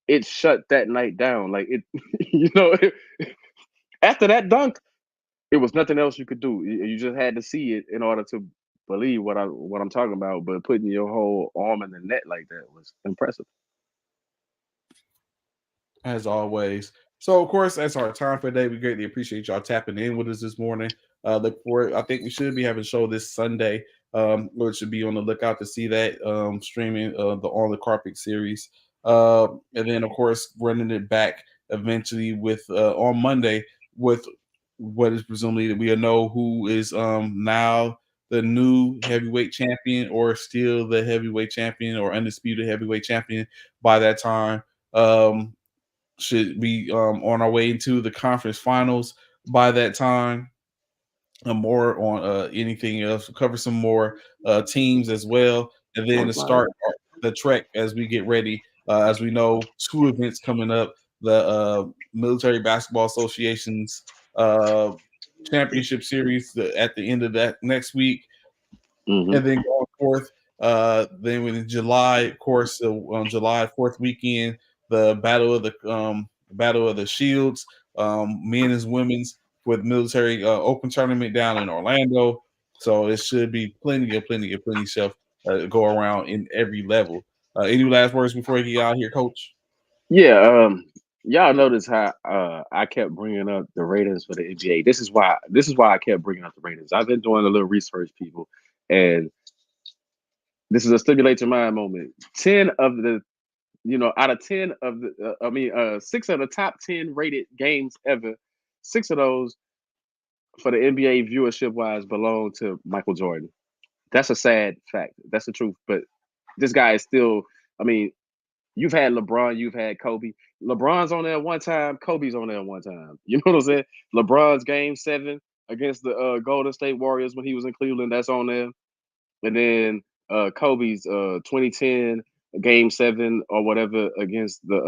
it shut that night down. Like it, after that dunk, it was nothing else you could do. You just had to see it in order to believe what I'm talking about. But putting your whole arm in the net like that was impressive. As always. So, of course, that's our time for today. We greatly appreciate y'all tapping in with us this morning. Look forward. I think we should be having a show this Sunday. Or should be on the lookout to see that streaming the On the Carpet series. And then, of course, running it back eventually with on Monday with what is presumably that we'll know who is now the new heavyweight champion or still the heavyweight champion or undisputed heavyweight champion by that time. Should be on our way into the conference finals by that time. More on anything else, cover some more teams as well, and then to start the trek as we get ready. As we know, two events coming up: the Military Basketball Association's uh, championship series at the end of that next week, Mm-hmm. and then going forth, then in July, of course, on July 4th weekend, the Battle of the Shields, men and women's with military open tournament down in Orlando. So it should be plenty stuff go around in every level. Any last words before you get out here, Coach? Yeah, y'all notice how I kept bringing up the ratings for the NBA. This is why I kept bringing up the ratings. I've been doing a little research, people, and this is a stimulate your mind moment. 10 of the six of the top 10 rated games ever. Six of those for the NBA viewership wise belong to Michael Jordan. That's a sad fact. That's the truth. But this guy is still. I mean, you've had LeBron, you've had Kobe. LeBron's on there one time, Kobe's on there one time. You know what I'm saying? LeBron's game 7 against the Golden State Warriors when he was in Cleveland, that's on there. And then Kobe's 2010 game 7 or whatever against the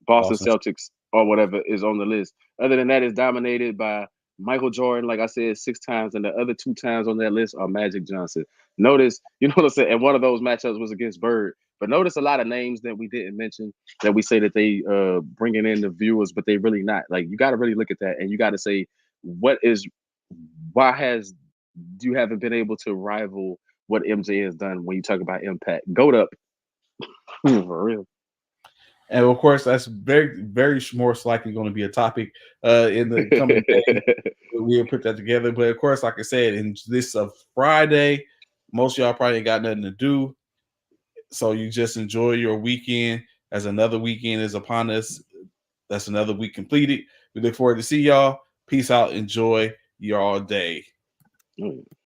Boston Boston. Celtics or whatever is on the list. Other than that, it's dominated by Michael Jordan, like I said, 6 times, and the other 2 times on that list are Magic Johnson. Notice, you know what I'm saying? And one of those matchups was against Bird. But notice a lot of names that we didn't mention that we say that they bringing in the viewers, but they really not. Like you got to really look at that, and you got to say, what is, why has you haven't been able to rival what MJ has done when you talk about impact? Goat up for real. And of course, that's very most likely going to be a topic in the coming days. We'll put that together. But of course, like I said, in this Friday, most of y'all probably ain't got nothing to do. So you just enjoy your weekend as another weekend is upon us. That's another week completed. We look forward to see y'all. Peace out. Enjoy your day.